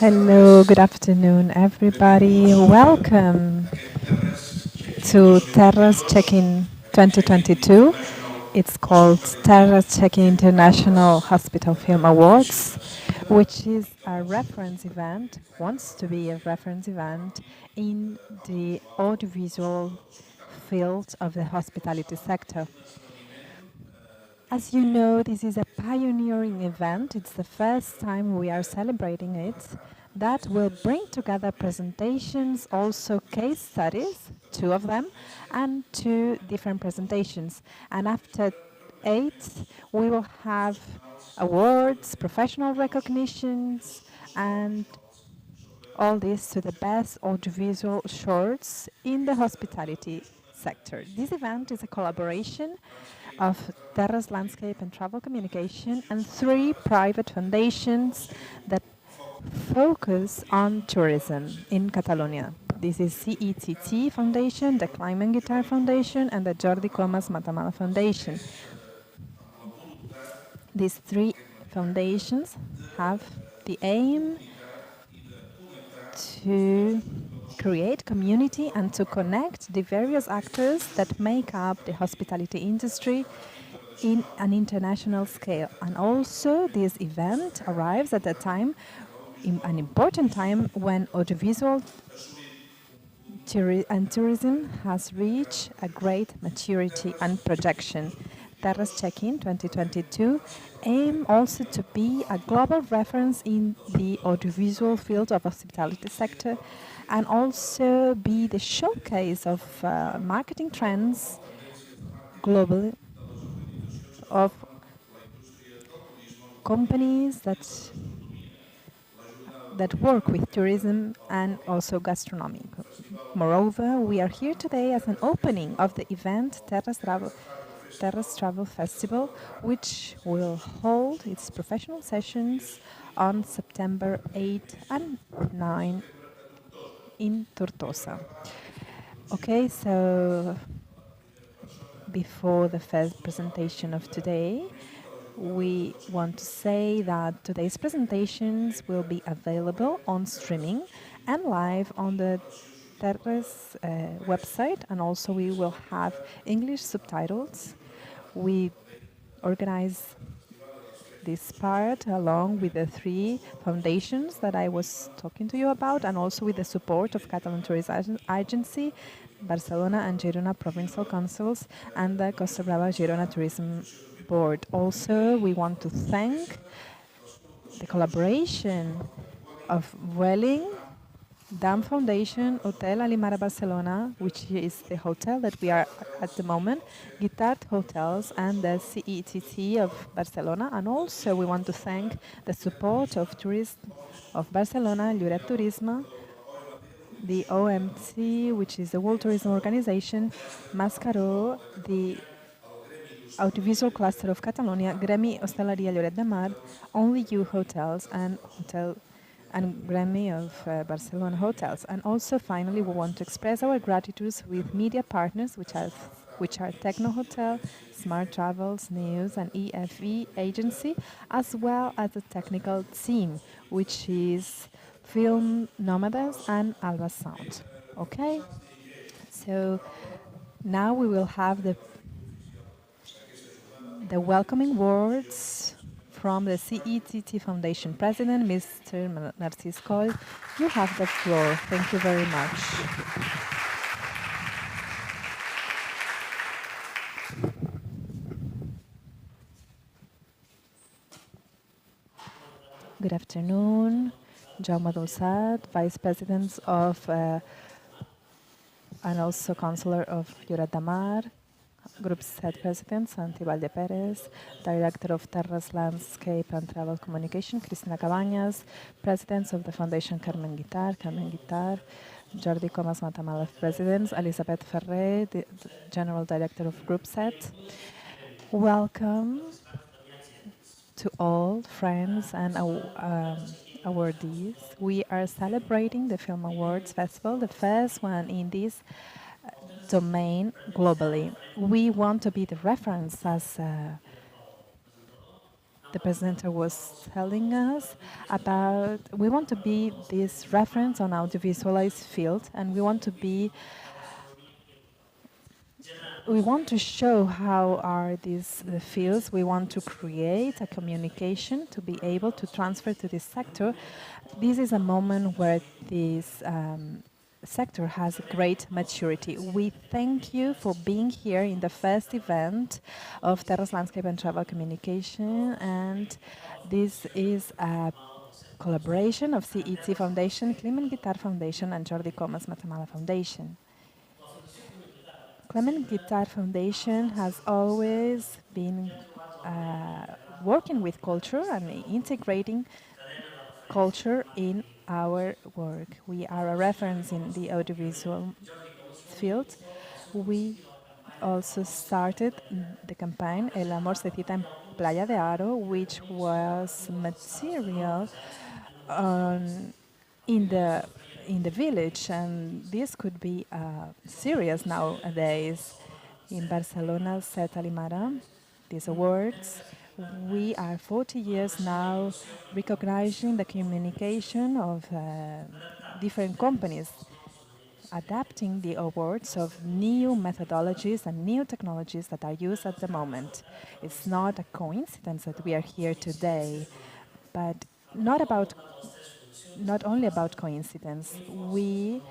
Hello, good afternoon, everybody. Welcome to Terres CHECK-IN 2022. It's called Terres CHECK-IN International Hospital Film Awards, which is a reference event, wants to be a reference event in the audiovisual field of the hospitality sector. As you know, this is a pioneering event. It's the first time we are celebrating it. That will bring together presentations, also case studies, 2 of them, and 2 different presentations. And after 8, we will have awards, professional recognitions, and all this to the best audiovisual shorts in the hospitality sector. This event is a collaboration of Terres Landscape and Travel Communication and 3 private foundations that focus on tourism in Catalonia. This is CETT Foundation, the Climent Guitart Foundation, and the Jordi Comas Matamala Foundation. These 3 foundations have the aim to create community and to connect the various actors that make up the hospitality industry in an international scale. And also this event arrives at a time, an important time, when audiovisual and tourism has reached a great maturity and projection. Terres CHECK-IN 2022 aim also to be a global reference in the audiovisual field of hospitality sector and also be the showcase of marketing trends globally of companies that work with tourism and also gastronomy. Moreover, we are here today as an opening of the event Terres Travel Festival, which will hold its professional sessions on September 8 and 9 in Tortosa. Okay, so before the first presentation of today, we want to say that today's presentations will be available on streaming and live on the Terres website, and also we will have English subtitles. We organize this part along with the 3 foundations that I was talking to you about, and also with the support of Catalan Tourism Agency, Barcelona and Girona Provincial Councils, and the Costa Brava Girona Tourism Board. Also, we want to thank the collaboration of Welling, Dam Foundation, Hotel Alimara Barcelona, which is the hotel that we are at the moment, Guitart Hotels, and the CETT of Barcelona. And also we want to thank the support of Tourism of Barcelona, Lloret Turisme, the OMT, which is the World Tourism Organization, Mascaró, the Audiovisual Cluster of Catalonia, Gremi Hostaleria Lloret de Mar, Only You Hotels, and Gremi of Barcelona Hotels. And also, finally, we want to express our gratitude with media partners, which are Techno Hotel, Smart Travels, News, and EFE Agency, as well as the technical team, which is Film Nomadas and Alba Sound. Okay? So now we will have the welcoming words from the CETT Foundation President, Mr. Narcís Coll. You have the floor. Thank you very much. Good afternoon. Jaume Dolçat, Vice President of and also Councillor of Lloret de Mar, Group CETT President, Santi Valdeperes, Director of Terres Landscape and Travel Communication, Cristina Cabañas, Presidents of the Foundation Carmen Guitart, Jordi Comas Matamala Presidents, Elisabeth Ferrer, the General Director of Group CETT. Welcome to all friends and awardees. We are celebrating the Film Awards Festival, the first one in this domain globally. We want to be the reference as the presenter was telling us about, we want to be this reference on audiovisualized field, and we want to show how are these fields. We want to create a communication to be able to transfer to this sector. This is a moment where this sector has great maturity. We thank you for being here in the first event of Terres Landscape and Travel Communication, and this is a collaboration of CETT Foundation, Climent Guitart Foundation, and Jordi Comas Matamala Foundation. Climent Guitart Foundation has always been working with culture and integrating culture in our work. We are a reference in the audiovisual field. We also started the campaign El amor se cita en Playa de Aro, which was material on, in the village, and this could be serious nowadays. In Barcelona, CETT Alimara, these awards, we are 40 years now recognizing the communication of different companies, adapting the awards of new methodologies and new technologies that are used at the moment. It's not a coincidence that we are here today, but not about not only about coincidence. We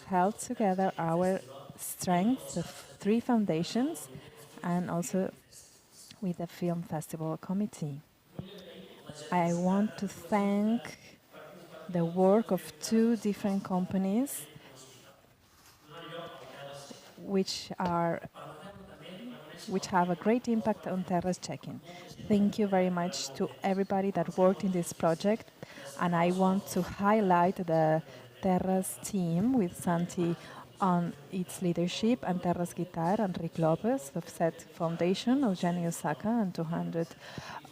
held together our strengths of three foundations and also with the Film Festival Committee. I want to thank the work of two different companies which have a great impact on Terres CHECK-IN. Thank you very much to everybody that worked in this project, and I want to highlight the Terres team with Santi on its leadership, and Terres Guitar, and Rick Lopez of CETT Foundation, Eugenio Saka, and 200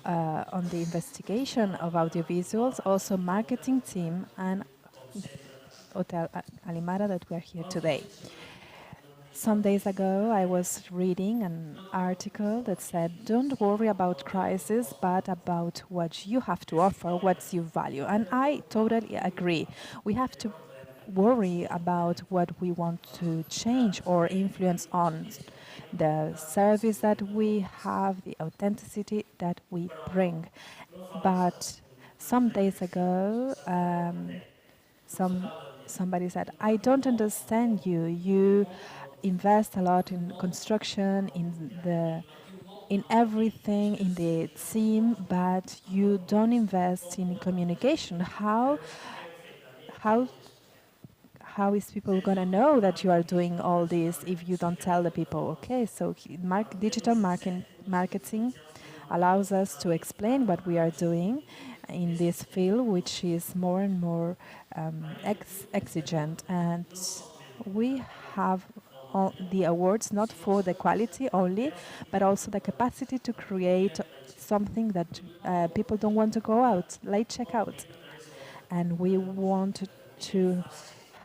on the investigation of audiovisuals, also marketing team, and Hotel Alimara that we are here today. Some days ago, I was reading an article that said, don't worry about crisis, but about what you have to offer, what you value. And I totally agree. We have to worry about what we want to change or influence on the service that we have, the authenticity that we bring. But some days ago, somebody said, I don't understand you. You invest a lot in construction, in everything, in the team, but you don't invest in communication. How how is people gonna know that you are doing all this if you don't tell the people? Okay, so digital marketing allows us to explain what we are doing in this field, which is more and more exigent, and we have all the awards not for the quality only, but also the capacity to create something that people don't want to go out, late checkout. And we want to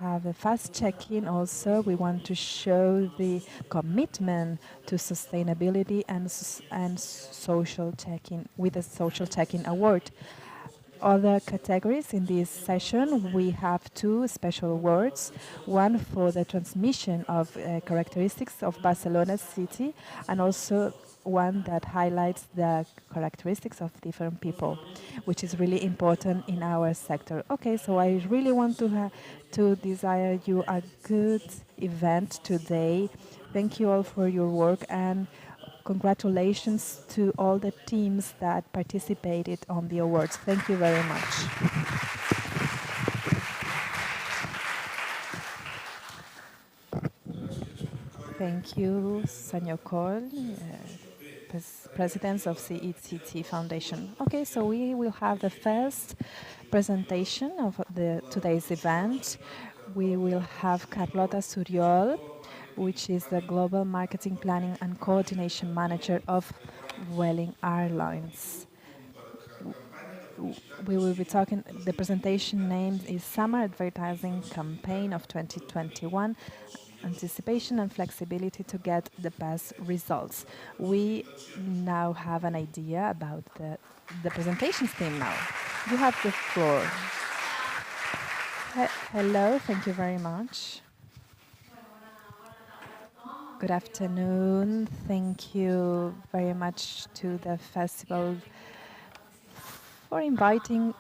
have a fast check-in also. We want to show the commitment to sustainability and social check-in with the social check-in award. Other categories in this session, we have two special awards, one for the transmission of characteristics of Barcelona city, and also one that highlights the characteristics of different people, which is really important in our sector. Okay, so I really want to desire you a good event today. Thank you all for your work, and congratulations to all the teams that participated on the awards. Thank you very much. Thank you, Senor Cole, president of CETT Foundation. Okay, so we will have the first presentation of today's event. We will have Carlota Suriol, which is the Global Marketing Planning and Coordination Manager of Welling Airlines. We will be talking, the presentation name is Summer Advertising Campaign of 2021, anticipation and flexibility to get the best results. We now have an idea about the presentations team now. You have the floor. Hello, thank you very much. Good afternoon. Thank you very much to the festival for inviting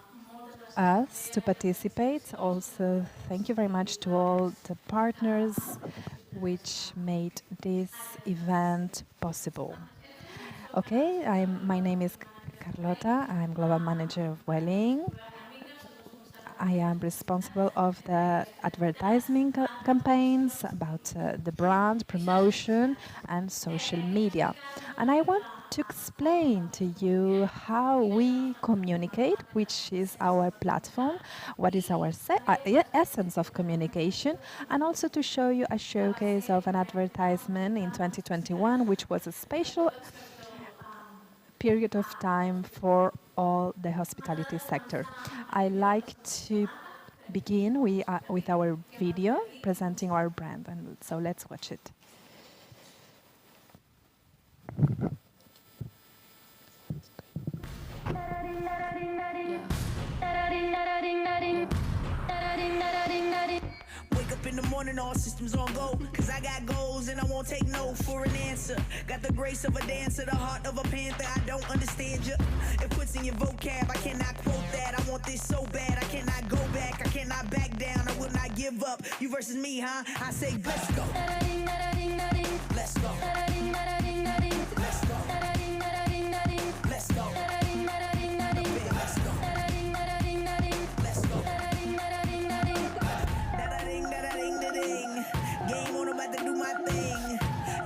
us to participate. Also, thank you very much to all the partners which made this event possible. Okay, my name is Carlota. I'm Global Manager of Welling. I am responsible of the advertising campaigns about the brand, promotion, and social media. And I want to explain to you how we communicate, which is our platform, what is our essence of communication, and also to show you a showcase of an advertisement in 2021, which was a special period of time for all the hospitality sector. I like to begin with our video presenting our brand, and so let's watch it. Wake up in the morning, all systems on go. Cause I got goals and I won't take no for an answer. Got the grace of a dancer, the heart of a panther. I don't understand you. It puts in your vocab, I cannot quote that. I want this so bad, I cannot go back. I cannot back down, I will not give up. You versus me, huh? I say, let's go. Let's go. Let's go. Let's go. Game on, about to do my thing.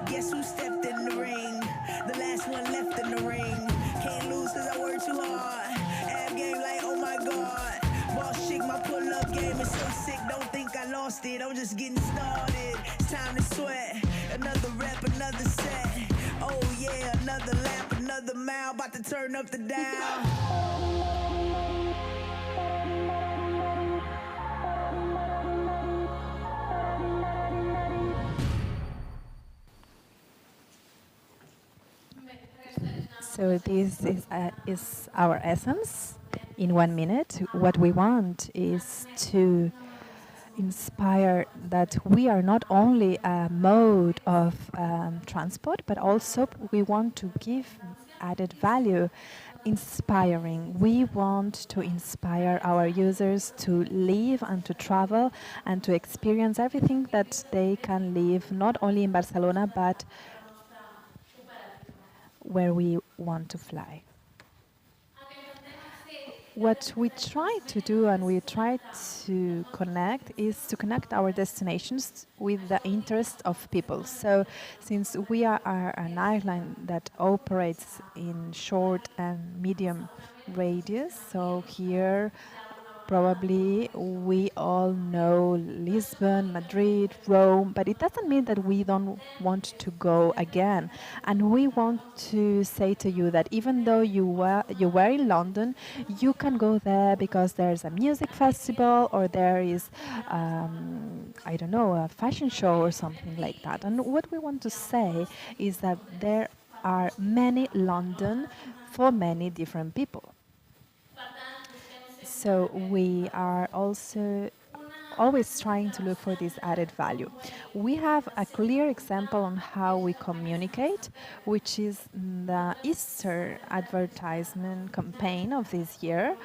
Guess who stepped in the ring? The last one left in the ring. Can't lose cause I work too hard. Ab game like, oh my god. Boss chick, my pull-up game is so sick. Don't think I lost it, I'm just getting started. It's time to sweat. Another rep, another set. Oh yeah, another lap, another mile. About to turn up the dial. So this is our essence in 1 minute. What we want is to inspire that we are not only a mode of transport, but also we want to give added value, inspiring. We want to inspire our users to live and to travel and to experience everything that they can live, not only in Barcelona, but where we want to fly. What we try to do and we try to connect is to connect our destinations with the interest of people. So since we are an airline that operates in short and medium radius, so here probably we all know Lisbon, Madrid, Rome, but it doesn't mean that we don't want to go again. And we want to say to you that even though you were in London, you can go there because there's a music festival or there is, I don't know, a fashion show or something like that. And what we want to say is that there are many London for many different people. So we are also always trying to look for this added value. We have a clear example on how we communicate, which is the Easter advertisement campaign of this year.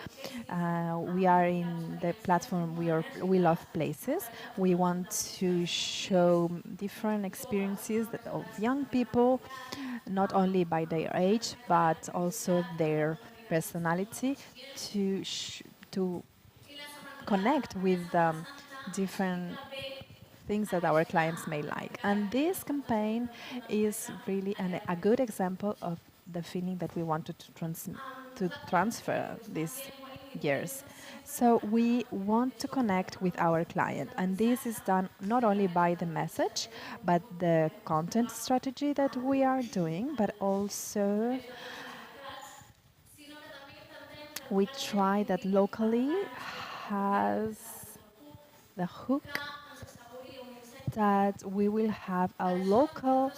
We are in the platform We Love Places. We want to show different experiences of young people, not only by their age, but also their personality, to connect with different things that our clients may like. And this campaign is really a good example of the feeling that we wanted to transfer these years. So we want to connect with our client, and this is done not only by the message, but the content strategy that we are doing, but also we try that locally has the hook that we will have a local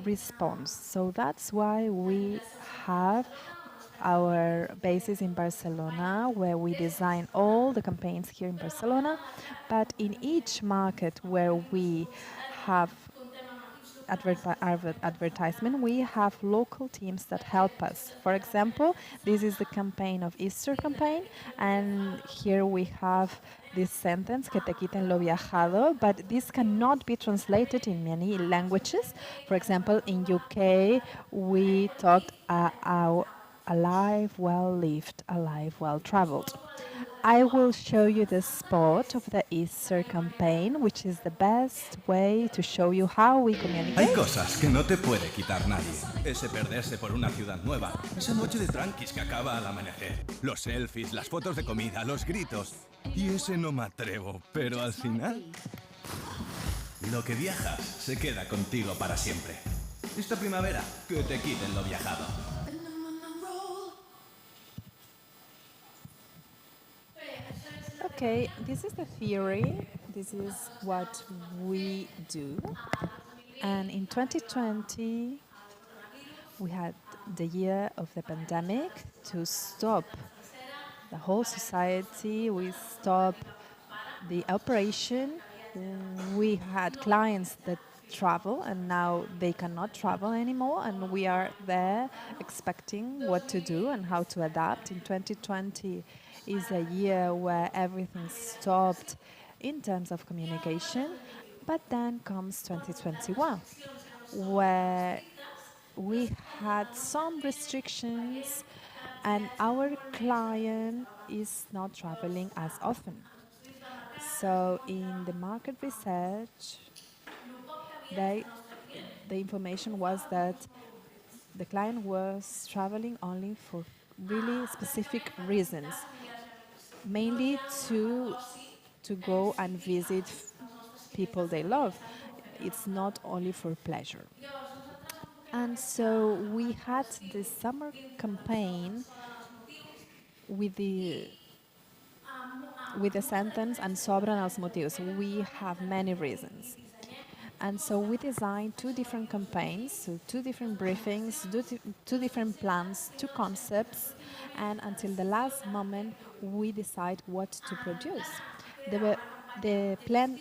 response. So that's why we have our bases in Barcelona, where we design all the campaigns here in Barcelona. But in each market where we have advertisement, we have local teams that help us. For example, this is the campaign of Easter campaign, and here we have this sentence, que te quiten lo viajado, but this cannot be translated in many languages. For example, in UK, we talked a life well lived, a life well traveled. I will show you the spot of the Easter campaign, which is the best way to show you how we Hay communicate. cosas que no te puede quitar nadie. Ese perderse por una ciudad nueva. Esa noche de tranquis que acaba al amanecer. Los selfies, las fotos de comida, los gritos. Y ese no me atrevo, pero al final... Lo que viajas se queda contigo para siempre. Esta primavera, que te quiten lo viajado. Okay, this is the theory. This is what we do. And in 2020, we had the year of the pandemic to stop the whole society. We stopped the operation. We had clients that travel and now they cannot travel anymore, and we are there expecting what to do and how to adapt. In 2020 is a year where everything stopped in terms of communication, but then comes 2021 where we had some restrictions and our client is not traveling as often. So in the market research, the information was that the client was traveling only for really specific reasons, mainly to go and visit people they love. It's not only for pleasure. And so we had this summer campaign with the sentence "en sobren els motius." We have many reasons. And so we designed two different campaigns, so two different briefings, two different plans, two concepts, and until the last moment we decide what to produce. The plan,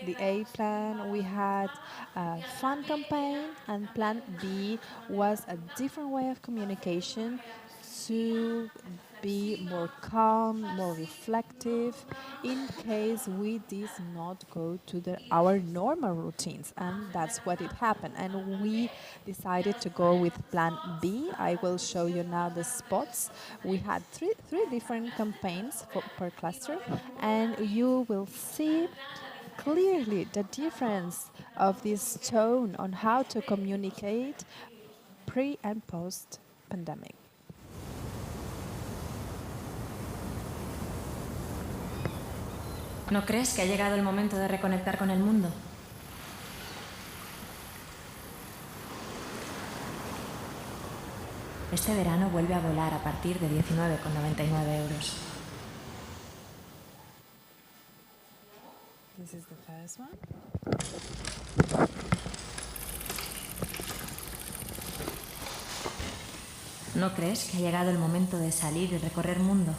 the A plan, we had a fun campaign, and plan B was a different way of communication to be more calm, more reflective, in case we did not go to our normal routines. And that's what it happened. And we decided to go with plan B. I will show you now the spots. We had three different campaigns per cluster, and you will see clearly the difference of this tone on how to communicate pre and post pandemic. ¿No crees que ha llegado el momento de reconectar con el mundo? Este verano vuelve a volar a partir de 19,99 euros. This is the first one. ¿No crees que ha llegado el momento de salir y recorrer mundo?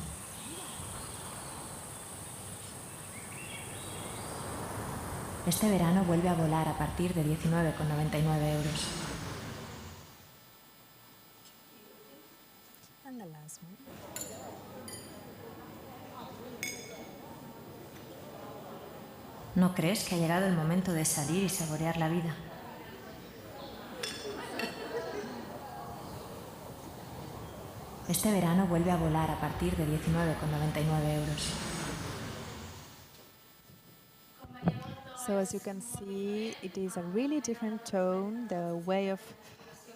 Este verano vuelve a volar a partir de 19,99 euros. And the last one. ¿No crees que ha llegado el momento de salir y saborear la vida? Este verano vuelve a volar a partir de 19,99 euros. So as you can see, it is a really different tone. The way of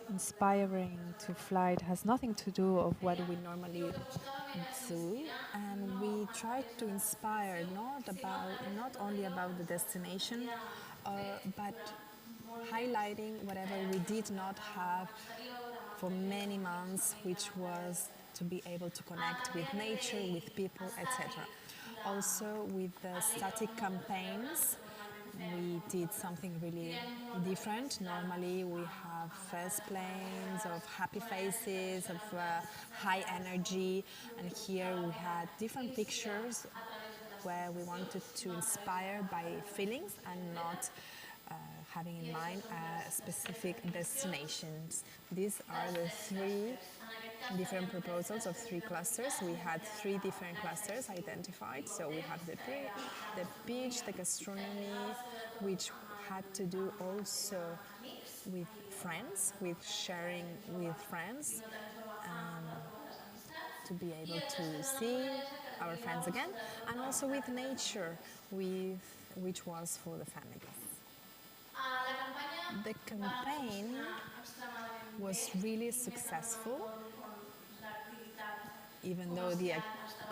inspiring to flight has nothing to do of what we normally do, and we try to inspire not only about the destination, but highlighting whatever we did not have for many months, which was to be able to connect with nature, with people, etc. Also with the static campaigns, we did something really different. Normally we have first planes of happy faces, of high energy, and here we had different pictures where we wanted to inspire by feelings and not having in mind specific destinations. These are the three different proposals of three clusters. We had three different clusters identified. So we have the beach, the gastronomy, which had to do also with friends, with sharing with friends, to be able to see our friends again, and also with nature, which was for the families. The campaign was really successful, even though the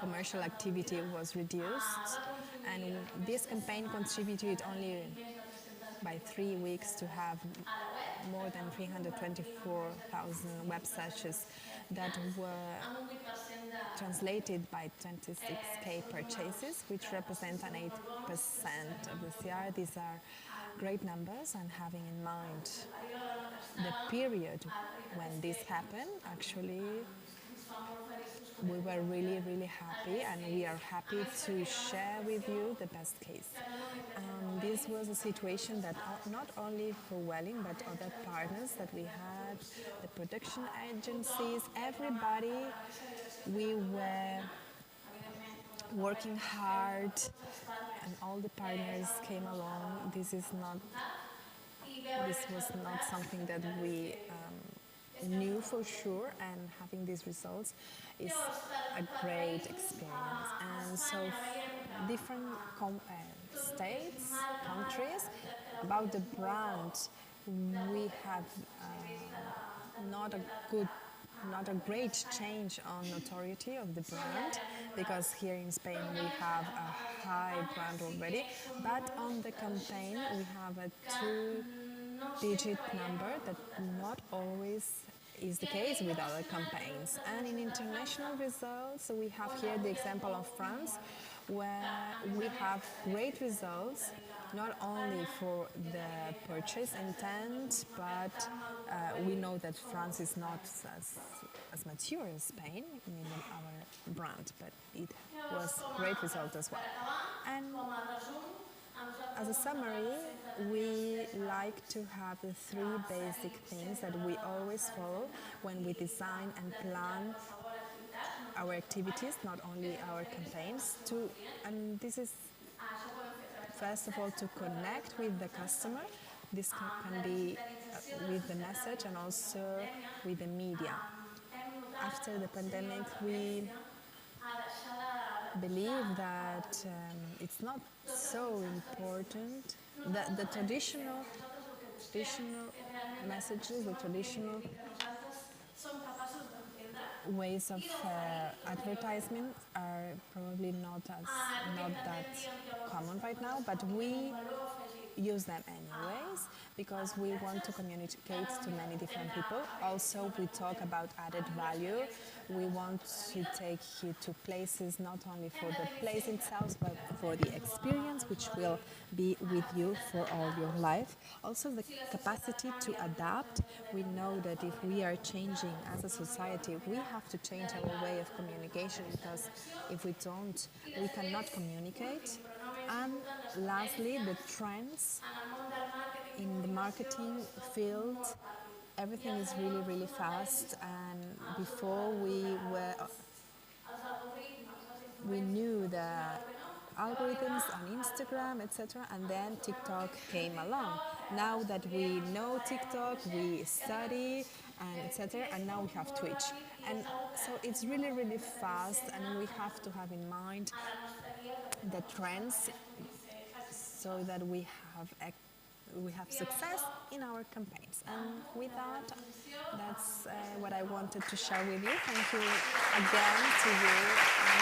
commercial activity was reduced, and this campaign contributed only by 3 weeks to have more than 324,000 web searches that were translated by 26k purchases, which represent an 8% of the CR. These are great numbers, and having in mind the period when this happened, actually we were really, really happy, and we are happy to share with you the best case. This was a situation that not only for Welling, but other partners that we had, the production agencies, everybody, we were working hard, and all the partners came along. This was not something that we knew for sure, and having these results is a great experience. And so different states, countries, about the brand, we have not a great change on notoriety of the brand, because here in Spain we have a high brand already, but on the campaign we have a 2-digit number that not always is the case with other campaigns. And in international results, we have here the example of France, where we have great results, not only for the purchase intent, but we know that France is not as mature as Spain in our brand, but it was great result as well. And as a summary, we like to have the 3 basic things that we always follow when we design and plan our activities, not only our campaigns. And this is, first of all, to connect with the customer. This can be with the message and also with the media. After the pandemic, we believe that it's not so important that the traditional messages, the traditional ways of advertisement are probably not that common right now, but we use them anyways because we want to communicate to many different people. Also, we talk about added value. We want to take you to places not only for the place itself, but for the experience, which will be with you for all your life. Also, the capacity to adapt. We know that if we are changing as a society, we have to change our way of communication, because if we don't, we cannot communicate. And lastly, the trends in the marketing field. Everything is really, really fast, and before we knew the algorithms on Instagram, etc., and then TikTok came along. Now that we know TikTok, we study, and etc., and now we have Twitch. And so it's really, really fast, and we have to have in mind the trends so that we have success in our campaigns. And with that, that's what I wanted to share with you. Thank you again to you. And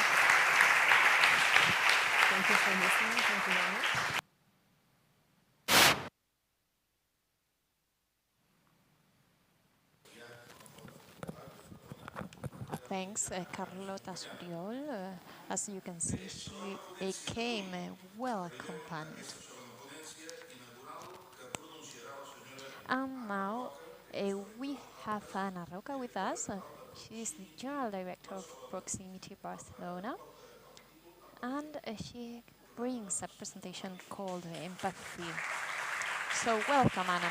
thank you for listening. Thank you very much. Thanks, Carlota Suriol. As you can see, she came well accompanied. And now we have Ana Roca with us. She is the General Director of Proximity Barcelona, and she brings a presentation called Empathy. So welcome, Ana.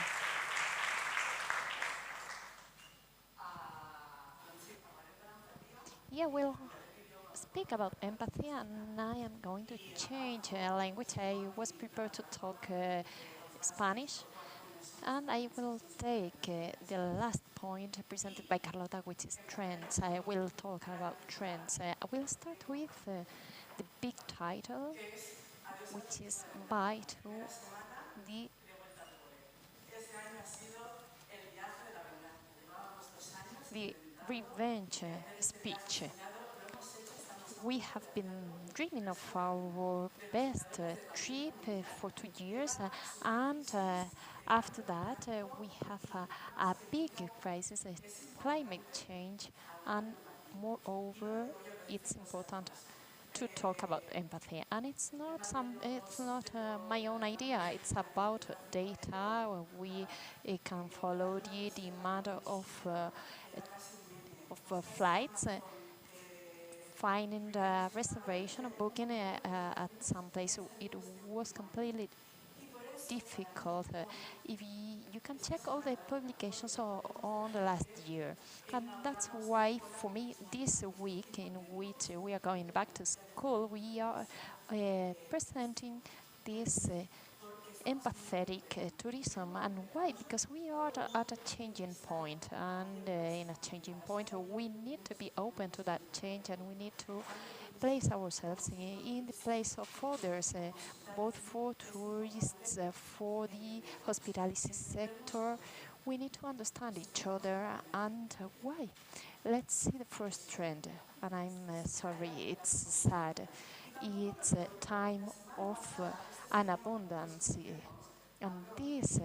Yeah, we'll speak about empathy, and I am going to change language. I was prepared to talk Spanish, and I will take the last point presented by Carlota, which is trends. I will talk about trends. I will start with the big title, which is Bye to the the revenge speech. We have been dreaming of our best trip for 2 years, and after that, we have a big crisis, climate change, and moreover, it's important to talk about empathy. And it's not my own idea. It's about data. We can follow the demand of flights. Finding the reservation or booking at some place, it was completely difficult. If you can check all the publications on the last year, and that's why for me this week in which we are going back to school, we are presenting this empathetic tourism. And why? Because we are at a changing point, and in a changing point we need to be open to that change, and we need to place ourselves in the place of others, both for tourists, for the hospitality sector. We need to understand each other, and why. Let's see the first trend, and I'm sorry, it's sad. It's a time of an abundance. And this,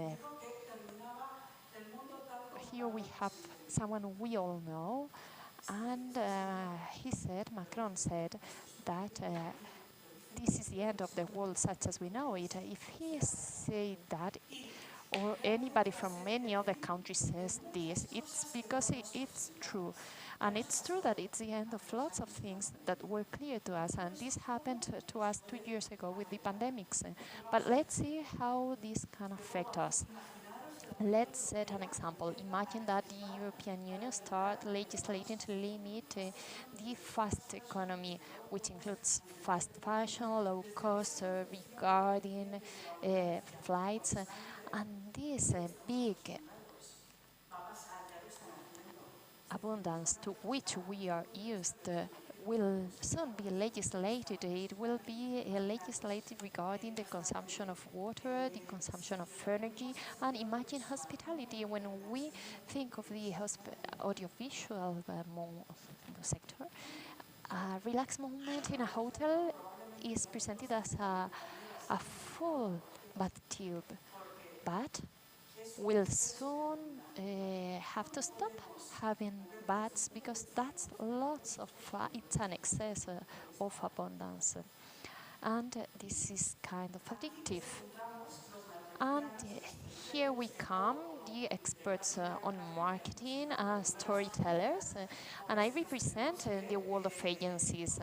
here we have someone we all know, and Macron said that this is the end of the world such as we know it. If he said that, or anybody from any other country says this, it's because it's true. And it's true that it's the end of lots of things that were clear to us, and this happened to us 2 years ago with the pandemics. But let's see how this can affect us. Let's set an example. Imagine that the European Union start legislating to limit the fast economy, which includes fast fashion, low cost, regarding flights, and this big abundance to which we are used will soon be legislated. It will be legislated regarding the consumption of water, the consumption of energy, and imagine hospitality. When we think of the audiovisual sector, a relaxed moment in a hotel is presented as a full bathtub, but will soon have to stop having baths because that's lots of it's an excess of abundance, and this is kind of addictive. And here we come, the experts on marketing and storytellers, and I represent the world of agencies,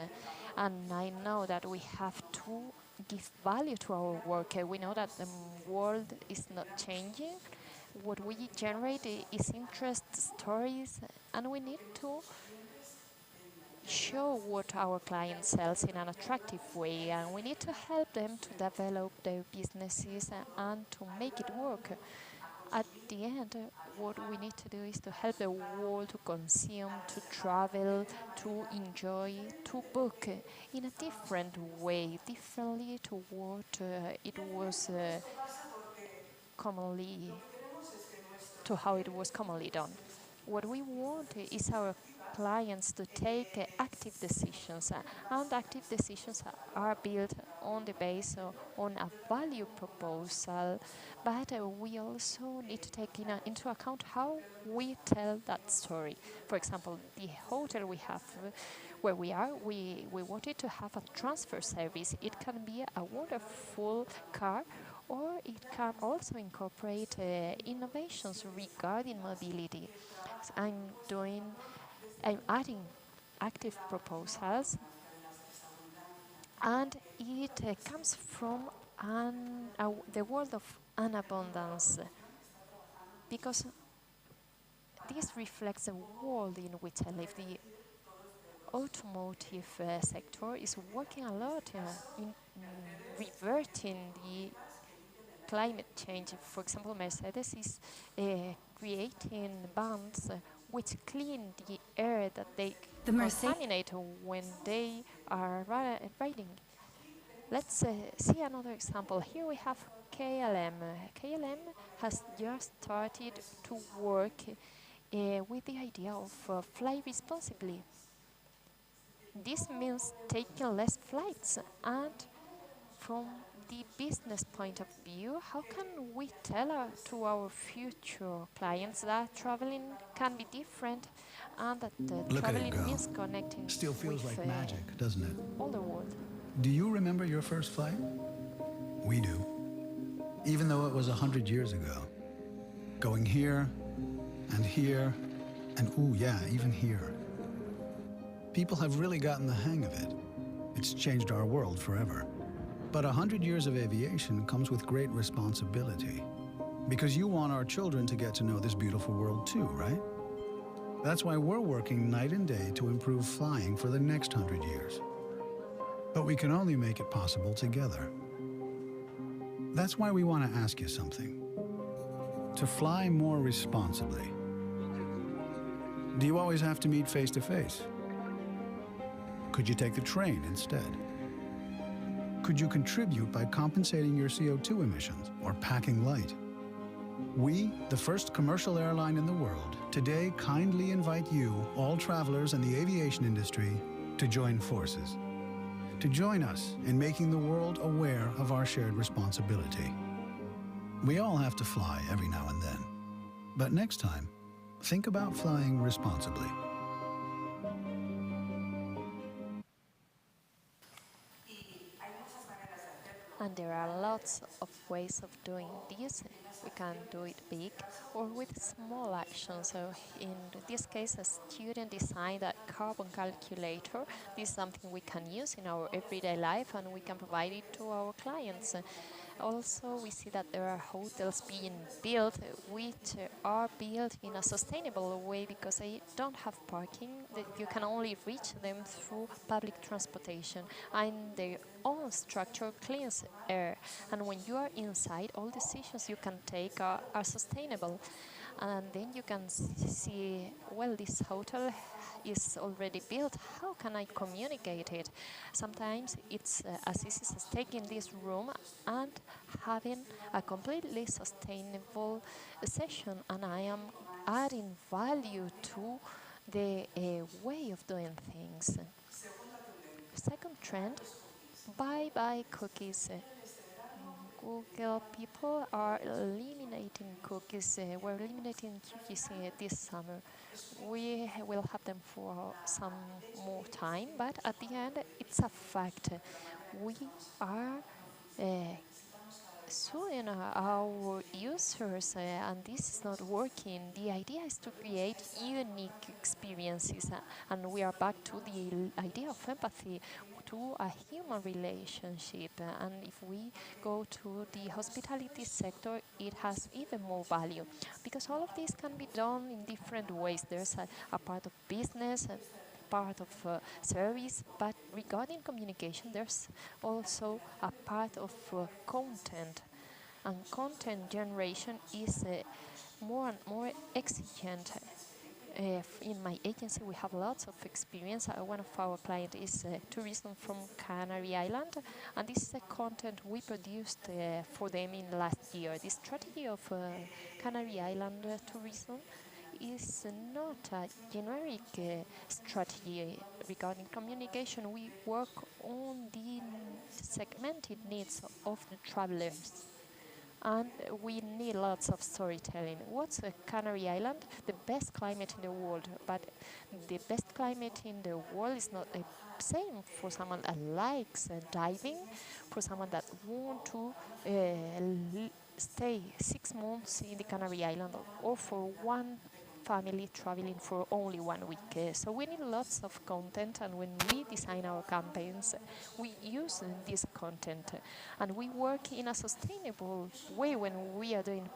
and I know that we have to give value to our work. We know that the world is not changing. What we generate is interest, stories, and we need to show what our client sells in an attractive way, and we need to help them to develop their businesses and to make it work. At the end, what we need to do is to help the world to consume, to travel, to enjoy, to book in a different way, differently to what it was commonly, to how it was commonly done. What we want is our clients to take active decisions, and active decisions are built on the base on a value proposal, but we also need to take into account how we tell that story. For example, the hotel we have where we are, we wanted to have a transfer service. It can be a wonderful car, or it can also incorporate innovations regarding mobility. So I'm adding active proposals, and it comes from the world of an abundance, because this reflects the world in which I live. The automotive sector is working a lot in reverting the climate change. For example, Mercedes is creating vans which clean the air that they contaminate when they are riding. Let's see another example. Here we have KLM. KLM has just started to work with the idea of fly responsibly. This means taking less flights, and from the business point of view, how can we tell to our future clients that traveling can be different and that traveling means connecting Still feels with like magic, doesn't it? all the world? Do you remember your first flight? We do. Even though it was 100 years ago. Going here, and ooh yeah, even here. People have really gotten the hang of it. It's changed our world forever. But 100 years of aviation comes with great responsibility. Because you want our children to get to know this beautiful world too, right? That's why we're working night and day to improve flying for the next 100 years. But we can only make it possible together. That's why we want to ask you something. To fly more responsibly. Do you always have to meet face to face? Could you take the train instead? Could you contribute by compensating your CO2 emissions or packing light? We, the first commercial airline in the world, today kindly invite you, all travelers in the aviation industry, to join forces. To join us in making the world aware of our shared responsibility. We all have to fly every now and then. But next time, think about flying responsibly. And there are lots of ways of doing this. We can do it big or with small actions. So in this case, a student designed a carbon calculator. This is something we can use in our everyday life, and we can provide it to our clients. Also, we see that there are hotels being built which are built in a sustainable way because they don't have parking. You can only reach them through public transportation, and their own structure cleans air. And when you are inside, all decisions you can take are sustainable. And then you can see, well, this hotel is already built. How can I communicate it? Sometimes it's as easy as taking this room and having a completely sustainable session, and I am adding value to the way of doing things. Second trend, bye-bye cookies. Google people are eliminating cookies. We're eliminating cookies this summer. We will have them for some more time, but at the end, it's a fact. We are suing our users, and this is not working. The idea is to create unique experiences, and we are back to the idea of empathy, to a human relationship. And if we go to the hospitality sector, it has even more value, because all of this can be done in different ways. There's a part of business, a part of service, but regarding communication, there's also a part of content. And content generation is more and more exigent. In my agency, we have lots of experience. One of our clients is tourism from Canary Island, and this is the content we produced for them in last year. The strategy of Canary Island tourism is not a generic strategy regarding communication. We work on the segmented needs of the travelers. and we need lots of storytelling. What's a Canary Island? The best climate in the world, but the best climate in the world is not the same for someone that likes diving, for someone that want to stay 6 months in the Canary Island, or for one family traveling for only 1 week. So we need lots of content, and when we design our campaigns, we use this content, and we work in a sustainable way when we are doing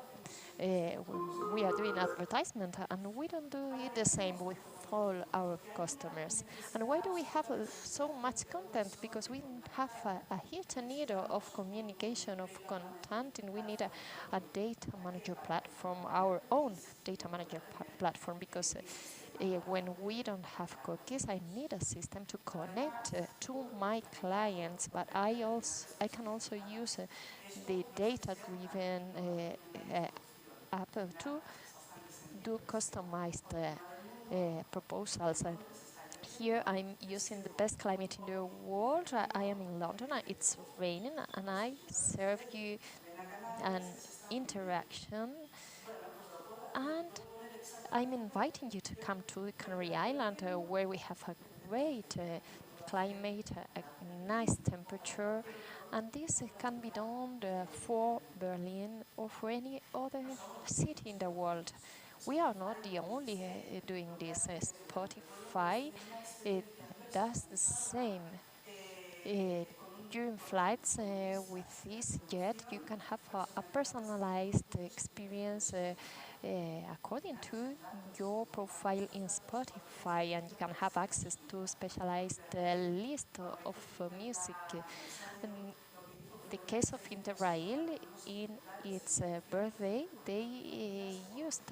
advertisement, and we don't do it the same with all our customers. And why do we have so much content? Because we have a huge need of communication, of content, and we need a data manager platform, our own data manager platform, because when we don't have cookies, I need a system to connect to my clients, but I can also use the data-driven app to do customized proposals. Here I'm using the best climate in the world. I am in London, it's raining, and I serve you an interaction, and I'm inviting you to come to the Canary Island, where we have a great climate, a nice temperature, and this can be done for Berlin or for any other city in the world. We are not the only doing this. Spotify does the same. During flights with this jet, you can have a personalized experience according to your profile in Spotify, and you can have access to specialized list of music. And the case of Interrail, in its birthday, they used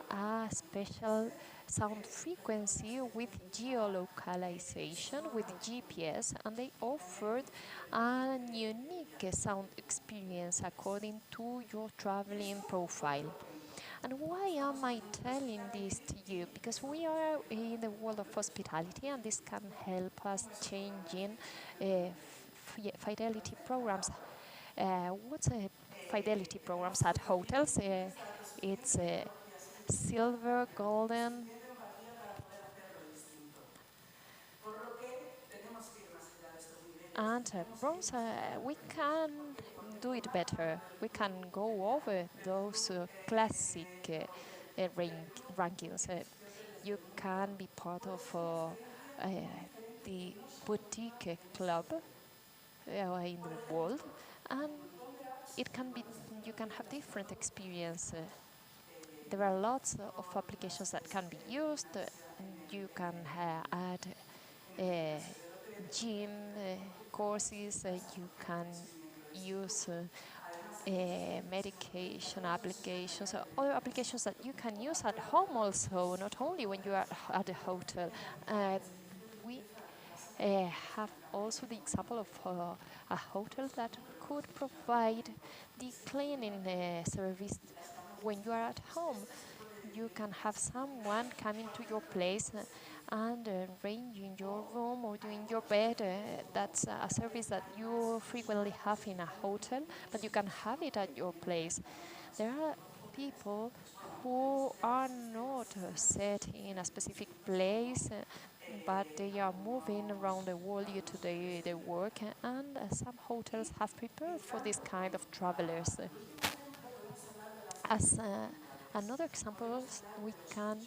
a special sound frequency with geolocalization, with GPS, and they offered a unique sound experience according to your traveling profile. And why am I telling this to you? Because we are in the world of hospitality, and this can help us changing fidelity programs. What's a fidelity programs at hotels? It's silver, golden, and bronze. We can do it better. We can go over those classic rankings. You can be part of the boutique club in the world, and it can be. You can have different experience. There are lots of applications that can be used. You can add gym courses. You can use medication applications, other applications that you can use at home also, not only when you are at the hotel. We have also the example of a hotel that could provide the cleaning service when you are at home. You can have someone coming to your place and arranging your room or doing your bed. That's a service that you frequently have in a hotel, but you can have it at your place. There are people who are not set in a specific place, but they are moving around the world due to their work, and some hotels have prepared for this kind of travelers. As another example, we can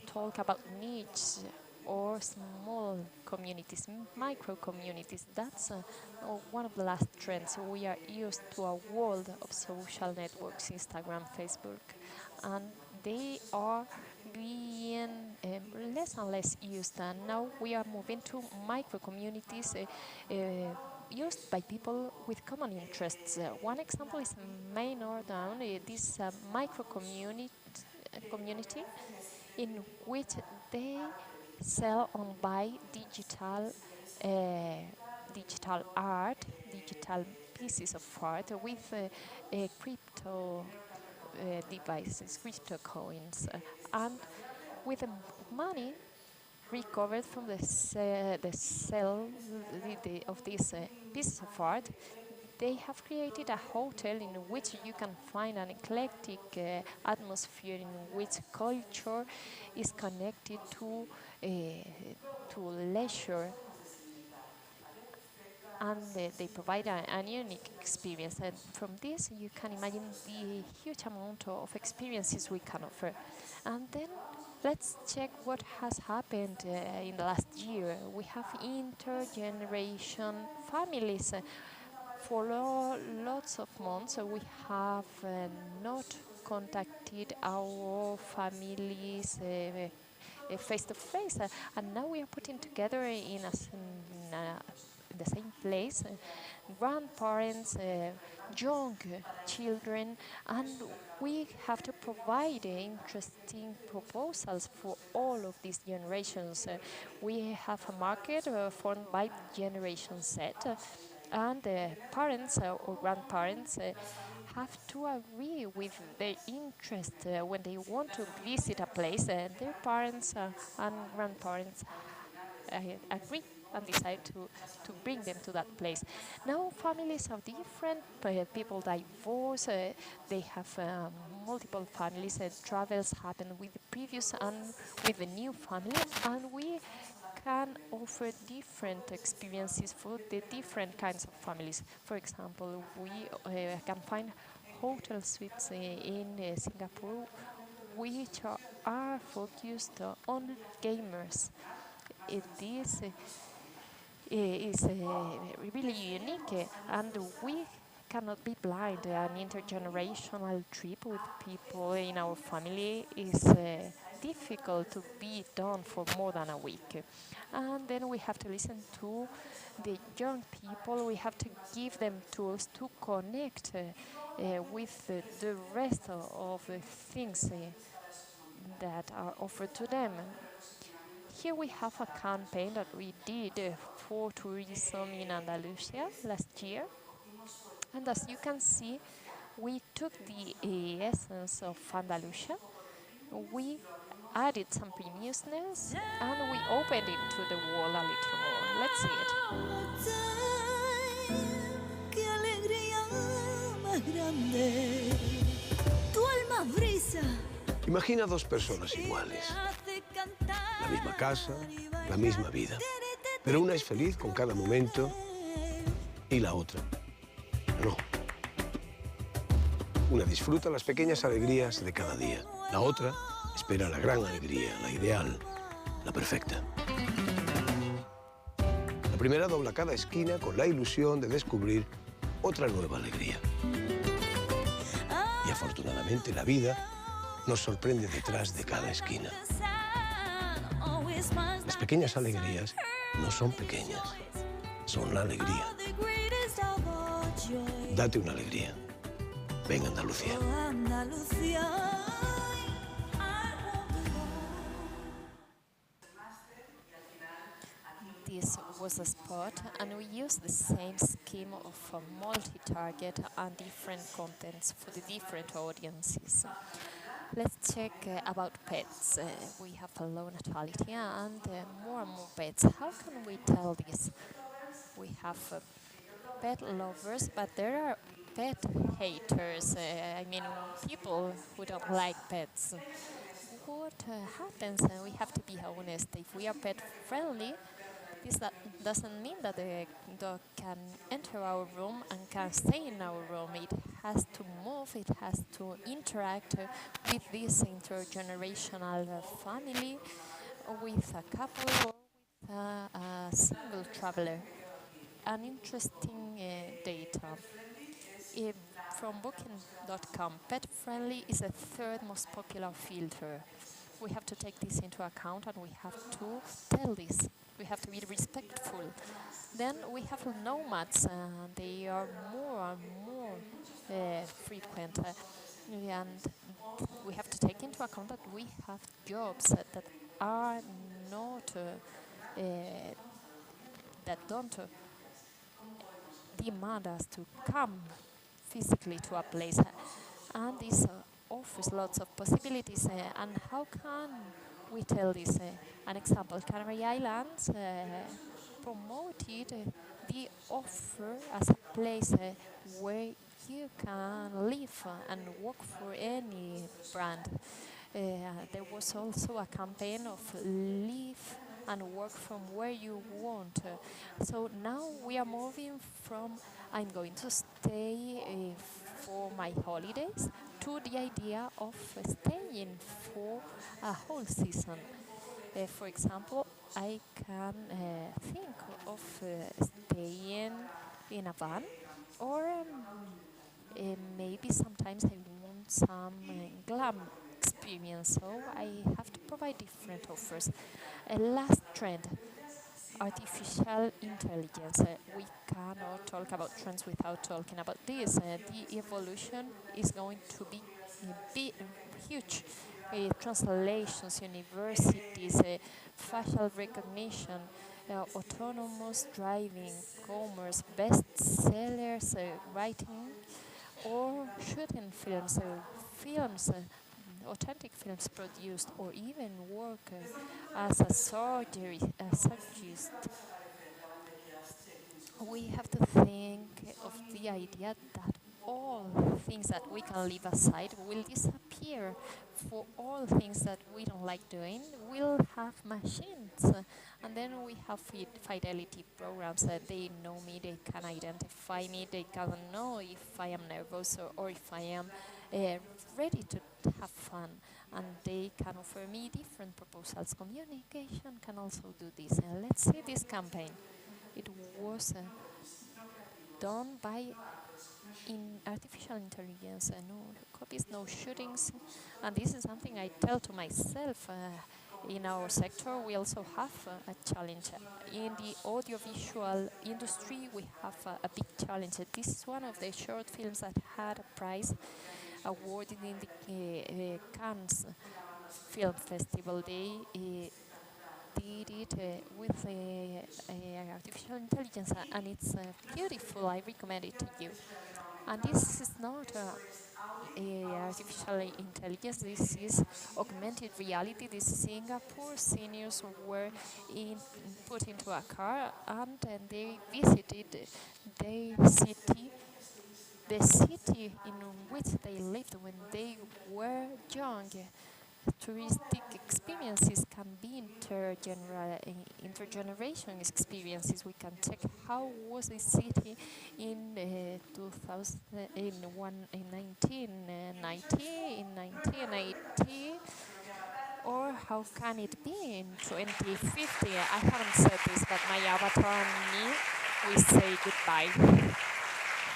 talk about niche or small communities, micro communities. That's one of the last trends. We are used to a world of social networks, Instagram, Facebook, and they are being less and less used. And now we are moving to micro communities used by people with common interests. One example is Maynor Down, this micro community in which they sell and buy digital art, digital pieces of art with crypto devices, crypto coins, and with the money recovered from the sale of these pieces of art, They have created a hotel in which you can find an eclectic atmosphere in which culture is connected to leisure, and they provide an unique experience. And from this, you can imagine the huge amount of experiences we can offer. And then let's check what has happened in the last year. We have intergeneration families. For lots of months, we have not contacted our families face to face, and now we are putting together in the same place grandparents, young children, and we have to provide interesting proposals for all of these generations. We have a market formed by Generation CETT, and parents or grandparents have to agree with their interest when they want to visit a place. Their parents and grandparents agree and decide to bring them to that place. Now families are different, people divorce, they have multiple families, travels happen with the previous and with the new family, and we can offer different experiences for the different kinds of families. For example, we can find hotel suites in Singapore which are focused on gamers. This is really unique, and we cannot be blind. An intergenerational trip with people in our family is difficult to be done for more than a week. And then we have to listen to the young people. We have to give them tools to connect with the rest of the things that are offered to them. Here we have a campaign that we did for tourism in Andalusia last year. And as you can see, we took the essence of Andalusia, we added some premiousness, and we opened it to the world a little more. Let's see it. Qué alegría más grande. Tu alma brisa. Imagina dos personas iguales. La misma casa, la misma vida. Pero una es feliz con cada momento y la otra no. Una disfruta las pequeñas alegrías de cada día. La otra espera la gran alegría, la ideal, la perfecta. La primera dobla cada esquina con la ilusión de descubrir otra nueva alegría. Y afortunadamente la vida nos sorprende detrás de cada esquina. Las pequeñas alegrías no son pequeñas, son la alegría. Date una alegría. Ven, Andalucía. This was a spot, and we used the same scheme of multi-target and different contents for the different audiences. Let's check about pets. We have a low natality and more pets. How can we tell this? We have pet lovers, but there are pet haters. I mean, people who don't like pets. What happens? We have to be honest. If we are pet friendly, this doesn't mean that the dog can enter our room and can stay in our room. It has to move, it has to interact with this intergenerational family, with a couple, or with a single traveler. An interesting data. From booking.com, pet friendly is the third most popular filter. We have to take this into account, and we have to tell this. We have to be respectful. Then we have nomads, and they are more and more frequent. And we have to take into account that we have jobs that are not, that don't demand us to come physically to a place. And this offers lots of possibilities. And how can we tell this? An example, Canary Islands promoted the offer as a place where you can live and work for any brand. There was also a campaign of live and work from where you want. So now we are moving from I'm going to stay for my holidays to the idea of staying for a whole season. For example, I can think of staying in a van, or maybe sometimes I want some glam experience, so I have to provide different offers. Last trend, artificial intelligence. We cannot talk about trends without talking about this. The evolution is going to be huge. Translations, universities, facial recognition, autonomous driving, commerce, bestsellers, writing, or shooting films, authentic films produced, or even work as a surgeist. We have to think of the idea that all things that we can leave aside will disappear. For all things that we don't like doing, we'll have machines. And then we have fidelity programs that they know me, they can identify me, they can know if I am nervous or if I am ready to have fun. And they can offer me different proposals. Communication can also do this. And let's see this campaign. It was done by artificial intelligence, no copies, no shootings, and this is something I tell to myself. In our sector, we also have a challenge. In the audiovisual industry, we have a big challenge. This is one of the short films that had a prize awarded in the Cannes Film Festival. They did it with artificial intelligence, and it's beautiful. I recommend it to you. And this is not artificial intelligence, this is augmented reality. This Singapore seniors were put into a car, and they visited the city in which they lived when they were young. Touristic experiences can be intergeneration experiences. We can check how was the city in 1990, in 1980, or how can it be in 2050. I haven't said this, but my avatar and me, we say goodbye.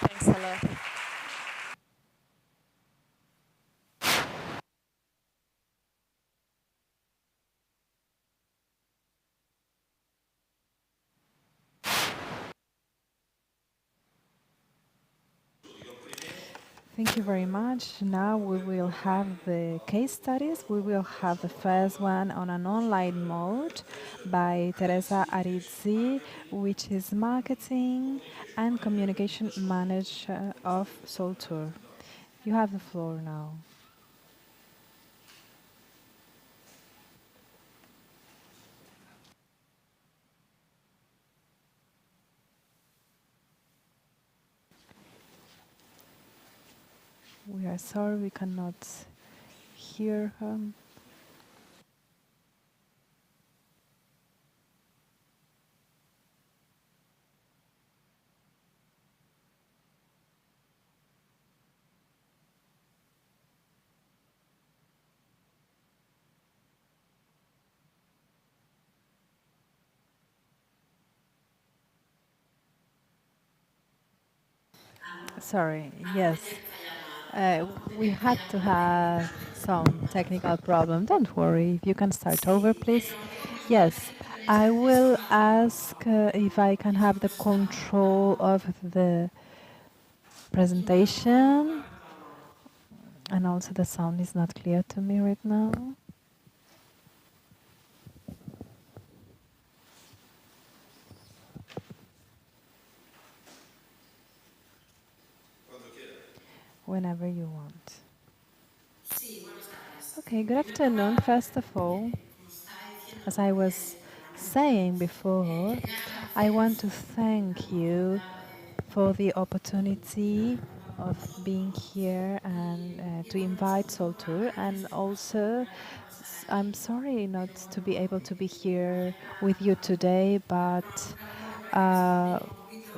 Thanks a lot. Thank you very much. Now we will have the case studies. We will have the first one on an online mode by Teresa Arizzi, which is marketing and communication manager of Soltour. You have the floor now. We are sorry we cannot hear her. Sorry, yes. We had to have some technical problem. Don't worry, if you can start over, please. Yes, I will ask if I can have the control of the presentation. And also the sound is not clear to me right now. Whenever you want. Okay, good afternoon, first of all. As I was saying before, I want to thank you for the opportunity of being here and to invite Soltour. And also, I'm sorry not to be able to be here with you today, but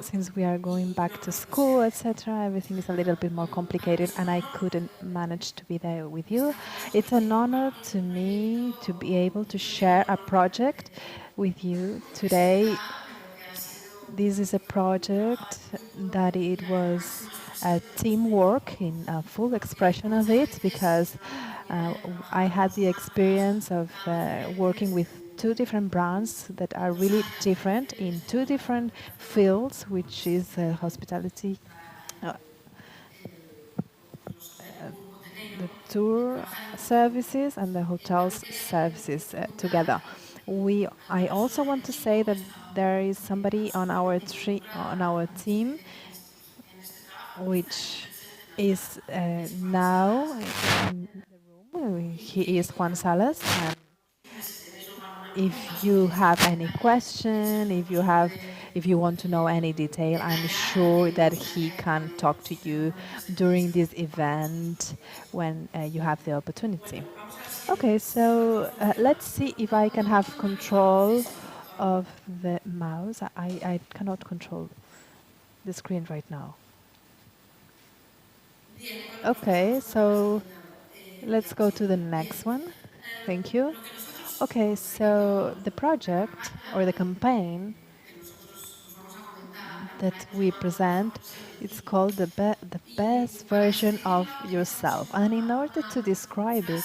since we are going back to school, etc., everything is a little bit more complicated, and I couldn't manage to be there with you. It's an honor to me to be able to share a project with you today. This is a project that it was a teamwork in a full expression of it, because I had the experience of working with two different brands that are really different in two different fields, which is hospitality, uh, the tour services and the hotels services together. I also want to say that there is somebody on our team which is now in the room. He is Juan Salas, and if you have any question, if you want to know any detail, I'm sure that he can talk to you during this event when you have the opportunity. Okay, so let's see if I can have control of the mouse. I cannot control the screen right now. Okay, so let's go to the next one. Thank you. Okay, so the project or the campaign that we present, it's called the best version of yourself. And in order to describe it,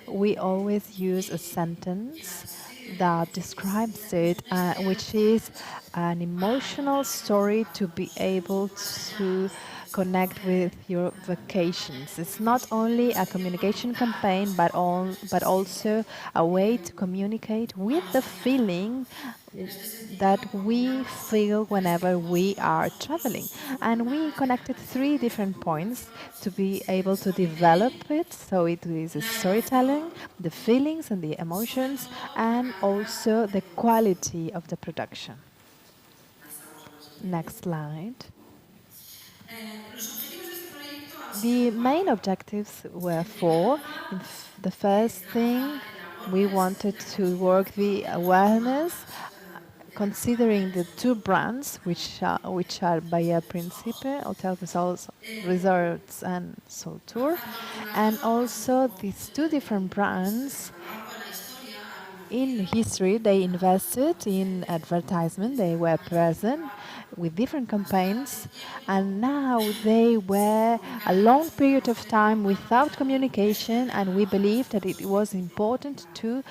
we always use a sentence that describes it, which is an emotional story to be able to connect with your vacations. It's not only a communication campaign, but also a way to communicate with the feeling that we feel whenever we are traveling. And we connected three different points to be able to develop it. So it is a storytelling, the feelings and the emotions, and also the quality of the production. Next slide. The main objectives were four. The first thing, we wanted to work the awareness, considering the two brands, which are Bahia Principe, Hotel Resorts and Sol Tour, and also these two different brands. In history, they invested in advertisement. They were present with different campaigns, and now they were a long period of time without communication, and we believed that it was important to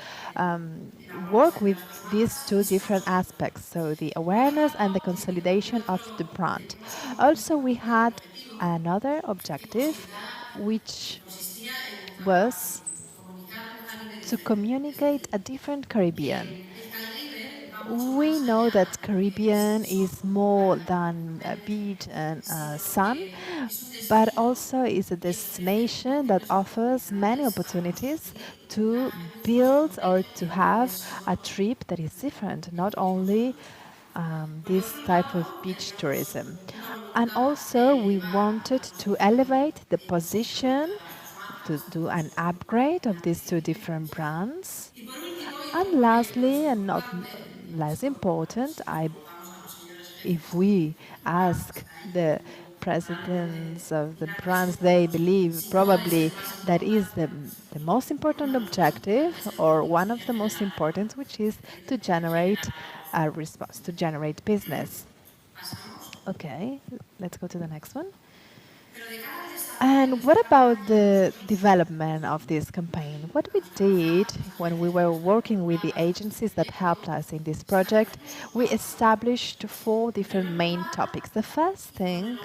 work with these two different aspects, so the awareness and the consolidation of the brand. Also, we had another objective, which was to communicate a different Caribbean. We know that Caribbean is more than a beach and sun, but also is a destination that offers many opportunities to build or to have a trip that is different, not only this type of beach tourism. And also we wanted to elevate the position, to do an upgrade of these two different brands. And lastly, and not less important, if we ask the presidents of the brands, they believe probably that is the most important objective, or one of the most important, which is to generate a response, to generate business. Okay, let's go to the next one. And what about the development of this campaign? What we did when we were working with the agencies that helped us in this project, we established four different main topics. The first thing,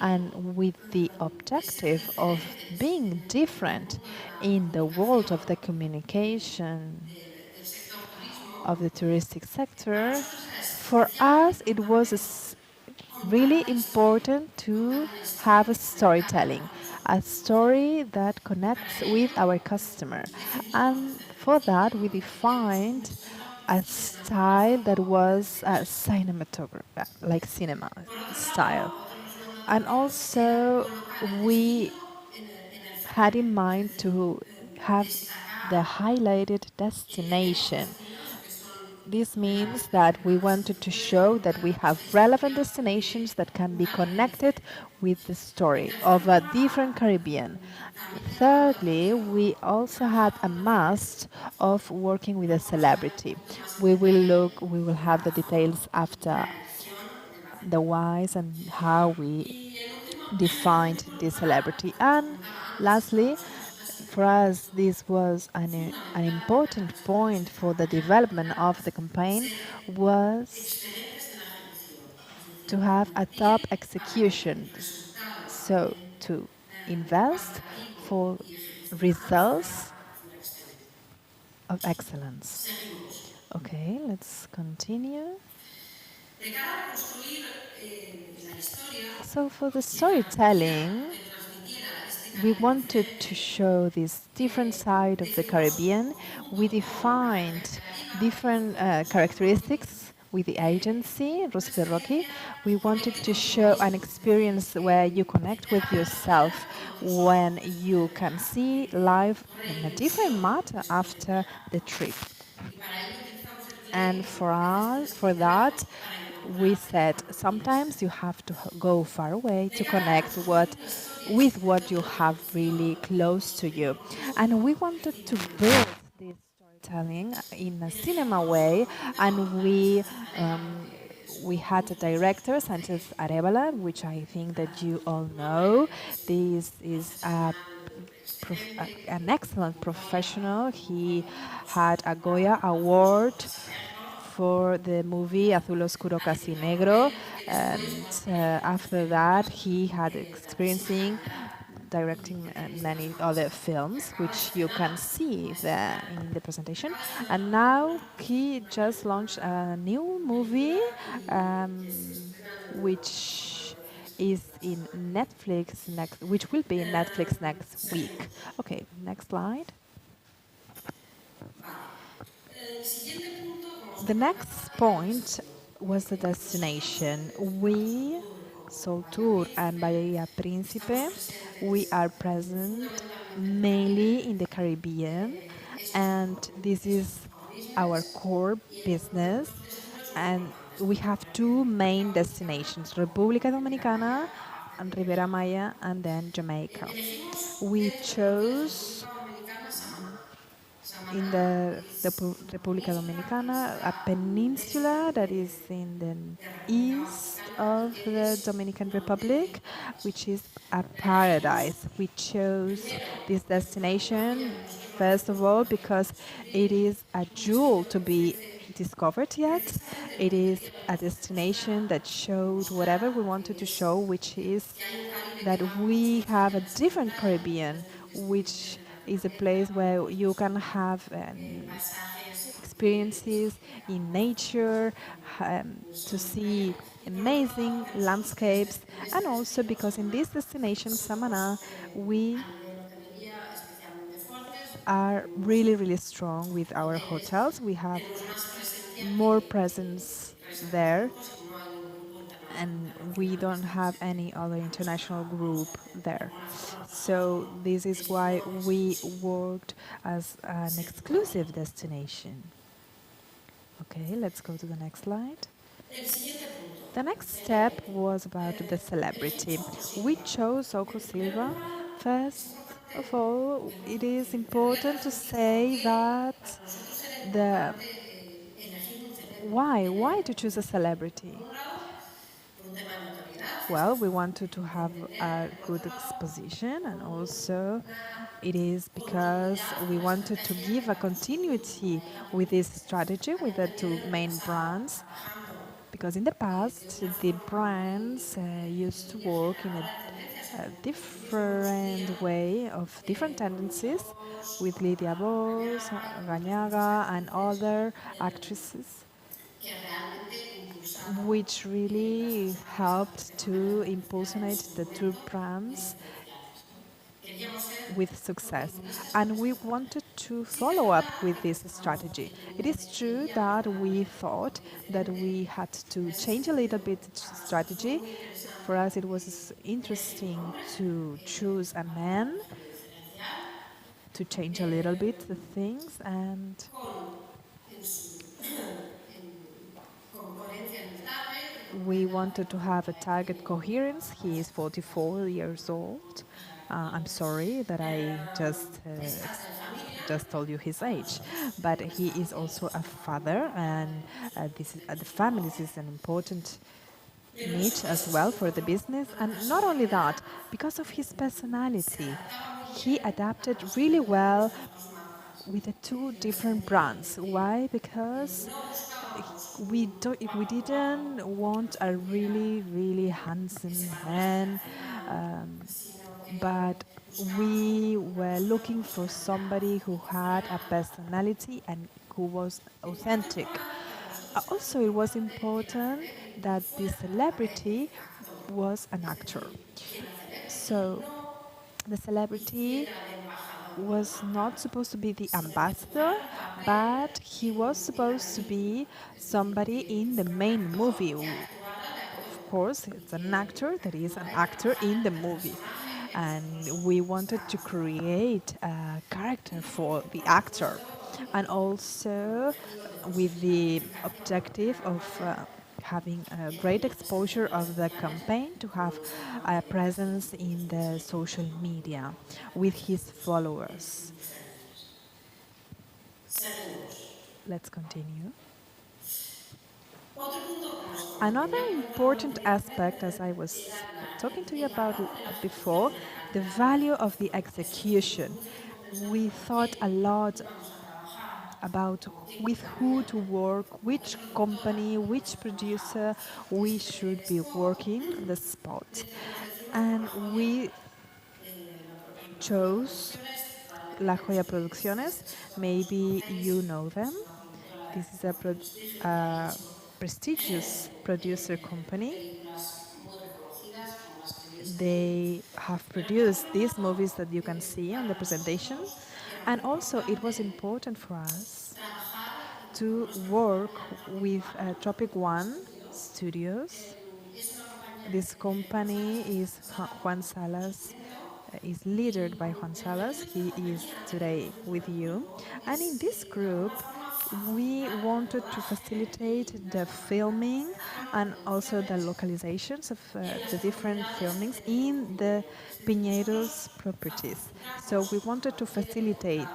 and with the objective of being different in the world of the communication of the touristic sector, for us it was really important to have a storytelling, a story that connects with our customer. And for that, we defined a style that was cinematography, like cinema style. And also, we had in mind to have the highlighted destination. This means that we wanted to show that we have relevant destinations that can be connected with the story of a different Caribbean. Thirdly, we also had a must of working with a celebrity. We will have the details after the whys and how we defined this celebrity. And lastly, for us, this was an important point for the development of the campaign was to have a top execution. So to invest for results of excellence. Okay, let's continue. So for the storytelling, we wanted to show this different side of the Caribbean. We defined different characteristics with the agency, Rosy Rocky. We wanted to show an experience where you connect with yourself when you can see life in a different matter after the trip. And for that, we said sometimes you have to go far away to connect with what you have really close to you. And we wanted to build this storytelling in a cinema way, and we had a director, Sanchez Arevalo, which I think that you all know. This is an excellent professional. He had a Goya Award for the movie Azul Oscuro Casi Negro, and after that he had experiencing directing many other films, which you can see there in the presentation. And now he just launched a new movie, which is in Netflix which will be in Netflix next week. Okay, next slide. The next point was the destination. We, Soltour and Bahia Príncipe, we are present mainly in the Caribbean, and this is our core business. And we have two main destinations, República Dominicana and Riviera Maya, and then Jamaica. We chose in the República Dominicana, a peninsula that is in the east of the Dominican Republic, which is a paradise. We chose this destination, first of all, because it is a jewel to be discovered yet. It is a destination that showed whatever we wanted to show, which is that we have a different Caribbean, which is a place where you can have experiences in nature, to see amazing landscapes, and also because in this destination, Samana, we are really, really strong with our hotels. We have more presence there, and we don't have any other international group there. So this is why we worked as an exclusive destination. Okay, let's go to the next slide. The next step was about the celebrity. We chose Oko Silva. First of all, it is important to say that the why to choose a celebrity? Well, we wanted to have a good exposition, and also it is because we wanted to give a continuity with this strategy with the two main brands. Because in the past, the brands used to work in a different way of different tendencies with Lydia Vos, Gañaga, and other actresses, which really helped to impulsionate the two brands with success, and we wanted to follow up with this strategy. It is true that we thought that we had to change a little bit the strategy. For us, it was interesting to choose a man, to change a little bit the things, and we wanted to have a target coherence. He is 44 years old. I'm sorry that I just told you his age, but he is also a father, and the family is an important niche as well for the business. And not only that, because of his personality, he adapted really well with the two different brands. Why? Because we didn't want a really handsome man, but we were looking for somebody who had a personality and who was authentic. Also, it was important that the celebrity was an actor. So the celebrity was not supposed to be the ambassador, but he was supposed to be somebody in the main movie. Of course, it's an actor that is an actor in the movie. And we wanted to create a character for the actor, and also with the objective of having a great exposure of the campaign, to have a presence in the social media with his followers. Let's continue. Another important aspect, as I was talking to you about before, the value of the execution. We thought a lot about with who to work, which company, which producer we should be working the spot. And we chose La Joya Producciones. Maybe you know them. This is a prestigious producer company. They have produced these movies that you can see on the presentation. And also it was important for us to work with Tropic One Studios. This company is Juan Salas, is led by Juan Salas. He is today with you. And in this group, we wanted to facilitate the filming and also the localizations of the different filmings in the Piñeiros properties. So we wanted to facilitate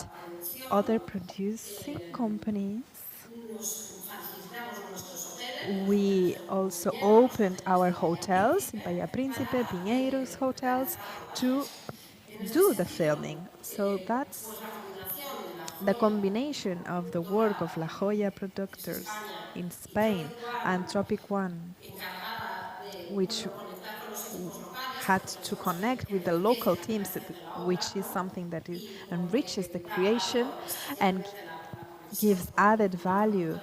other producing companies. We also opened our hotels, Bahia Príncipe, Pinheiros hotels, to do the filming. So that's the combination of the work of La Joya Productors in Spain and Tropic One, which had to connect with the local teams, which is something that enriches the creation and gives added value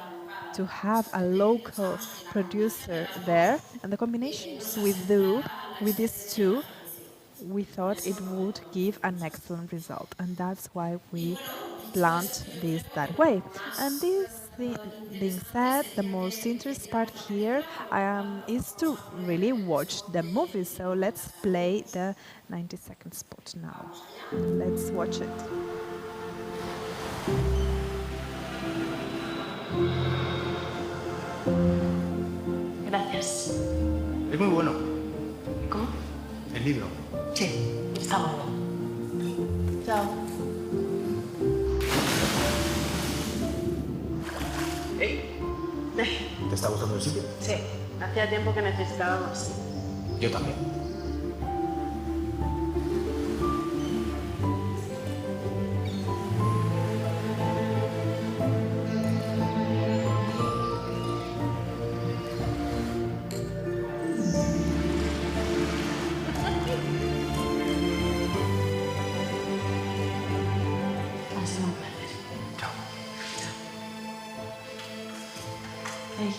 to have a local producer there. And the combinations with these two, we thought it would give an excellent result, and that's why we planned this that way. And this being said, the most interesting part here is to really watch the movie. So let's play the 90-second spot now. Let's watch it. Gracias. Es muy bueno. ¿Cómo? El libro. Sí, está muy bueno. Chao. ¡Hey! ¿Te está gustando el sitio? Sí, hacía tiempo que necesitaba más. Yo también. Ha sido un placer. Chao. Hey.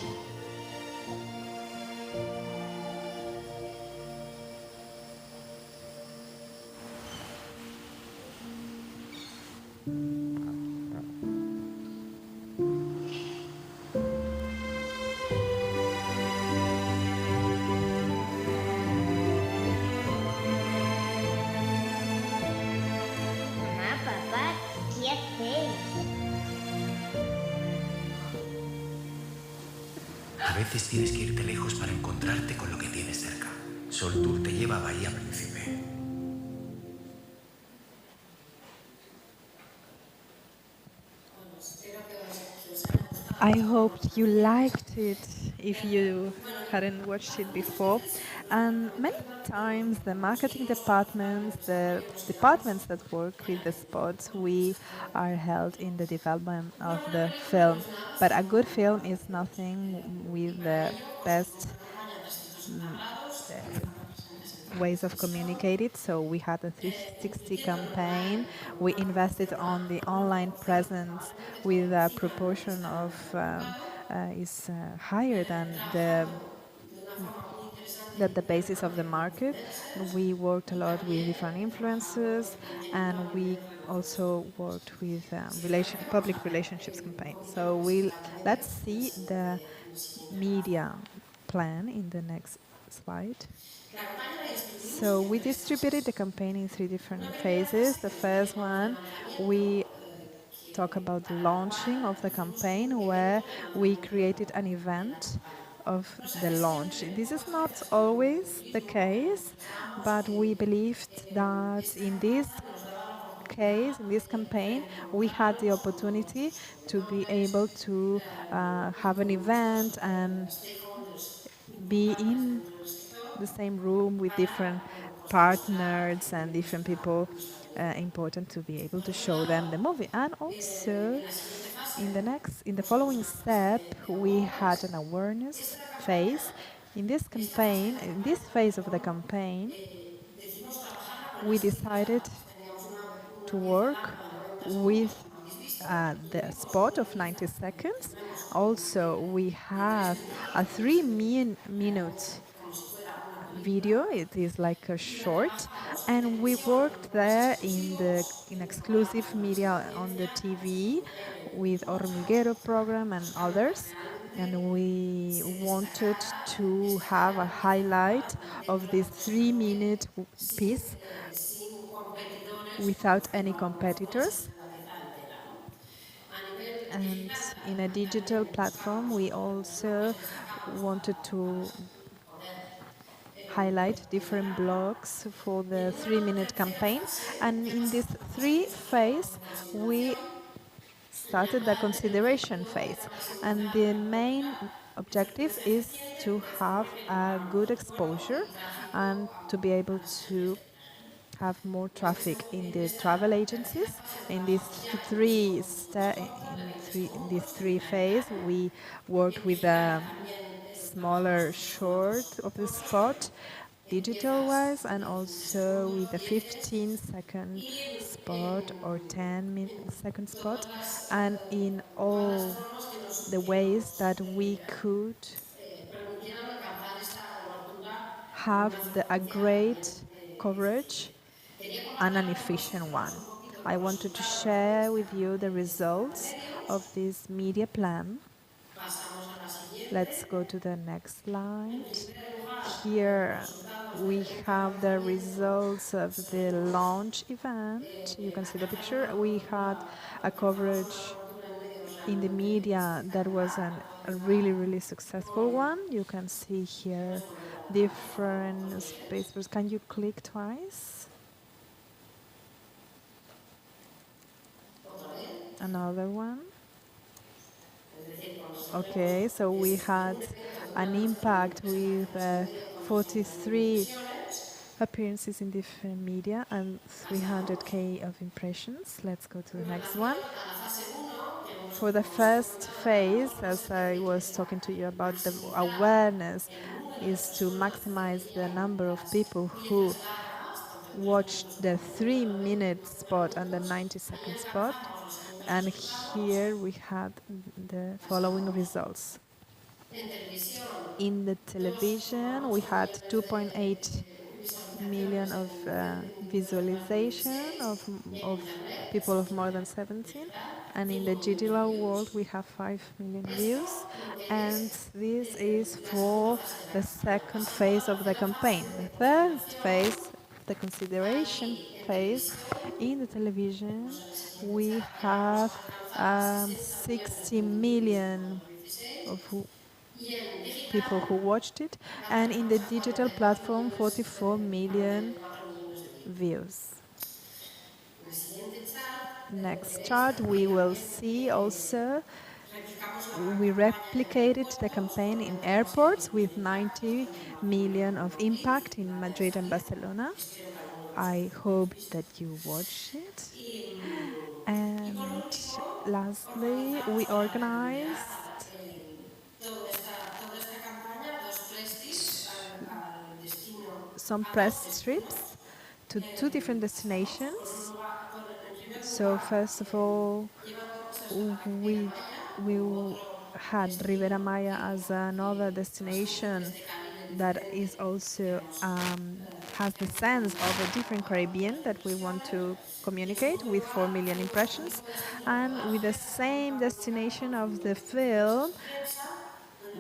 A veces tienes que irte lejos para encontrarte con lo que tienes cerca. Sol Tour te lleva a Bahía Príncipe. I hope you liked it if you hadn't watched it before. And many times the marketing departments, the departments that work with the spots, we are held in the development of the film. But a good film is nothing with the best ways of communicating. So we had a 360 campaign. We invested on the online presence with a proportion of is higher than the basis of the market. We worked a lot with different influencers, and we also worked with public relationships campaigns. So let's see the media plan in the next slide. So we distributed the campaign in 3 different phases. The first one, we talk about the launching of the campaign, where we created an event of the launch. This is not always the case, but we believed that in this case, in this campaign, we had the opportunity to be able to have an event and be in the same room with different partners and different people important to be able to show them the movie. And also in the following step, we had an awareness phase. In this phase of the campaign, we decided to work with the spot of 90 seconds. Also, we have a 3-minute video. It is like a short, and we worked there in exclusive media on the TV with Hormiguero program and others, and we wanted to have a highlight of this 3-minute piece without any competitors. And in a digital platform, we also wanted to highlight different blocks for the 3-minute campaign. And in this 3 phase, we started the consideration phase. And the main objective is to have a good exposure and to be able to have more traffic in the travel agencies. In these this 3 phase, we worked with a smaller short of the spot, digital-wise, and also with a 15-second spot or 10-second spot, and in all the ways that we could have a great coverage and an efficient one. I wanted to share with you the results of this media plan. Let's go to the next slide. Here we have the results of the launch event. You can see the picture. We had a coverage in the media that was a really, really successful one. You can see here different spaces. Can you click twice? Another one. Okay, so we had an impact with 43 appearances in different media and 300K of impressions. Let's go to the next one. For the first phase, as I was talking to you about, the awareness is to maximize the number of people who watched the 3-minute spot and the 90-second spot. And here we had the following results. In the television, we had 2.8 million of visualization of people of more than 17, and in the digital world we have 5 million views, and this is for the second phase of the campaign. The third phase, the consideration phase, in the television we have 60 million of people who watched it, and in the digital platform 44 million views. Next chart we will see also we replicated the campaign in airports with 90 million of impact in Madrid and Barcelona. I hope that you watched it. And lastly, we organized some press trips to 2 different destinations. So first of all, we had Ribera Maya as another destination that is also has the sense of a different Caribbean that we want to communicate with 4 million impressions, and with the same destination of the film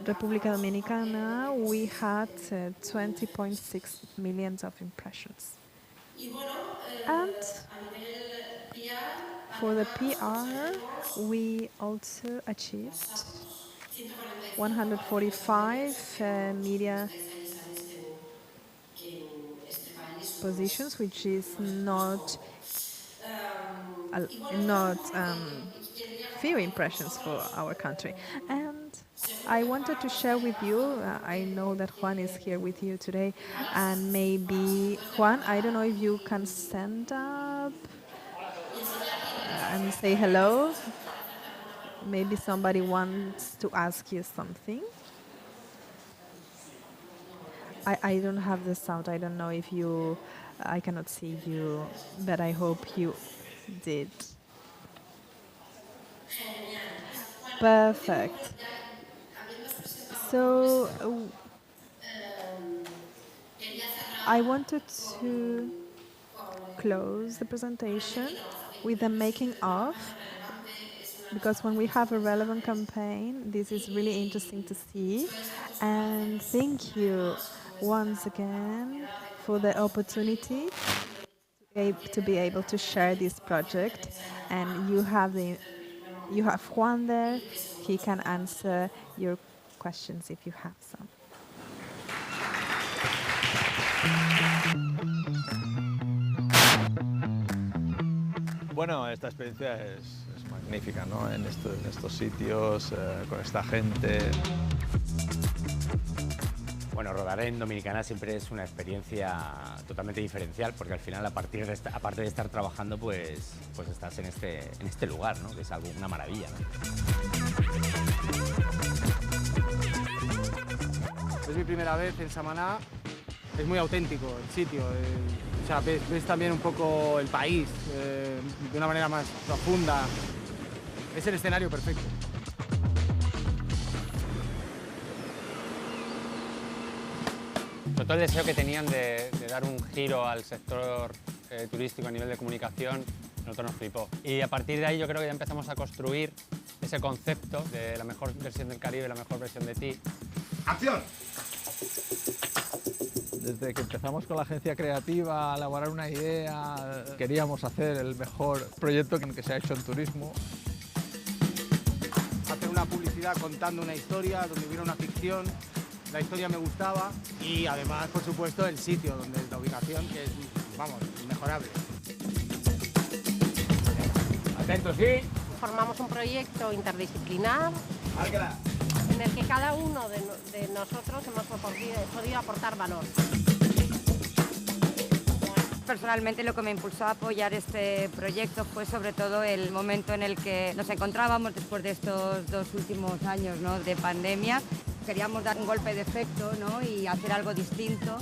República Dominicana, we had 20.6 million of impressions. And for the PR, we also achieved 145 media positions, which is not few impressions for our country. And I wanted to share with you, I know that Juan is here with you today, and maybe, Juan, I don't know if you can stand up and say hello. Maybe somebody wants to ask you something. I don't have the sound. I don't know if you, I cannot see you, but I hope you did. Perfect. So I wanted to close the presentation with the making of, because when we have a relevant campaign, this is really interesting to see. And thank you once again for the opportunity to be able to share this project. And you have Juan there. He can answer your questions if you have some. Bueno, esta experiencia es magnífica, ¿no? En estos sitios, con esta gente. Bueno, rodar en Dominicana siempre es una experiencia totalmente diferencial, porque al final, aparte de estar trabajando, pues estás en este lugar, ¿no? Que es algo, una maravilla, ¿no? Es mi primera vez en Samaná. Es muy auténtico el sitio, o sea, ves también un poco el país de una manera más profunda. Es el escenario perfecto. Sobre todo el deseo que tenían de dar un giro al sector turístico a nivel de comunicación, nosotros nos flipó. Y a partir de ahí yo creo que ya empezamos a construir ese concepto de la mejor versión del Caribe, la mejor versión de ti. ¡Acción! Desde que empezamos con la agencia creativa a elaborar una idea, queríamos hacer el mejor proyecto que se ha hecho en turismo. Hacer una publicidad contando una historia, donde hubiera una ficción, la historia me gustaba y además, por supuesto, el sitio, donde la ubicación, que es, vamos, inmejorable. Atentos, sí. Formamos un proyecto interdisciplinar en el que cada uno de nosotros hemos podido aportar valor. Personalmente lo que me impulsó a apoyar este proyecto fue sobre todo el momento en el que nos encontrábamos después de estos 2 últimos años, ¿no?, de pandemia. Queríamos dar un golpe de efecto, ¿no?, y hacer algo distinto.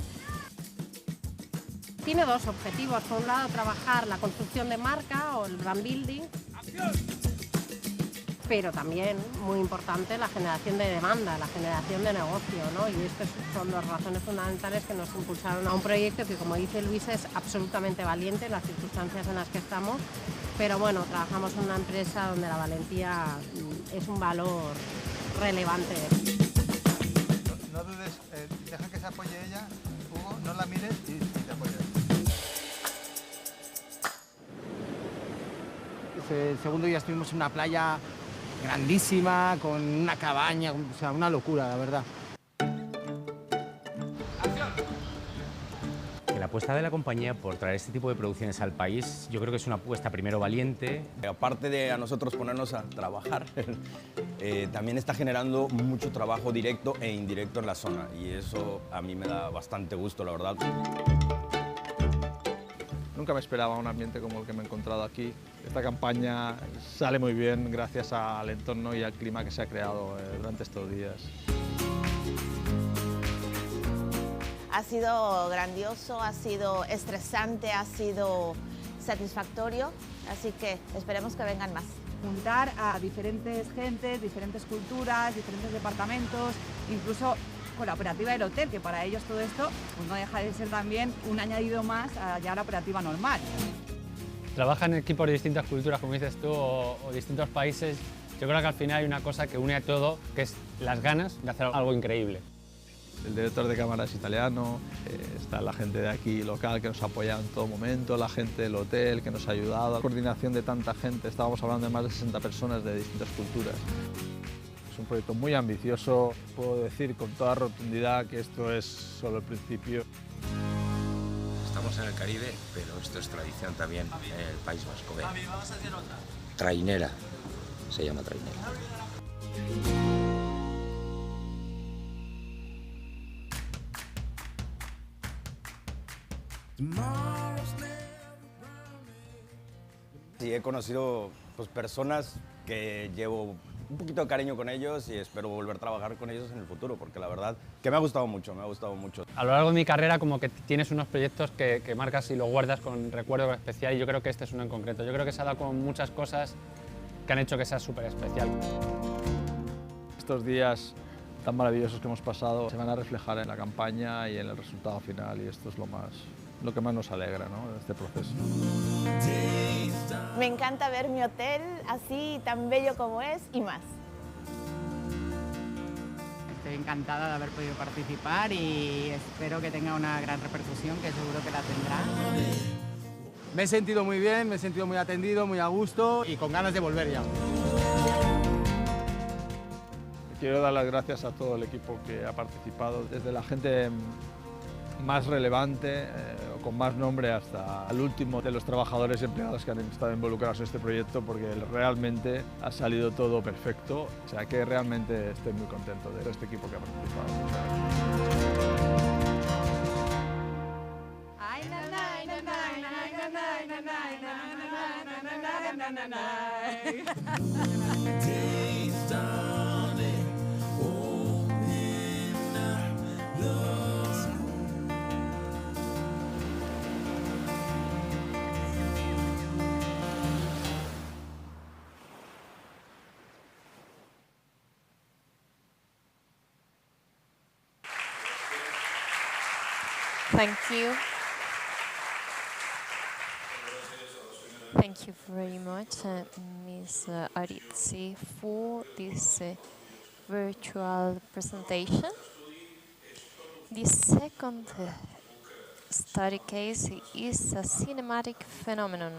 Tiene 2 objetivos. Por un lado, trabajar la construcción de marca o el brand building. Pero también, muy importante, la generación de demanda, la generación de negocio, ¿no? Y estas son 2 razones fundamentales que nos impulsaron a un proyecto que, como dice Luis, es absolutamente valiente en las circunstancias en las que estamos. Pero bueno, trabajamos en una empresa donde la valentía es un valor relevante. No dudes, deja que se apoye ella, Hugo, no la mires y te apoyes. El segundo día estuvimos en una playa grandísima, con una cabaña, o sea, una locura, la verdad. La apuesta de la compañía por traer este tipo de producciones al país, yo creo que es una apuesta primero valiente. Aparte de a nosotros ponernos a trabajar, también está generando mucho trabajo directo e indirecto en la zona y eso a mí me da bastante gusto, la verdad. Nunca me esperaba un ambiente como el que me he encontrado aquí. Esta campaña sale muy bien gracias al entorno y al clima que se ha creado durante estos días. Ha sido grandioso, ha sido estresante, ha sido satisfactorio, así que esperemos que vengan más. Juntar a diferentes gentes, diferentes culturas, diferentes departamentos, incluso con la operativa del hotel, que para ellos todo esto pues no deja de ser también un añadido más a ya la operativa normal. Trabajan en equipos de distintas culturas, como dices tú, o distintos países. Yo creo que al final hay una cosa que une a todo, que es las ganas de hacer algo increíble. El director de cámara es italiano, está la gente de aquí local que nos ha apoyado en todo momento, la gente del hotel que nos ha ayudado, la coordinación de tanta gente, estábamos hablando de más de 60 personas de distintas culturas. Es un proyecto muy ambicioso, puedo decir con toda rotundidad que esto es solo el principio. Estamos en el Caribe, pero esto es tradición también en el País Vasco. Trainera, se llama trainera. Sí, he conocido pues, personas que llevo un poquito de cariño con ellos y espero volver a trabajar con ellos en el futuro, porque la verdad que me ha gustado mucho, me ha gustado mucho. A lo largo de mi carrera como que tienes unos proyectos que marcas y los guardas con recuerdo especial y yo creo que este es uno en concreto. Yo creo que se ha dado con muchas cosas que han hecho que sea súper especial. Estos días tan maravillosos que hemos pasado se van a reflejar en la campaña y en el resultado final y esto es lo que más nos alegra, ¿no?, de este proceso. Me encanta ver mi hotel así tan bello como es y más. Estoy encantada de haber podido participar y espero que tenga una gran repercusión, que seguro que la tendrá. Me he sentido muy bien, me he sentido muy atendido, muy a gusto y con ganas de volver ya. Quiero dar las gracias a todo el equipo que ha participado, desde la gente más relevante o con más nombre hasta el último de los trabajadores y empleados que han estado involucrados en este proyecto, porque realmente ha salido todo perfecto. O sea que realmente estoy muy contento de este equipo que ha participado. Thank you. Thank you very much, Ms. Aritzi, for this virtual presentation. The second study case is a cinematic phenomenon.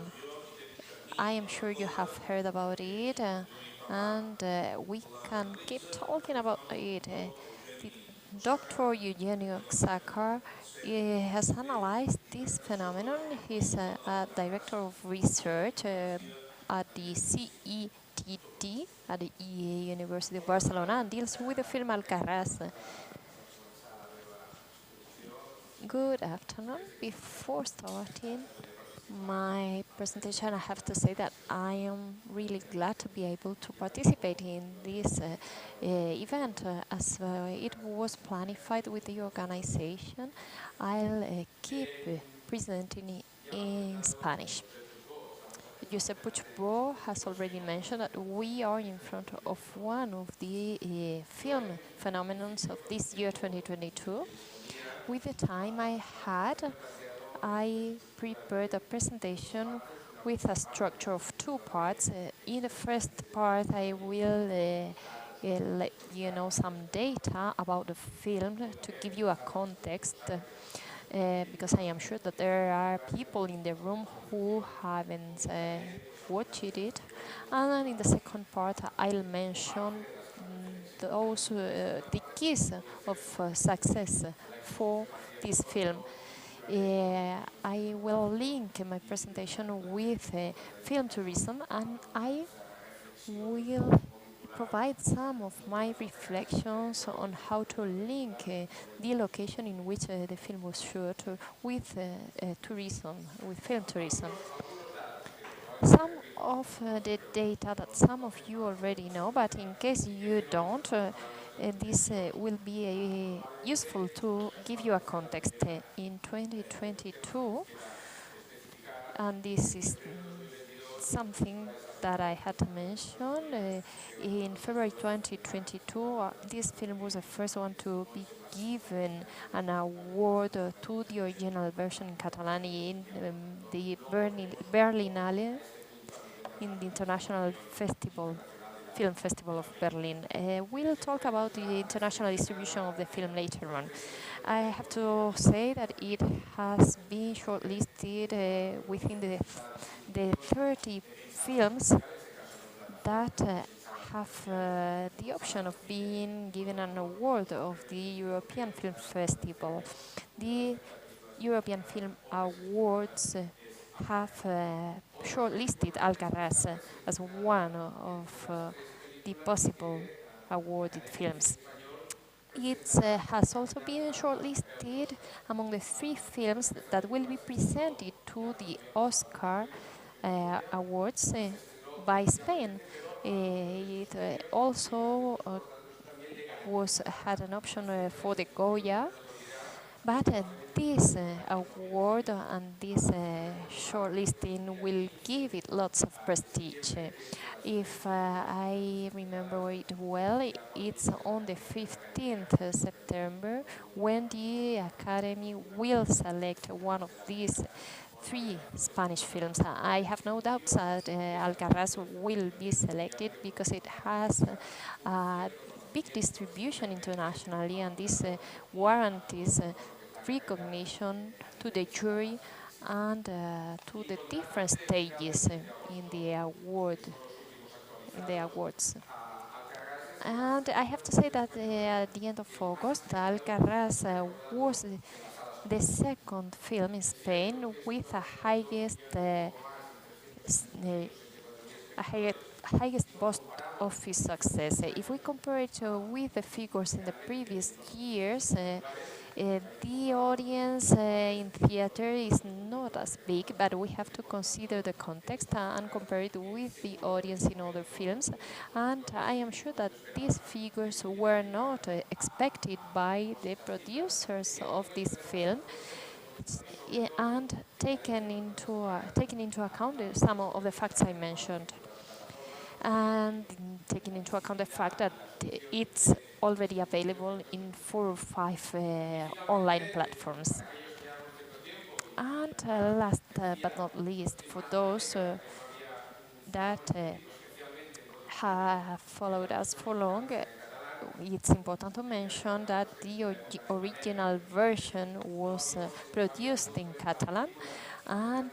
I am sure you have heard about it, and we can keep talking about it. Dr. Eugenio Xacar has analyzed this phenomenon. He's a director of research at the CETT at the University of Barcelona and deals with the film Alcarràs. Good afternoon. Before starting my presentation, I have to say that I am really glad to be able to participate in this event. As it was planned with the organization, I'll keep presenting in Spanish. Josep Puigbo has already mentioned that we are in front of one of the film phenomenons of this year 2022. With the time I had, I prepared a presentation with a structure of two parts. In the first part, I will let you know some data about the film to give you a context. because I am sure that there are people in the room who haven't watched it. And then in the second part, I'll mention the keys of success for this film. I will link my presentation with film tourism, and I will provide some of my reflections on how to link the location in which the film was shot with tourism, with film tourism. Some of the data that some of you already know, but in case you don't, this will be useful to give you a context. In 2022, and this is something that I had mentioned, in February 2022, this film was the first one to be given an award to the original version in Catalan in the Berlinale, in the International Film Festival of Berlin. We'll talk about the international distribution of the film later on. I have to say that it has been shortlisted within the 30 films that have the option of being given an award of the European Film Festival. The European Film Awards have shortlisted Alcaraz as one of the possible awarded films. It has also been shortlisted among the 3 films that will be presented to the Oscar Awards by Spain. It also had an option for the Goya, but this award and this shortlisting will give it lots of prestige. If I remember it well, it's on the 15th September when the Academy will select one of these 3 Spanish films. I have no doubts that Alcaraz will be selected because it has a big distribution internationally, and this warranties recognition to the jury and to the different stages in the awards. And I have to say that at the end of August, Alcaraz was the second film in Spain with a highest box office success. If we compare it with the figures in the previous years, the audience in theater is not as big, but we have to consider the context and compare it with the audience in other films. And I am sure that these figures were not expected by the producers of this film, and taken into account some of the facts I mentioned, and taking into account the fact that it's already available in 4 or 5 online platforms. And last but not least, for those that have followed us for long, it's important to mention that the original version was produced in Catalan, and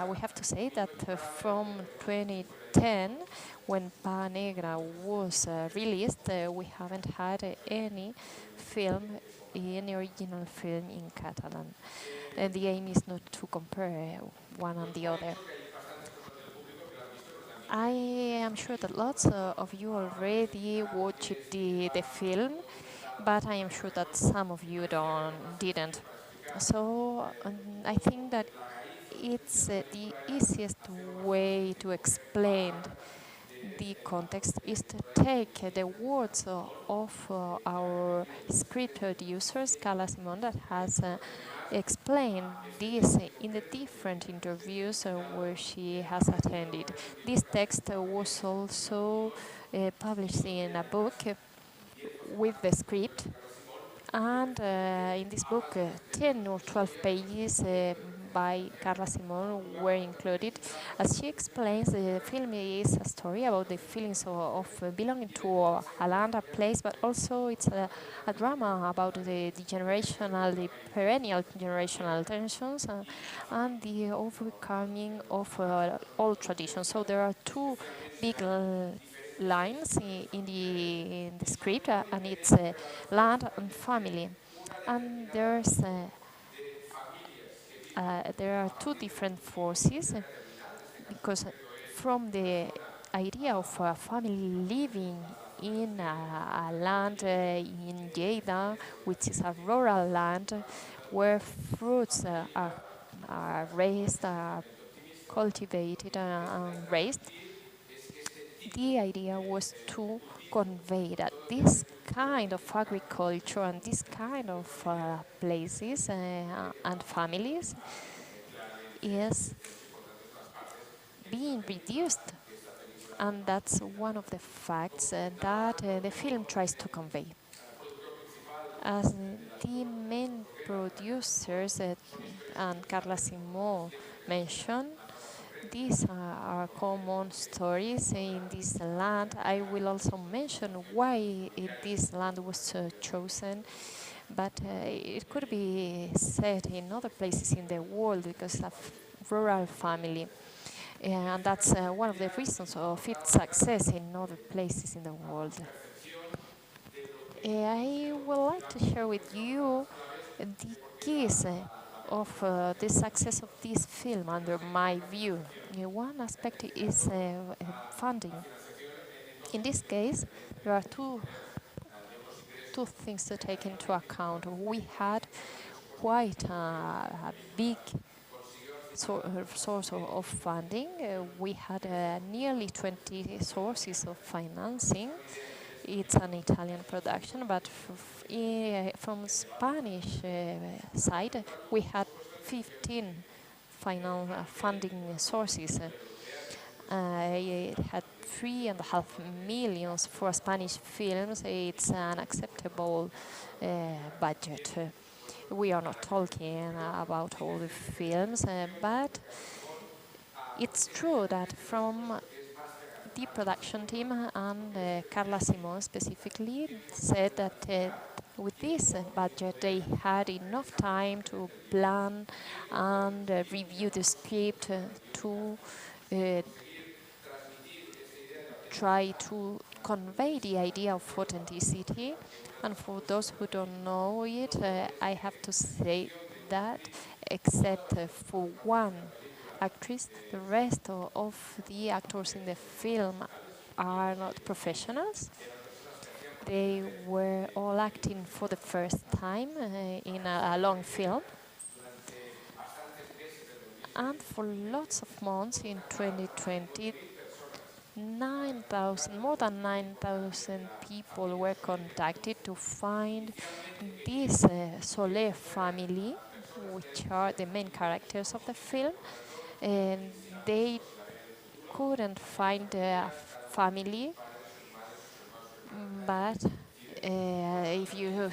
we have to say that from 2010, when Pa Negra was released, we haven't had any original film in Catalan. The aim is not to compare one and the other. I am sure that lots of you already watched the film, but I am sure that some of you didn't. So I think that it's the easiest way to explain the context is to take the words of our script producer, Carla Simon, that has explained this in the different interviews where she has attended. This text was also published in a book with the script, and in this book 10 or 12 pages by Carla Simon were included. As she explains, the film is a story about the feelings of belonging to a land, a place, but also it's a drama about the the perennial generational tensions and the overcoming of old traditions. So there are two big lines in the script, and it's land and family. And there are two different forces, because from the idea of a family living in a land in Lleida, which is a rural land where fruits are raised, are cultivated and raised, the idea was to convey that this kind of agriculture and this kind of places and families is being reduced. And that's one of the facts that the film tries to convey. As the main producers and Carla Simon mentioned, these are common stories in this land. I will also mention why this land was chosen, but it could be said in other places in the world because of rural family. And that's one of the reasons of its success in other places in the world. I would like to share with you the keys of the success of this film under my view. One aspect is funding. In this case, there are two things to take into account. We had quite a big source of funding. We had nearly 20 sources of financing. It's an Italian production, but from Spanish side, we had 15 final funding sources. It had 3.5 million for Spanish films. It's an acceptable budget. We are not talking about all the films, but it's true that from the production team and Carla Simon specifically said that with this budget they had enough time to plan and review the script to try to convey the idea of authenticity. And for those who don't know it, I have to say that except for one actress, the rest of the actors in the film are not professionals. They were all acting for the first time in a long film. And for lots of months in 2020, more than 9,000 people were contacted to find this Soler family, which are the main characters of the film. And they couldn't find a family, but if you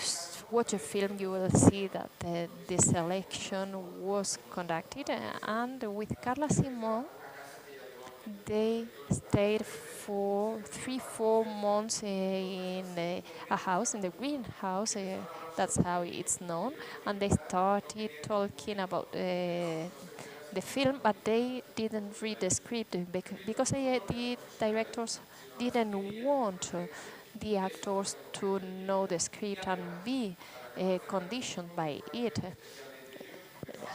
watch a film, you will see that the selection was conducted, and with Carla Simon, they stayed for 3-4 months in a house, in the greenhouse, that's how it's known, and they started talking about the film, but they didn't read the script because the directors didn't want the actors to know the script and be conditioned by it.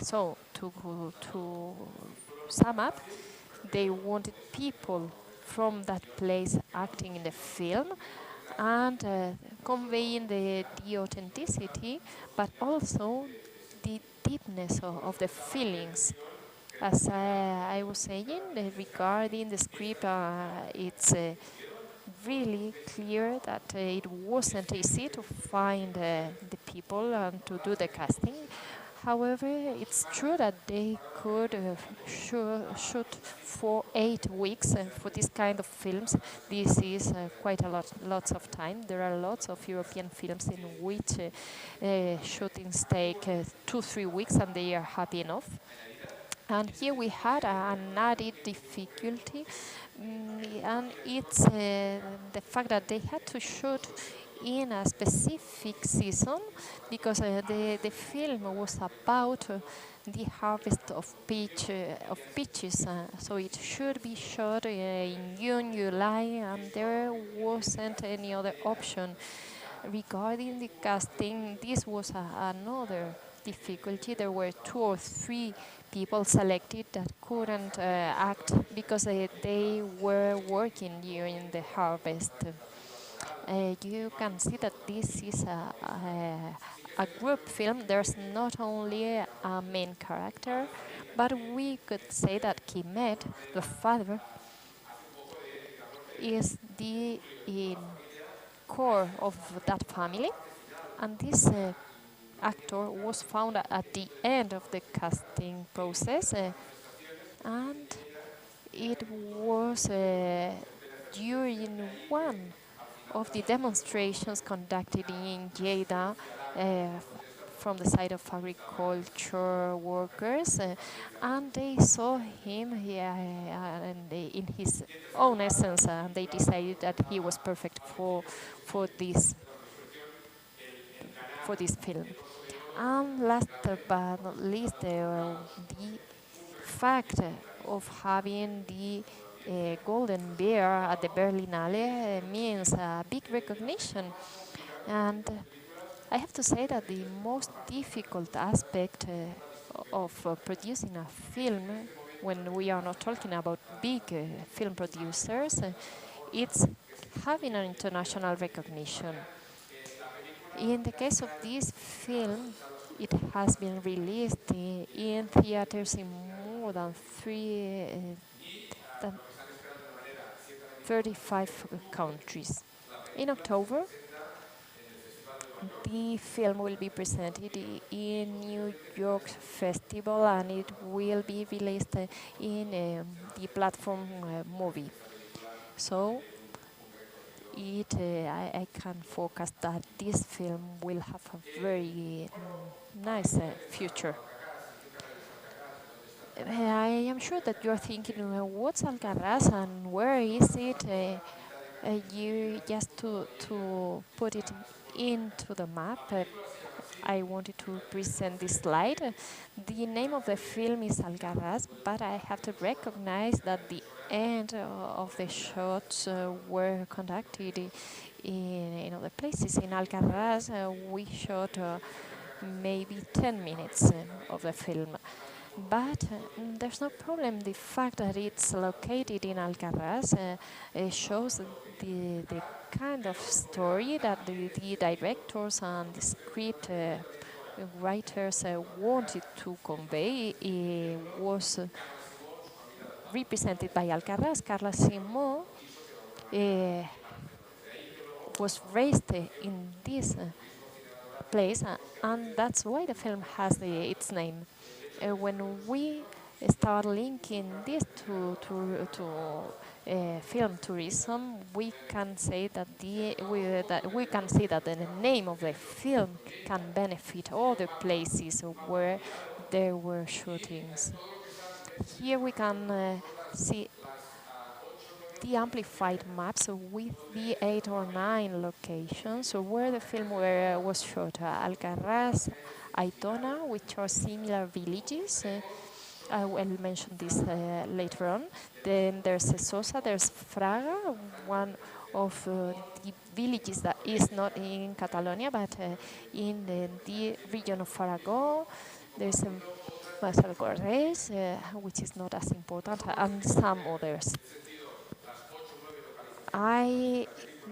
So to sum up, they wanted people from that place acting in the film and conveying the authenticity, but also the deepness of the feelings. As I was saying, regarding the script, it's really clear that it wasn't easy to find the people and to do the casting. However, it's true that they could shoot for 8 weeks for this kind of films. This is quite lots of time. There are lots of European films in which shootings take 2-3 weeks and they are happy enough. And here we had an added difficulty, and it's the fact that they had to shoot in a specific season, because the film was about the harvest of peaches, so it should be shot in June, July, and there wasn't any other option. Regarding the casting, this was another difficulty. There were 2 or 3 people selected that couldn't act because they were working during the harvest. You can see that this is a group film. There's not only a main character, but we could say that Climent, the father, is the core of that family, and this actor was found at the end of the casting process, and it was during one of the demonstrations conducted in Lleida from the side of agriculture workers, and they saw him in his own essence, and they decided that he was perfect for this film. And last but not least, the fact of having the Golden Bear at the Berlinale means a big recognition. And I have to say that the most difficult aspect of producing a film, when we are not talking about big film producers, it's having an international recognition. In the case of this film, it has been released in theaters in more than 35 countries. In October, the film will be presented in New York Festival, and it will be released in the platform movie. So I can forecast that this film will have a very nice future. I am sure that you're thinking, what's Alcaraz and where is it? You just to put it into the map, I wanted to present this slide. The name of the film is Alcaraz, but I have to recognize that the end of the shots were conducted in other places. In Alcaraz, we shot maybe 10 minutes of the film. But there's no problem. The fact that it's located in Alcaraz shows the kind of story that the directors and the script writers wanted to convey. It was represented by Alcaraz. Carla Simón was raised in this place, and that's why the film has its name. When we start linking this to film tourism, we can say that the name of the film can benefit other places where there were shootings. Here we can see the amplified maps with the 8 or 9 locations where the film was shot. Alcaraz, Aitona, which are similar villages. I will mention this later on. Then there's Sosa, there's Fraga, one of the villages that is not in Catalonia, but in the region of Aragon. There's Massalcorreig, which is not as important, and some others. I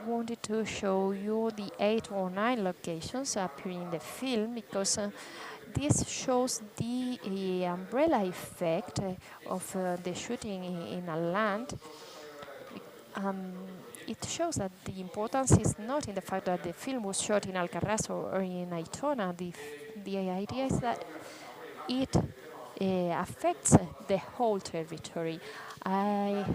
wanted to show you the 8 or 9 locations appearing in the film because this shows the umbrella effect of the shooting in a land. It shows that the importance is not in the fact that the film was shot in Alcaraz or in Aitona. The idea is that it affects the whole territory. I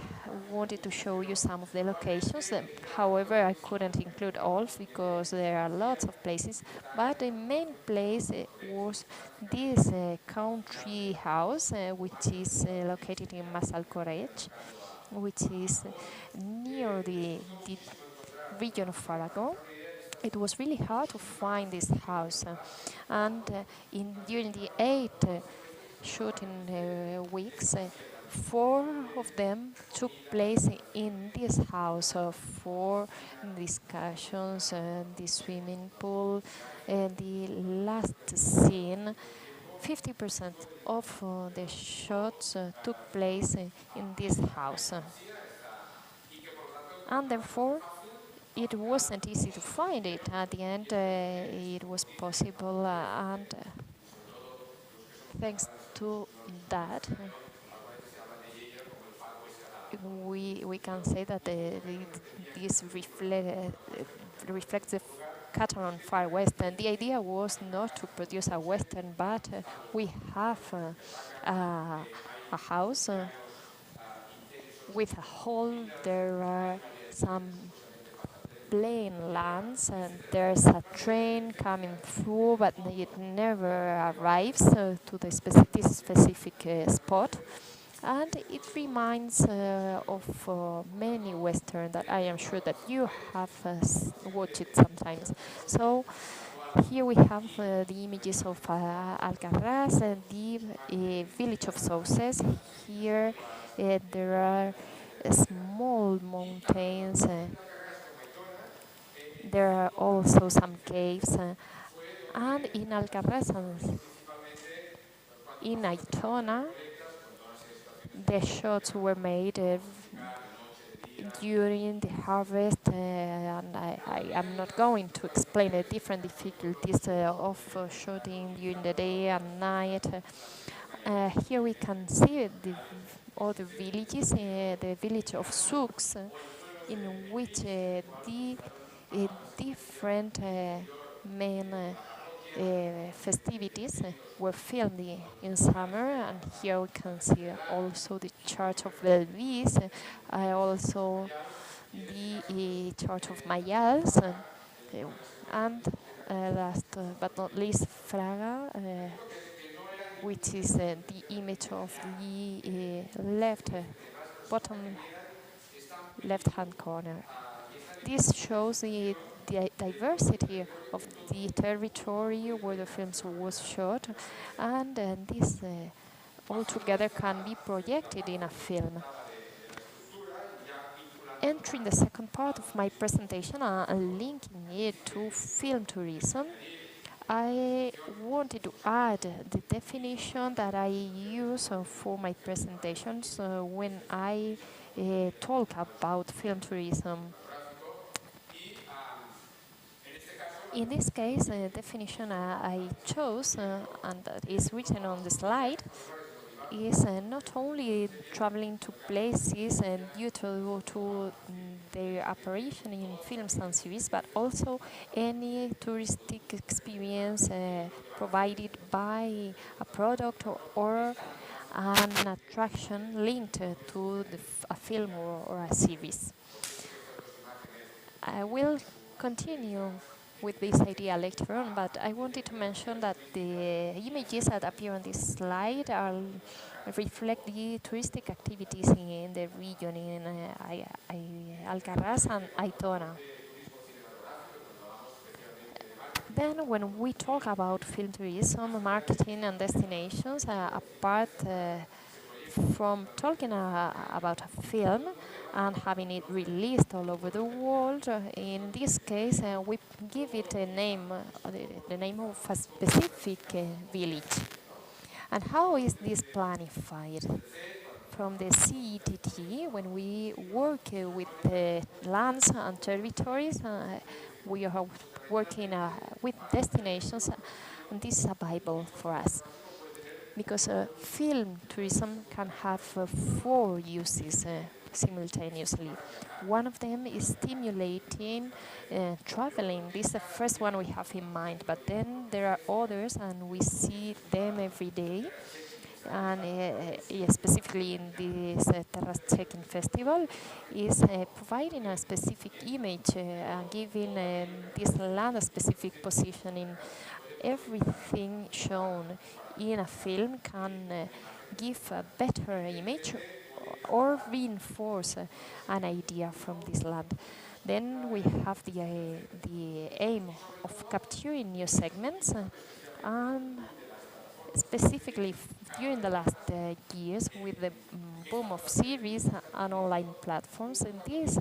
wanted to show you some of the locations, however I couldn't include all because there are lots of places, but the main place was this country house which is located in Massalcoreig, which is near the region of Aragon. It was really hard to find this house, and during the 8 shooting weeks, 4 of them took place in this house, 4 discussions, the swimming pool, the last scene. 50% of the shots took place in this house, and therefore it wasn't easy to find it. At the end, it was possible, and thanks to that, we can say that this reflects the Catalan Far West. And the idea was not to produce a Western, but we have a house with a hall. There are some plain lands, and there's a train coming through, but it never arrives to this specific spot. And it reminds of many Western that I am sure that you have watched it sometimes. So here we have the images of Alcarràs and the village of Sauces. Here there are small mountains. There are also some caves, and in Alcarràs and in Aitona, the shots were made during the harvest, and I am not going to explain the different difficulties of shooting during the day and night. Here we can see the other villages, the village of Souks, in which the different main festivities were filmed in summer. And here we can see also the Church of Belvis, also the Church of Mayals, and last but not least Fraga, which is the image of the bottom left-hand corner. This shows the diversity of the territory where the films was shot, and this all together can be projected in a film. Entering the second part of my presentation and linking it to film tourism, I wanted to add the definition that I use for my presentations when I talk about film tourism. In this case, the definition I chose, and that is written on the slide, is not only traveling to places due to their apparition in films and series, but also any touristic experience provided by a product or an attraction linked to a film or a series. I will continue with this idea later on, but I wanted to mention that the images that appear on this slide reflect the touristic activities in the region, in Alcarràs and Aitona. Then when we talk about film tourism, marketing and destinations, apart from talking about a film and having it released all over the world, in this case we give it a name, the name of a specific village. And how is this planified? From the CETT, when we work with the lands and territories, we are working with destinations, and this is a Bible for us. Because film tourism can have 4 uses simultaneously. One of them is stimulating traveling. This is the first one we have in mind, but then there are others, and we see them every day. and specifically in this Terres CHECK-IN festival, is providing a specific image and giving this land a specific positioning. Everything shown in a film can give a better image or reinforce an idea from this land. Then we have the aim of capturing new segments and specifically during the last years with the boom of series and online platforms, and this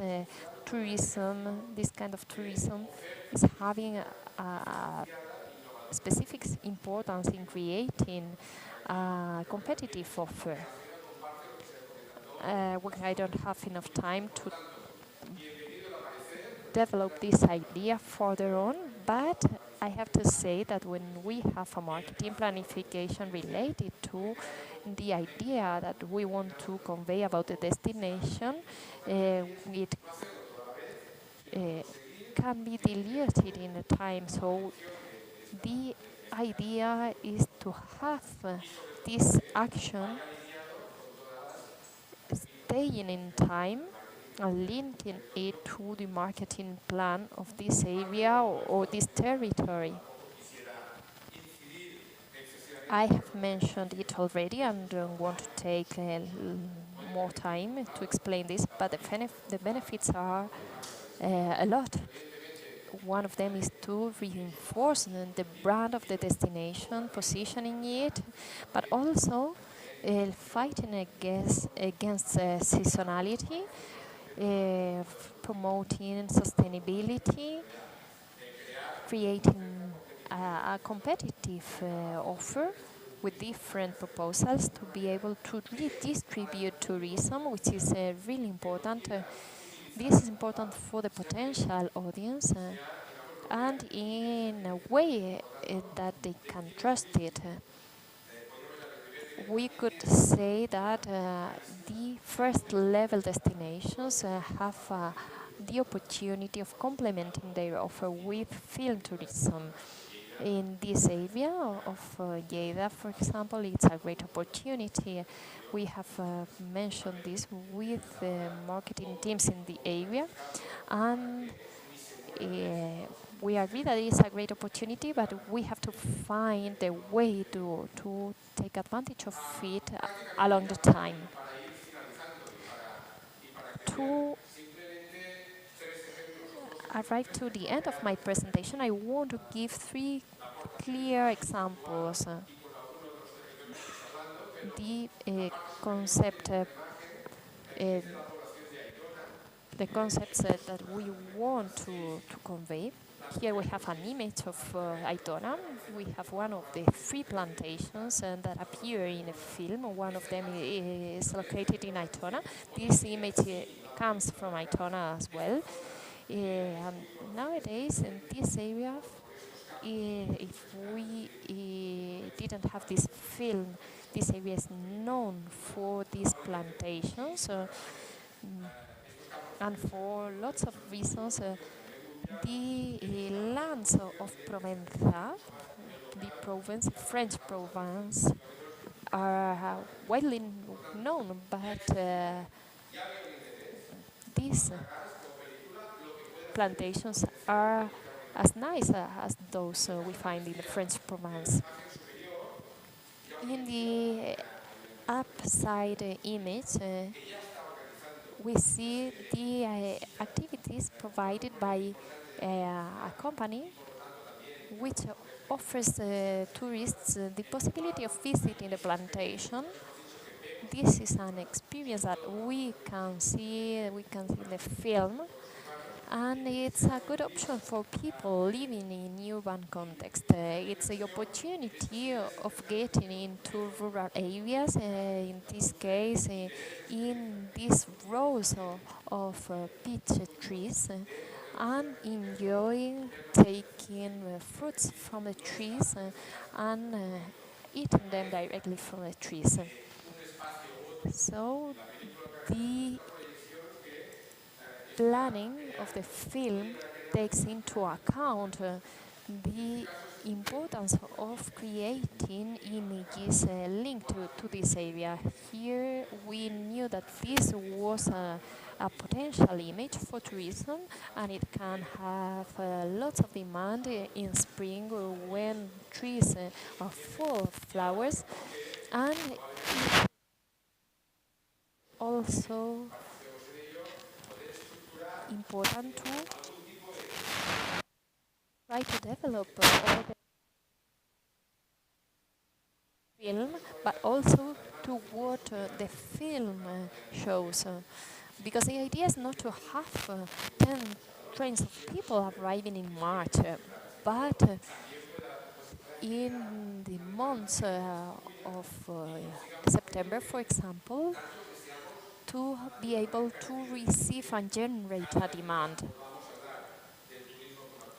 kind of tourism is having a specific importance in creating a competitive offer. I don't have enough time to develop this idea further on, but I have to say that when we have a marketing planification related to the idea that we want to convey about the destination, it can be diluted in the time. So the idea is to have this action staying in time and linking it to the marketing plan of this area or this territory. I have mentioned it already and don't want to take more time to explain this, but the benefits are a lot. One of them is to reinforce the brand of the destination, positioning it, but also fighting against seasonality, promoting sustainability, creating a competitive offer with different proposals to be able to redistribute tourism, which is really important. This is important for the potential audience and in a way that they can trust it. We could say that the first level destinations have the opportunity of complementing their offer with film tourism. In this area of Lleida, for example, it's a great opportunity. We have mentioned this with marketing teams in the area, and we agree that it's a great opportunity, but we have to find a way to take advantage of it along the time. To arrive to the end of my presentation, I want to give 3 clear examples. The concepts that we want to convey. Here we have an image of Aitona. We have one of the 3 plantations that appear in a film. One of them is located in Aitona. This image comes from Aitona as well. And nowadays in this area, if we didn't have this film, this area is known for these plantations, and for lots of reasons. The lands of Provenza, the French Provence, are widely known, but these plantations are as nice as those we find in the French Provence. In the upside image, we see the activities provided by a company which offers tourists the possibility of visiting the plantation. This is an experience that we can see in the film, and it's a good option for people living in urban context. It's the opportunity of getting into rural areas, in this case in these rows of peach trees, and enjoying taking fruits from the trees and eating them directly from the trees. So the planning of the film takes into account the importance of creating images linked to this area. Here we knew that this was a potential image for tourism, and it can have lots of demand in spring when trees are full of flowers, and it also important to try to develop all the film, but also to what the film shows. Because the idea is not to have 10 trains of people arriving in March, but in the months of September, for example, to be able to receive and generate a demand,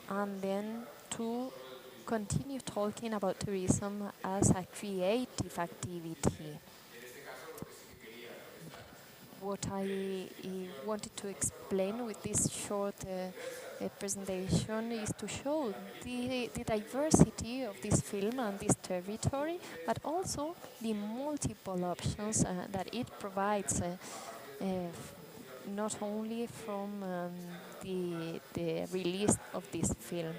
and then to continue talking about tourism as a creative activity. What I wanted to explain with this short presentation is to show the diversity of this film and this territory, but also the multiple options that it provides, not only from the release of this film.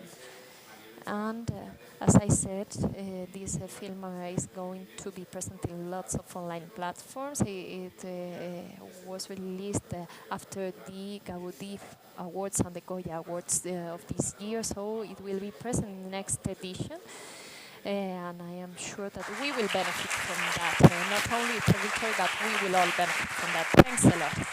And as I said, this film is going to be present in lots of online platforms. It was released after the Gaudí Awards and the Goya Awards of this year, so it will be present in the next edition. And I am sure that we will benefit from that. Not only the territory, but we will all benefit from that. Thanks a lot.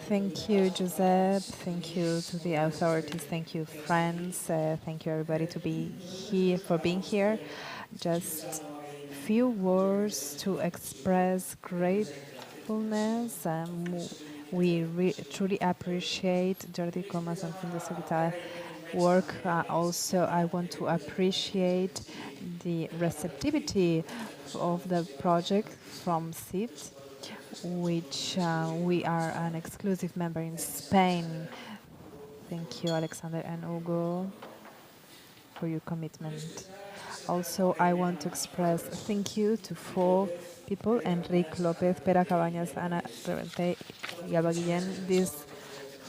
Thank you, Josep. Thank you to the authorities. Thank you, friends. Thank you, everybody, to be here for being here. Just few words to express gratefulness. We truly appreciate Jordi, Comas, and fundacions work. Also, I want to appreciate the receptivity of the project from CETT, which we are an exclusive member in Spain. Thank you, Alexander and Hugo, for your commitment. Also, I want to express thank you to 4 people, Enrique Lopez, Pera Cabañas, Ana Revente, y Alba Guillén. These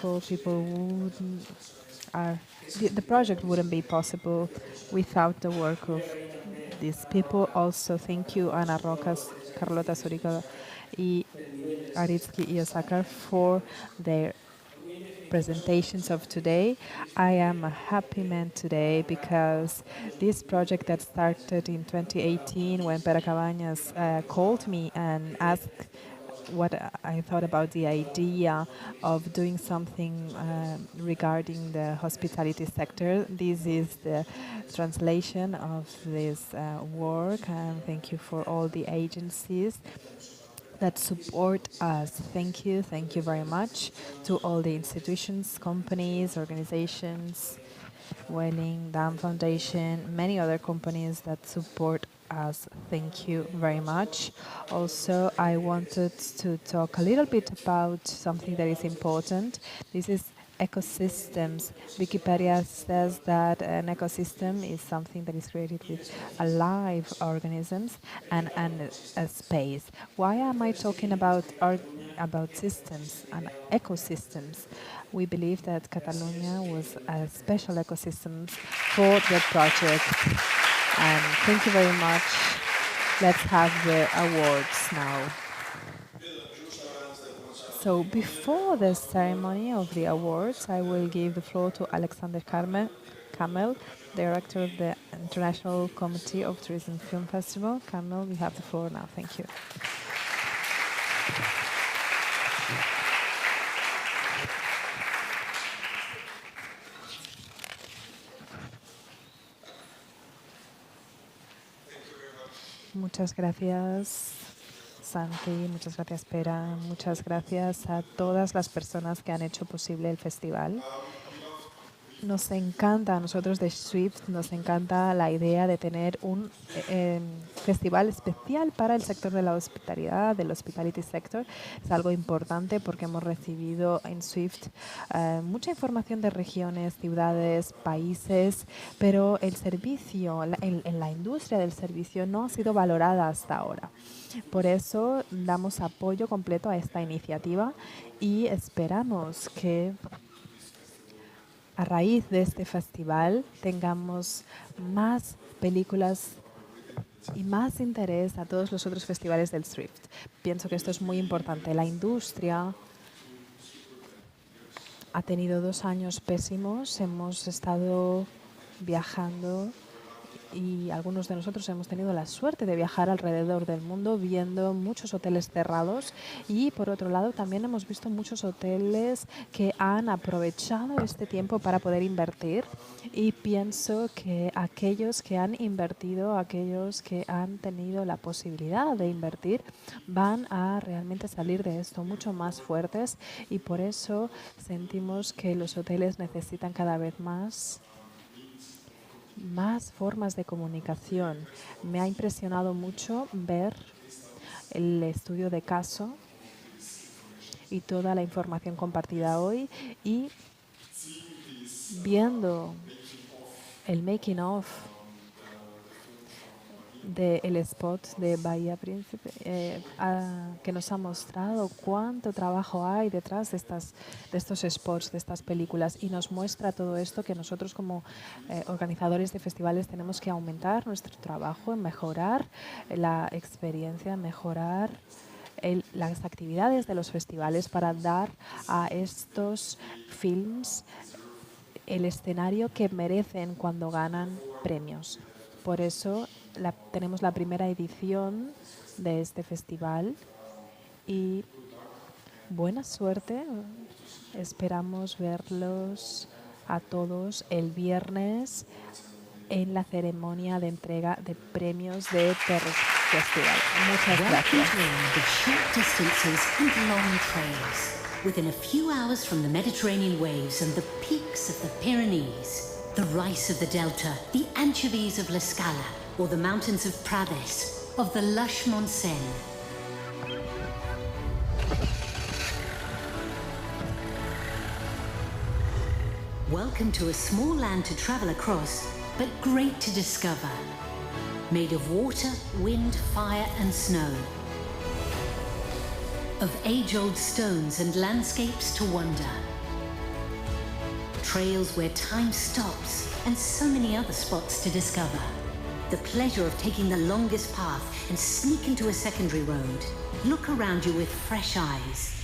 4 people the project wouldn't be possible without the work of these people. Also, thank you, Ana Rocas, Carlota Sorica, y Aritsky y Osaka for their presentations of today. I am a happy man today because this project that started in 2018 when Pera Cabañas called me and asked what I thought about the idea of doing something regarding the hospitality sector. This is the translation of this work, and thank you for all the agencies that support us. Thank you very much to all the institutions, companies, organizations, Welling, Dam Foundation, many other companies that support us. Thank you very much. Also, I wanted to talk a little bit about something that is important. This is ecosystems. Wikipedia says that an ecosystem is something that is created with alive organisms and a space. Why am I talking about systems and ecosystems? We believe that Catalonia was a special ecosystem for the project. And thank you very much. Let's have the awards now. So before the ceremony of the awards, I will give the floor to Alexander Kamel, director of the International Committee of Tourism Film Festival. Kamel, you have the floor now. Thank you. Muchas gracias, Santi, muchas gracias, Pera, muchas gracias a todas las personas que han hecho posible el festival. Nos encanta, a nosotros de Swift, nos encanta la idea de tener un festival especial para el sector de la hospitalidad, del hospitality sector. Es algo importante porque hemos recibido en Swift mucha información de regiones, ciudades, países, pero el servicio, en la industria del servicio no ha sido valorada hasta ahora. Por eso damos apoyo completo a esta iniciativa y esperamos que a raíz de este festival tengamos más películas y más interés a todos los otros festivales del Swift. Pienso que esto es muy importante. La industria ha tenido 2 años pésimos. Hemos estado viajando y algunos de nosotros hemos tenido la suerte de viajar alrededor del mundo viendo muchos hoteles cerrados y por otro lado también hemos visto muchos hoteles que han aprovechado este tiempo para poder invertir y pienso que aquellos que han invertido, aquellos que han tenido la posibilidad de invertir van a realmente salir de esto mucho más fuertes y por eso sentimos que los hoteles necesitan cada vez más formas de comunicación. Me ha impresionado mucho ver el estudio de caso y toda la información compartida hoy y viendo el making of del spot de Bahía Príncipe que nos ha mostrado cuánto trabajo hay detrás de estos spots, de estas películas y nos muestra todo esto que nosotros como organizadores de festivales tenemos que aumentar nuestro trabajo, mejorar la experiencia, mejorar las actividades de los festivales para dar a estos films el escenario que merecen cuando ganan premios. Por eso tenemos la primera edición de este festival y buena suerte. Esperamos verlos a todos el viernes en la ceremonia de entrega de premios de Terres Festival. Muchas gracias. Within a few hours from the Mediterranean waves and the peaks of the Pyrenees, the rice of the Delta, the anchovies of La Scala, or the mountains of Prades, of the lush Montseny. Welcome to a small land to travel across, but great to discover. Made of water, wind, fire and snow. Of age-old stones and landscapes to wonder. Trails where time stops and so many other spots to discover. The pleasure of taking the longest path and sneak into a secondary road. Look around you with fresh eyes.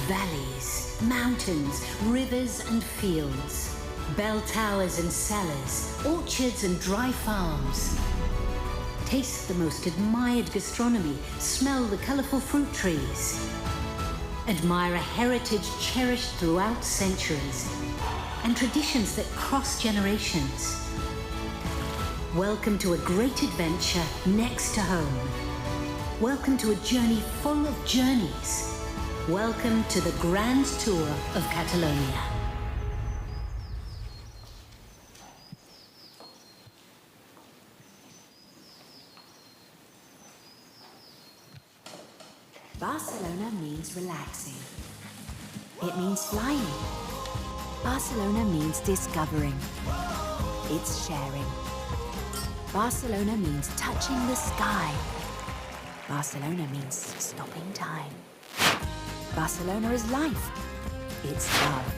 Valleys, mountains, rivers and fields. Bell towers and cellars, orchards and dry farms. Taste the most admired gastronomy, smell the colourful fruit trees. Admire a heritage cherished throughout centuries and traditions that cross generations. Welcome to a great adventure next to home. Welcome to a journey full of journeys. Welcome to the Grand Tour of Catalonia. Barcelona means discovering. It's sharing. Barcelona means touching the sky. Barcelona means stopping time. Barcelona is life. It's love.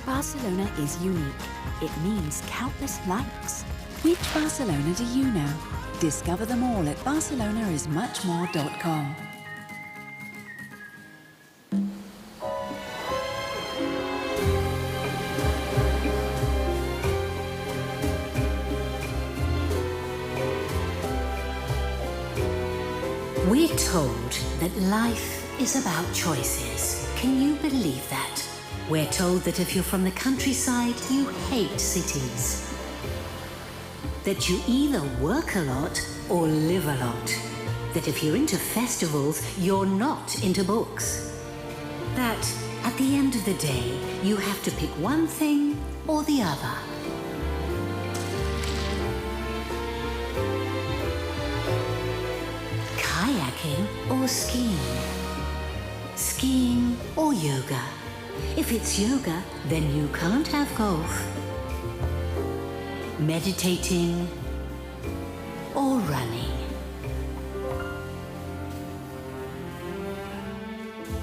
Barcelona is unique. It means countless likes. Which Barcelona do you know? Discover them all at barcelonaismuchmore.com. We're told that life is about choices. Can you believe that? We're told that if you're from the countryside, you hate cities. That you either work a lot or live a lot. That if you're into festivals, you're not into books. That at the end of the day, you have to pick one thing or the other. Kayaking or skiing? Skiing or yoga? If it's yoga, then you can't have golf. Meditating or running?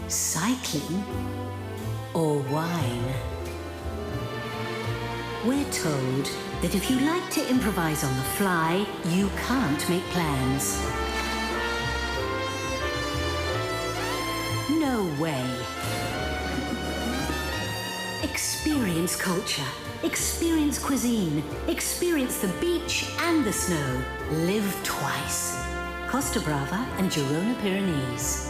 Cycling or wine? We're told that if you like to improvise on the fly, you can't make plans. No way. Experience culture, experience cuisine, experience the beach and the snow. Live twice. Costa Brava and Girona Pyrenees.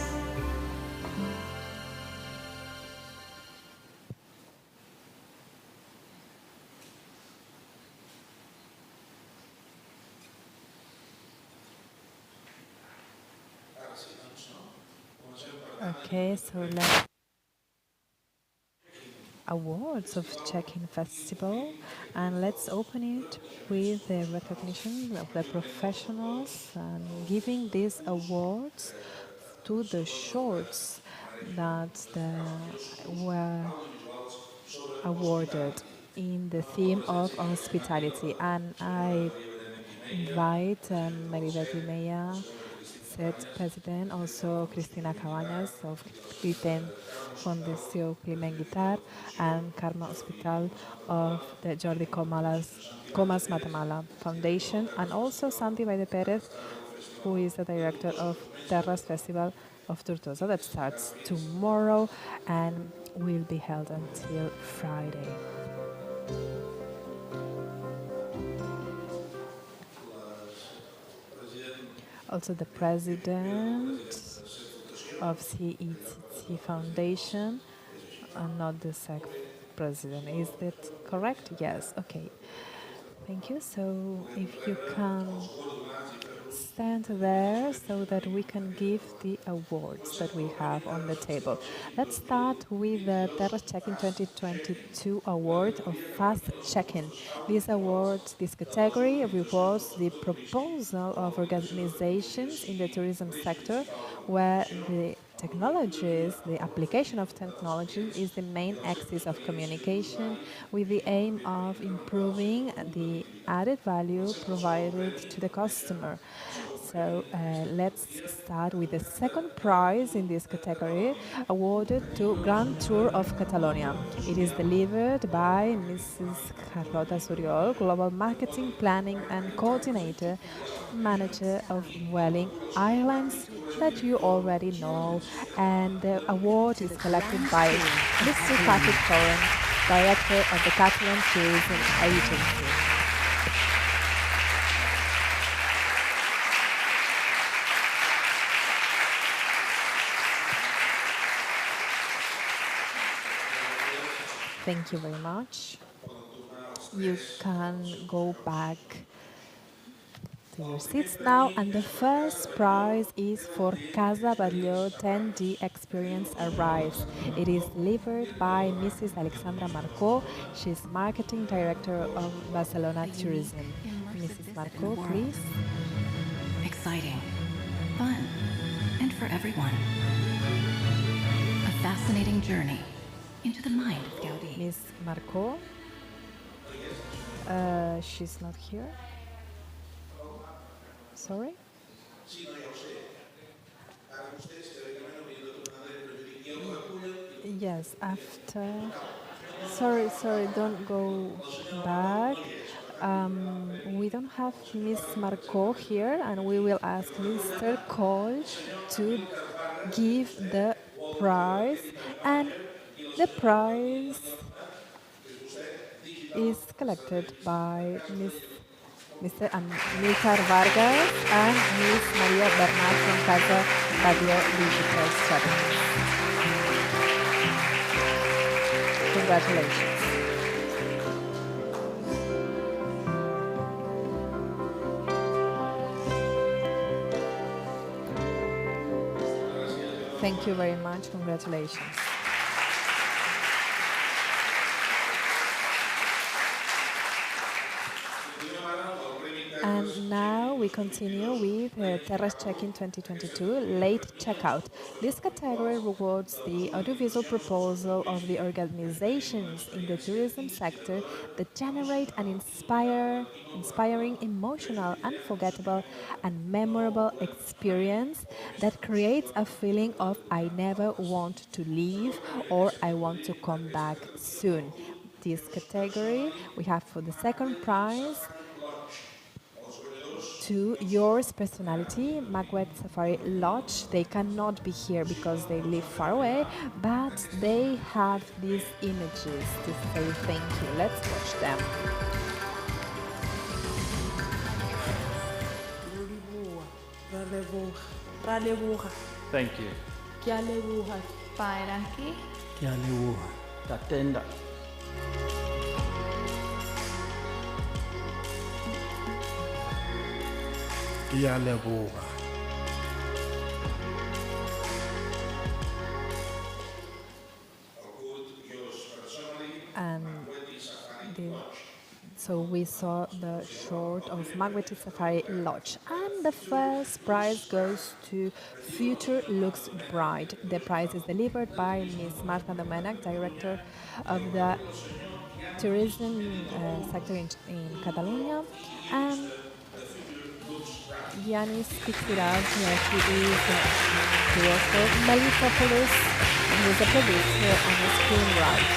Okay, so let's awards of Check-in Festival, and let's open it with the recognition of the professionals and giving these awards to the shorts that were awarded in the theme of hospitality. And I invite Maribeth Meya, CETT President, also Cristina Cabañas of Climent, Fundació Climent Guitart, and Carme Hospital of the Jordi Comas Matamala Foundation, and also Santi Valle Perez, who is the director of Terres Festival of Tortosa, that starts tomorrow and will be held until Friday. Also the president of CETT Foundation, and not the SEC president. Is that correct? Yes. Okay. Thank you. So if you can stand there so that we can give the awards that we have on the table. Let's start with the Terres CHECK-IN 2022 award of Fast Check-In. This award, this category, rewards the proposal of organizations in the tourism sector where the technologies, the application of technology is the main axis of communication, with the aim of improving the added value provided to the customer. So let's start with the second prize in this category, awarded to Grand Tour of Catalonia. It is delivered by Mrs. Carlota Suriol, Global Marketing, Planning and Coordinator, Manager of Welling Islands, that you already know. And the award is collected by Mr. Patrick Torrent, Director of the Catalan Tourism Agency. Thank you very much. You can go back to your seats now, and the first prize is for Casa Batlló 10D Experience Arrives. It is delivered by Mrs. Alexandra Marcó. She's Marketing Director of Barcelona Tourism. Mrs. Marcó, please. Exciting, fun, and for everyone. A fascinating journey into the mind of Gaudí. Miss Marco. She's not here. Sorry? Yes, after. Sorry, don't go back. We don't have Miss Marco here, and we will ask Mr. Cole to give the prize. And the prize is collected by Mr. Amilcar Vargas and Miss Maria Bernat from Casa Radio Digital Strategies. Congratulations. Thank you very much. Congratulations. And now we continue with Terres CHECK-IN 2022 Late Checkout. This category rewards the audiovisual proposal of the organizations in the tourism sector that generate an inspiring, emotional, unforgettable, and memorable experience that creates a feeling of I never want to leave or I want to come back soon. This category we have for the second prize to Yours Personality, Magwet Safari Lodge. They cannot be here because they live far away, but they have these images to say thank you. Let's watch them. Thank you. Tatenda. And so we saw the short of Magwet Safari Lodge. And the first prize goes to Future Looks Bright. The prize is delivered by Ms. Marta Domènech, Director of the Tourism sector in Catalonia, and Yanis Pixiras, he is director, Melitopoulos, who is a producer and a screenwriter.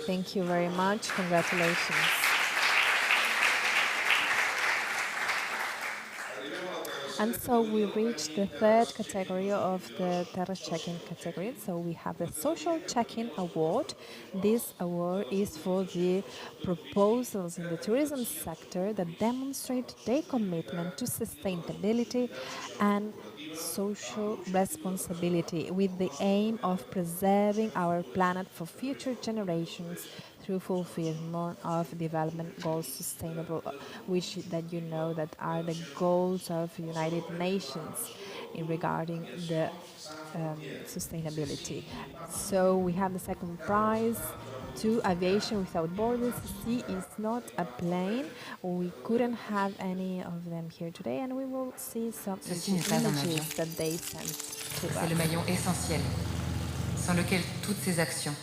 Thank you very much. Congratulations. And so we reached the third category of the Terres CHECK-IN category. So we have the Social Check-In Award. This award is for the proposals in the tourism sector that demonstrate their commitment to sustainability and social responsibility with the aim of preserving our planet for future generations through fulfillment of development goals sustainable, which that you know that are the goals of United Nations in regarding the sustainability. So we have the second prize to Aviation Without Borders. Sea is not a plane. We couldn't have any of them here today, and we will see some images that they sent to us. C'est le maillon essentiel, sans lequel toutes ces actions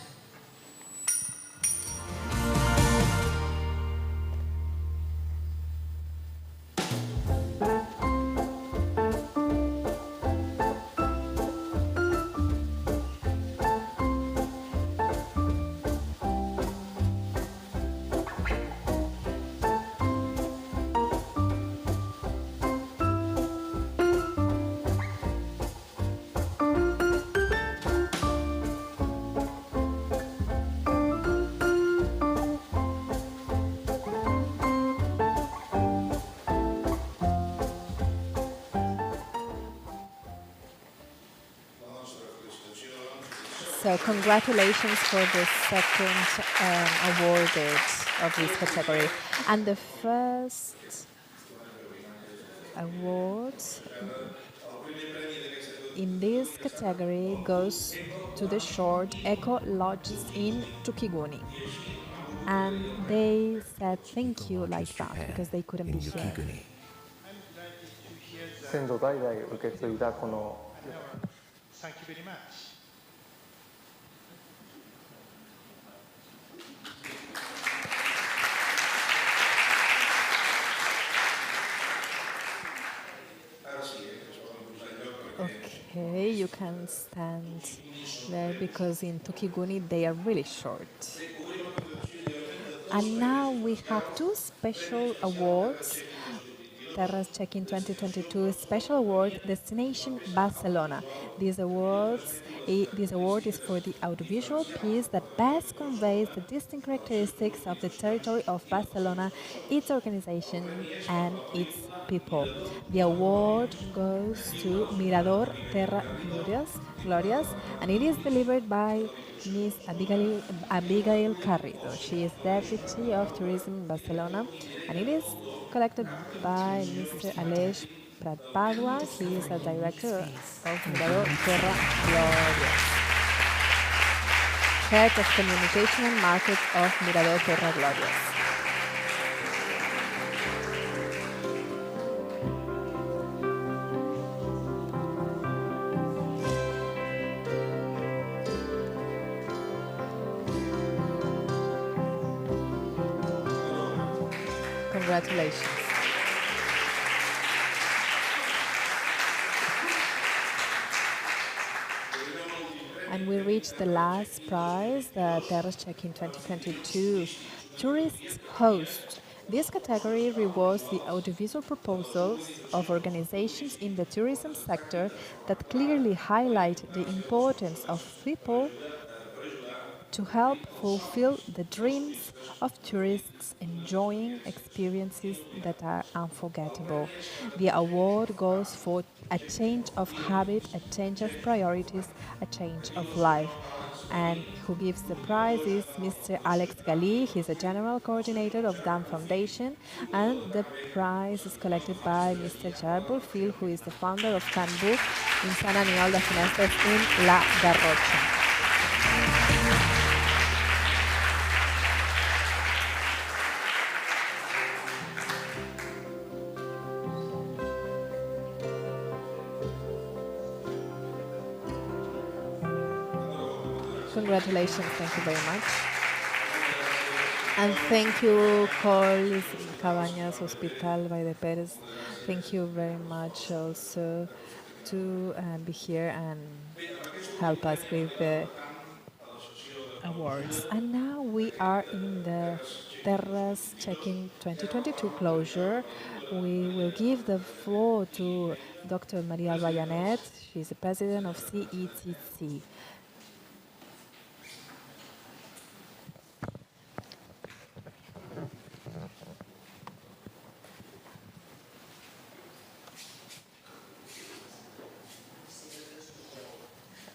So congratulations for the second awarded of this category. And the first award in this category goes to the short Eco Lodges in Tukiguni. And they said thank you like that because they couldn't be here. 先祖代々受け継いだこの Thank you very much. Okay, you can stand there because in Tukiguni they are really short. And now we have two special awards. Terres CHECK-IN 2022 Special Award Destination Barcelona. This award is for the audiovisual piece that best conveys the distinct characteristics of the territory of Barcelona, its organization and its people. The award goes to Mirador Terra Glorias, and it is delivered by Ms. Abigail Carrido. She is Deputy of Tourism in Barcelona, and it is collected by Mr. Aleix Prat-Padua. He is a director of Mirador Terra Glorias. Head of Communication and Market of Mirador Terra Glorias. Congratulations. And we reached the last prize, the Terres CHECK-IN 2022 Tourist Host. This category rewards the audiovisual proposals of organizations in the tourism sector that clearly highlight the importance of people to help fulfill the dreams of tourists enjoying experiences that are unforgettable. The award goes for a change of habit, a change of priorities, a change of life. And who gives the prize is Mr. Alex Gali. He's a general coordinator of DAM Foundation, and the prize is collected by Mr. Gerard Bourfil, who is the founder of Can Book in Sant Aniol de Finestres in La Garrotxa. Congratulations, thank you very much. And thank you, Cols Cabañas Hospital by the Perez. Thank you very much also to be here and help us with the awards. And now we are in the Terres CHECK-IN 2022 closure. We will give the floor to Dr. Maria Bayanet. She's the president of CETT.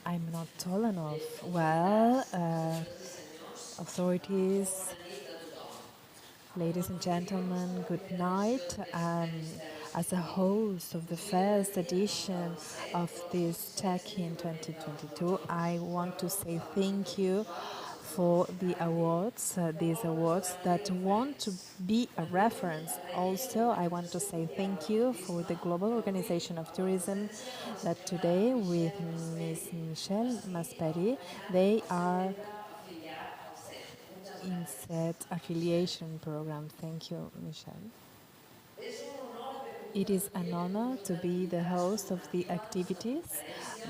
I'm not tall enough. Well, authorities, ladies and gentlemen, good night. As a host of the first edition of this CHECK-IN 2022, I want to say thank you for the awards, these awards that want to be a reference. Also, I want to say thank you for the Global Organization of Tourism that today with Ms. Michelle Masperi, they are in CETT affiliation program. Thank you, Michelle. It is an honor to be the host of the activities,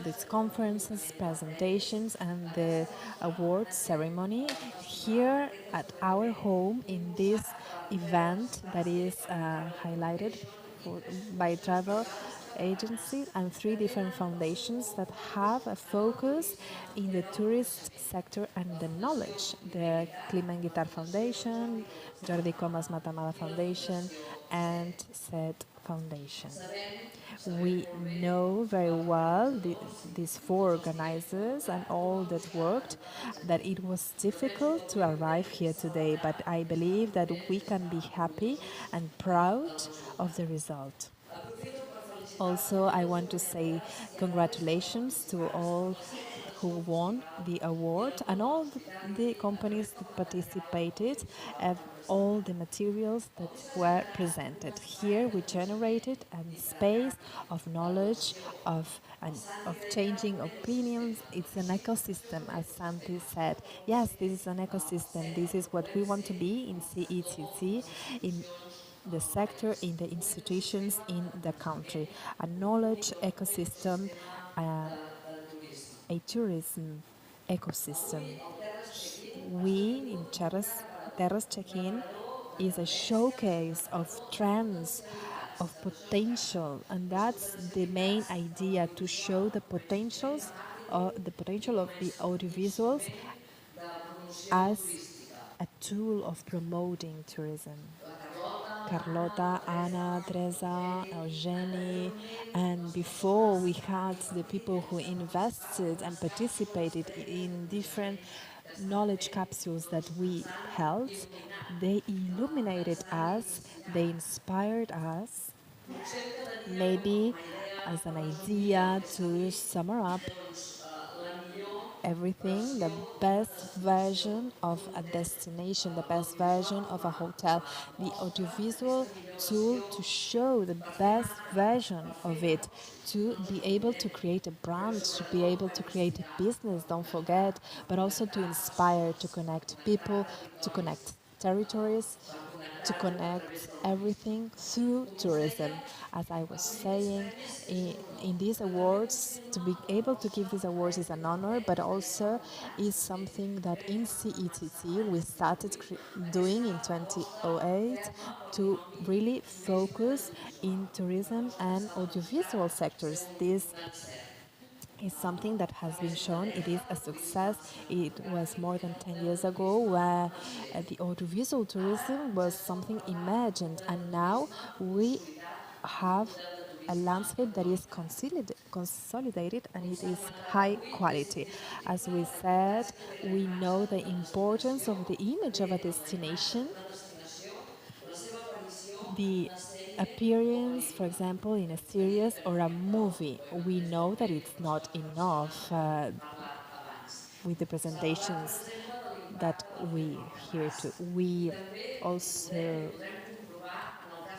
these conferences, presentations, and the awards ceremony here at our home in this event that is highlighted by travel agencies and 3 different foundations that have a focus in the tourist sector and the knowledge. The Climent Guitart Foundation, Jordi Comas Matamala Foundation, and CETT Foundation. We know very well these 4 organizers and all that worked, that it was difficult to arrive here today, but I believe that we can be happy and proud of the result. Also, I want to say congratulations to all who won the award and all the companies that participated and all the materials that were presented. Here we generated a space of knowledge, of changing opinions. It's an ecosystem, as Santi said. Yes, this is an ecosystem. This is what we want to be in CETT, in the sector, in the institutions, in the country. A knowledge ecosystem, a tourism ecosystem. We in Terres CHECK-IN is a showcase of trends, of potential, and that's the main idea, to show the potential of the audiovisuals as a tool of promoting tourism. Carlota, Anna, Teresa, Eugenie, and before we had the people who invested and participated in different knowledge capsules that we held. They illuminated us, they inspired us, maybe as an idea to sum up everything, the best version of a destination, the best version of a hotel, the audiovisual tool to show the best version of it, to be able to create a brand, to be able to create a business, don't forget, but also to inspire, to connect people, to connect territories, to connect everything through tourism. As I was saying, in these awards, to be able to give these awards is an honor, but also is something that in CETT we started doing in 2008 to really focus in tourism and audiovisual sectors. This is something that has been shown. It is a success. It was more than 10 years ago where the audiovisual tourism was something imagined, and now we have a landscape that is consolidated and it is high quality. As we said, we know the importance of the image of a destination, the appearance, for example, in a series or a movie. We know that it's not enough with the presentations that we hear to. We also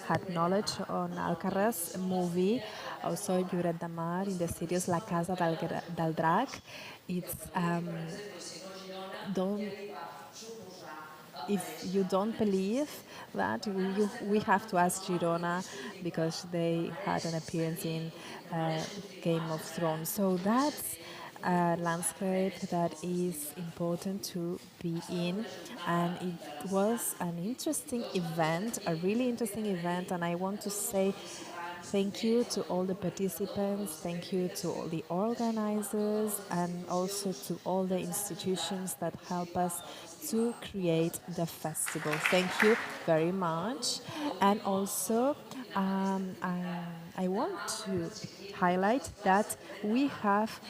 had knowledge on Alcaraz movie, also Lloret de Mar in the series La Casa del Drac. It's if you don't believe that, we have to ask Girona, because they had an appearance in Game of Thrones. So that's a landscape that is important to be in, and it was an interesting event, a really interesting event, and I want to say thank you to all the participants, thank you to all the organizers, and also to all the institutions that help us to create the festival. Thank you very much. And also, I want to highlight that we have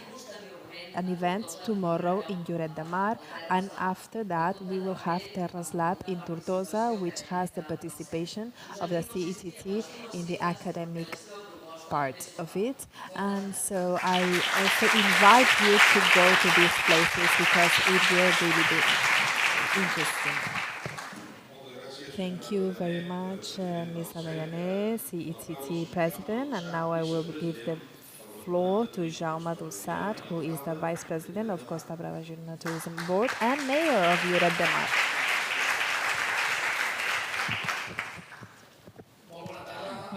an event tomorrow in Lloret de Mar, and after that we will have Terres Lab in Tortosa, which has the participation of the CETT in the academic part of it. And so I also invite you to go to these places because it will really be interesting. Thank you very much, Ms. Adayane, CETT President, and now I will give the floor to Jaume Dulsat, who is the Vice President of Costa Brava Girona Tourism Board and Mayor of Lloret de Mar.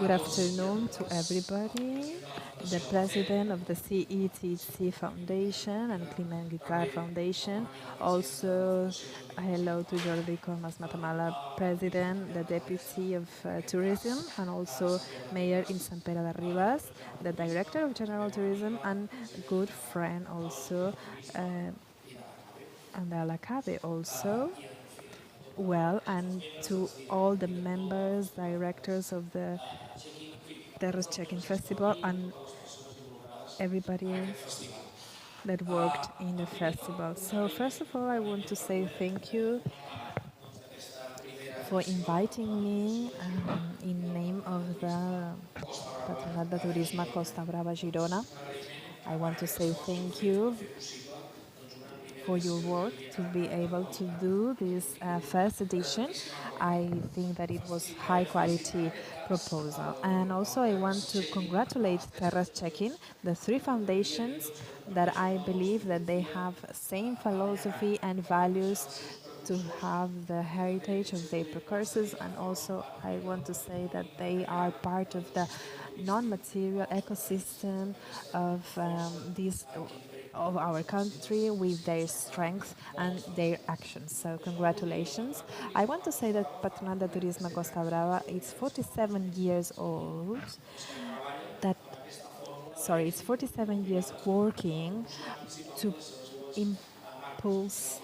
Good afternoon to everybody. The President of the CETT Foundation and Climent Guitart Foundation. Also, hello to Jordi, Comas, Matamala, President, the Deputy of Tourism, and also Mayor in Sant Pere de Ribes, the Director of General Tourism, and good friend also, and the Alacabe also. Well, and to all the members, directors of the Terres CHECK-IN Festival, and everybody that worked in the festival. So first of all, I want to say thank you for inviting me in name of the Patronat de Turisme Costa Brava Girona. I want to say thank you for your work to be able to do this first edition. I think that it was high quality proposal. And also I want to congratulate Terres CHECK-IN, the three foundations that I believe that they have same philosophy and values to have the heritage of their precursors, and also I want to say that they are part of the non-material ecosystem of this of our country with their strength and their actions. So congratulations. I want to say that Patronat de Turisme Costa Brava is 47 years old. It's 47 years working to impulse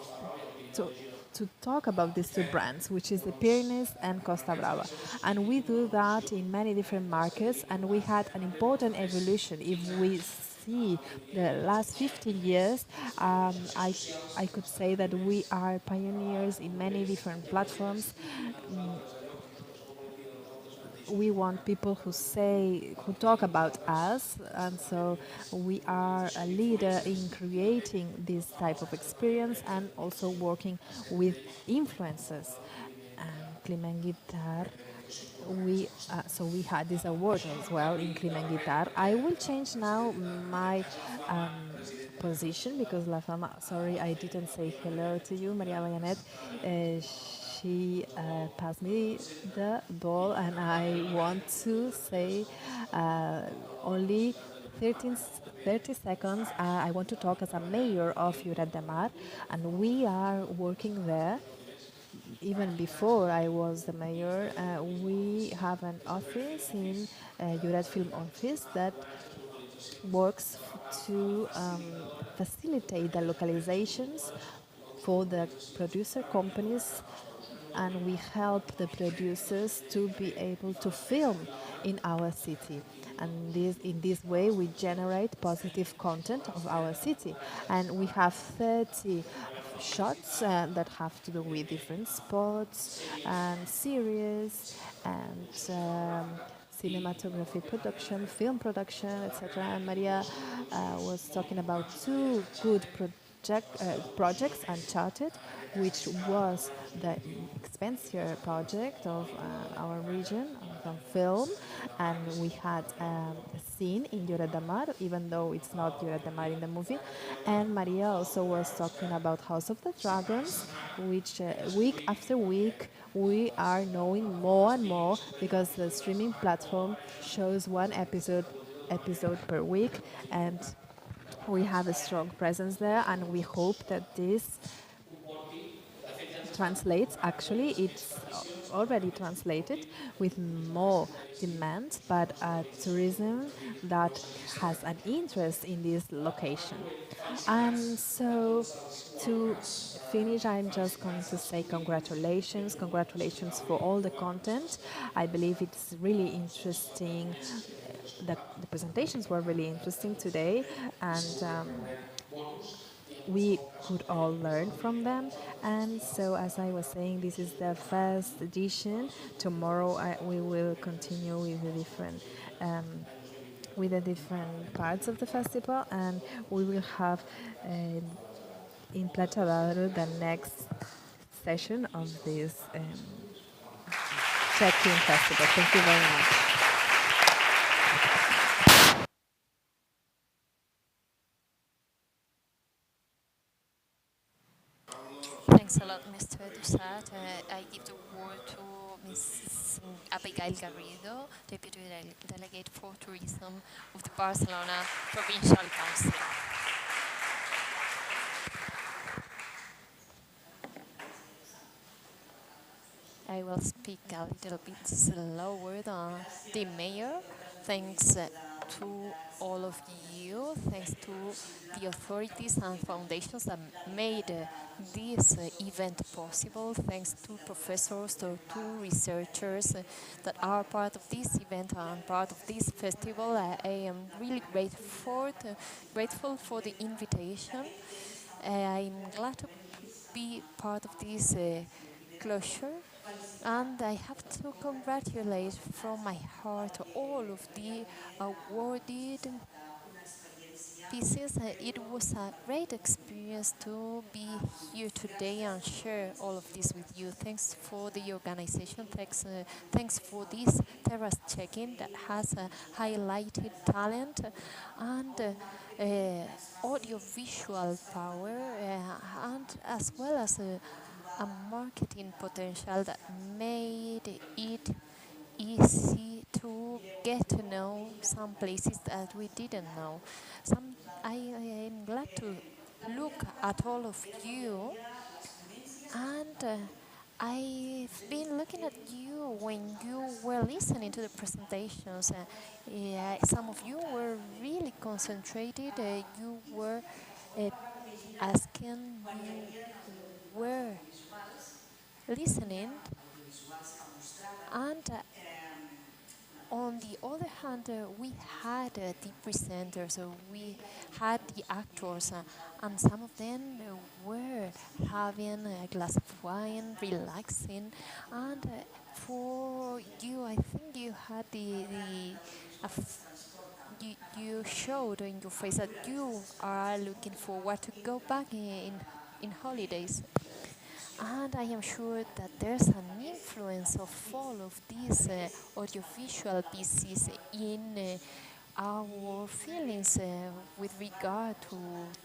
to talk about these two brands, which is the Pyrenees and Costa Brava. And we do that in many different markets, and we had an important evolution. If we see the last 15 years, I could say that we are pioneers in many different platforms. We want people who talk about us, and so we are a leader in creating this type of experience and also working with influencers. Climent Guitart, we had this award as well in Climent Guitart. I will change now my position because La Fama, sorry, I didn't say hello to you, Maria Bayanet. She passed me the ball, and I want to say only 30 seconds. I want to talk as a mayor of Lloret de Mar, and we are working there. Even before I was the mayor, we have an office in Lloret Film Office that works to facilitate the localizations for the producer companies, and we help the producers to be able to film in our city. And in this way, we generate positive content of our city. And we have 30 shots that have to do with different spots and series and cinematography production, film production, etc. And Maria was talking about two good projects, Uncharted, which was the expensive project of our region from film, and we had a scene in Lloret de Mar, even though it's not Lloret de Mar in the movie. And Maria also was talking about House of the Dragons, which week after week we are knowing more and more because the streaming platform shows one episode per week, and we have a strong presence there, and we hope that this translates. Actually, it's already translated with more demand, but tourism that has an interest in this location. And so to finish, I'm just going to say congratulations for all the content. I believe it's really interesting. The presentations were really interesting today, and we could all learn from them. And so, as I was saying, this is the first edition. Tomorrow we will continue with the different parts of the festival, and we will have in Plata d'Aro the next session of this Check-In Festival. Thank you very much. Thanks a lot, Mr. Dusat. I give the word to Ms. Abigail Garrido, Deputy Delegate for Tourism of the Barcelona Provincial Council. I will speak a little bit slower than the mayor. Thanks to all of you, thanks to the authorities and foundations that made this event possible, thanks to professors, to researchers that are part of this event and part of this festival. I am really grateful for the invitation. I'm glad to be part of this closure And I have to congratulate from my heart all of the awarded pieces. It was a great experience to be here today and share all of this with you. Thanks for the organization. Thanks for this Terres CHECK-IN that has highlighted talent and audiovisual power and as well as a marketing potential that made it easy to get to know some places that we didn't know. I am glad to look at all of you, and I've been looking at you when you were listening to the presentations. Some of you were really concentrated. You were asking, you were listening, and on the other hand, we had the presenters, we had the actors, and some of them were having a glass of wine, relaxing, and for you, I think you had you showed in your face that you are looking forward to go back in holidays. And I am sure that there's an influence of all of these audiovisual pieces in our feelings with regard to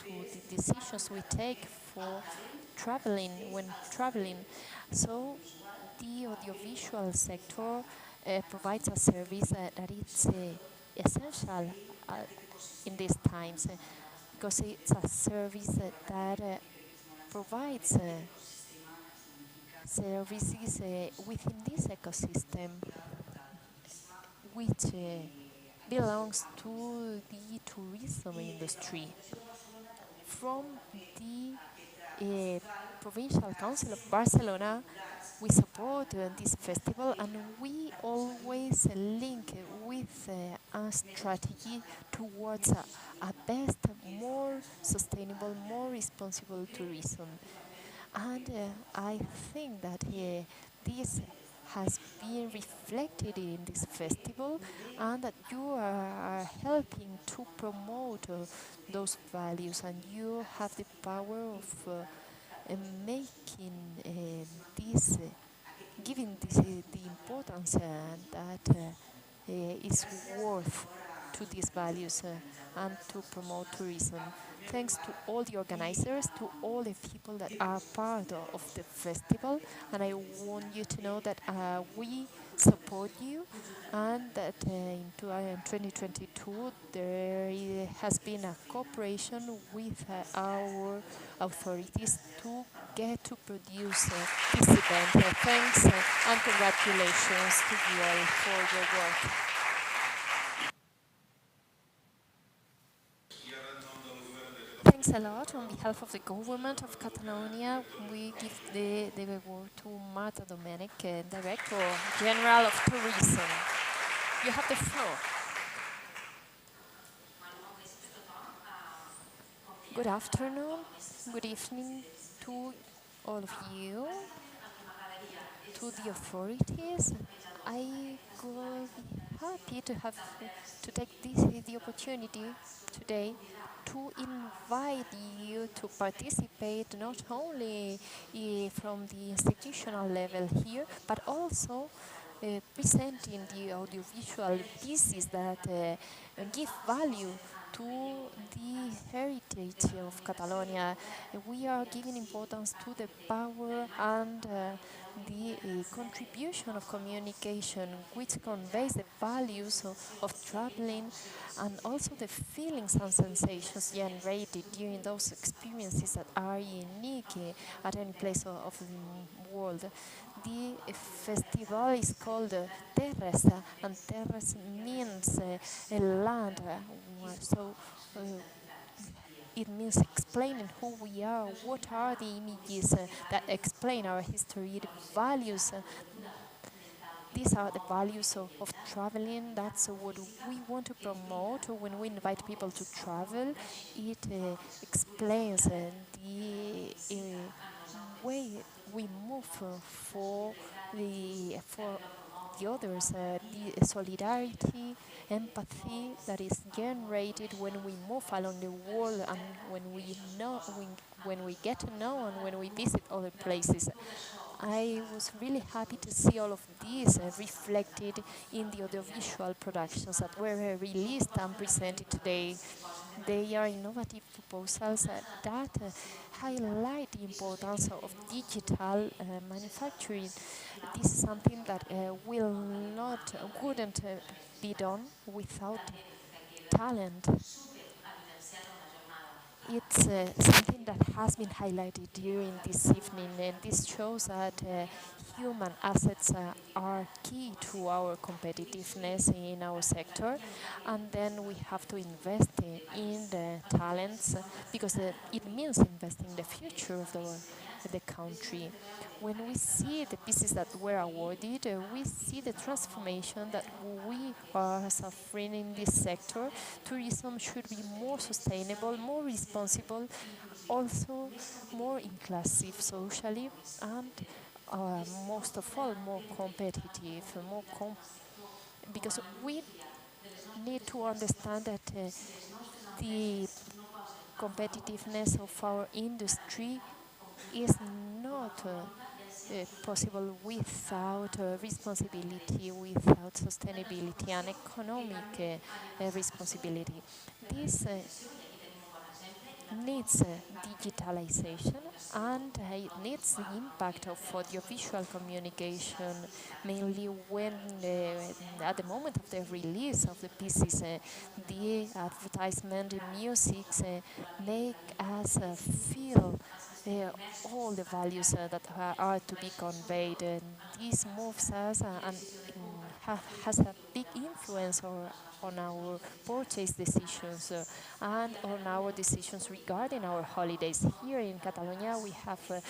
the decisions we take for traveling, when traveling. So the audiovisual sector provides a service that is essential in these times because it's a service that provides services within this ecosystem, which belongs to the tourism industry. From the Provincial Council of Barcelona, we support this festival, and we always link with a strategy towards a best, more sustainable, more responsible tourism. And I think that this has been reflected in this festival, and that you are helping to promote those values, and you have the power of making this, giving this the importance that is worth to these values and to promote tourism. Thanks to all the organizers, to all the people that are part of the festival, and I want you to know that we support you, and that in 2022 there has been a cooperation with our authorities to get to produce this event. Thanks and congratulations to you all for your work. Thanks a lot. On behalf of the government of Catalonia, we give the word to Marta Domènech, Director General of Tourism. You have the floor. Good afternoon, good evening to all of you, to the authorities. I will be happy to take the opportunity today to invite you to participate not only from the institutional level here, but also presenting the audiovisual pieces that give value to the heritage of Catalonia. We are giving importance to the power and the contribution of communication, which conveys the values of traveling, and also the feelings and sensations generated during those experiences that are unique at any place of the world. The festival is called Terres, and Terres means land. So it means explaining who we are, what are the images that explain our history, the values. These are the values of traveling. That's what we want to promote when we invite people to travel. It explains the way we move for for the others, the solidarity, empathy that is generated when we move along the world and when we get to know and when we visit other places. I was really happy to see all of this reflected in the audiovisual productions that were released and presented today. They are innovative proposals that highlight the importance of digital manufacturing. This is something that wouldn't be done without talent. It's something that has been highlighted during this evening, and this shows that human assets are key to our competitiveness in our sector, and then we have to invest in the talents because it means investing in the future of the country. When we see the pieces that were awarded, we see the transformation that we are suffering in this sector. Tourism should be more sustainable, more responsible, also more inclusive socially, and most of all, more competitive, because we need to understand that the competitiveness of our industry is not possible without responsibility, without sustainability and economic responsibility. This needs digitalization and it needs the impact of audiovisual communication, mainly when at the moment of the release of the pieces, the advertisement, the music make us feel all the values that are to be conveyed. And this moves us and has a big influence on our purchase decisions and on our decisions regarding our holidays. Here in Catalonia, we have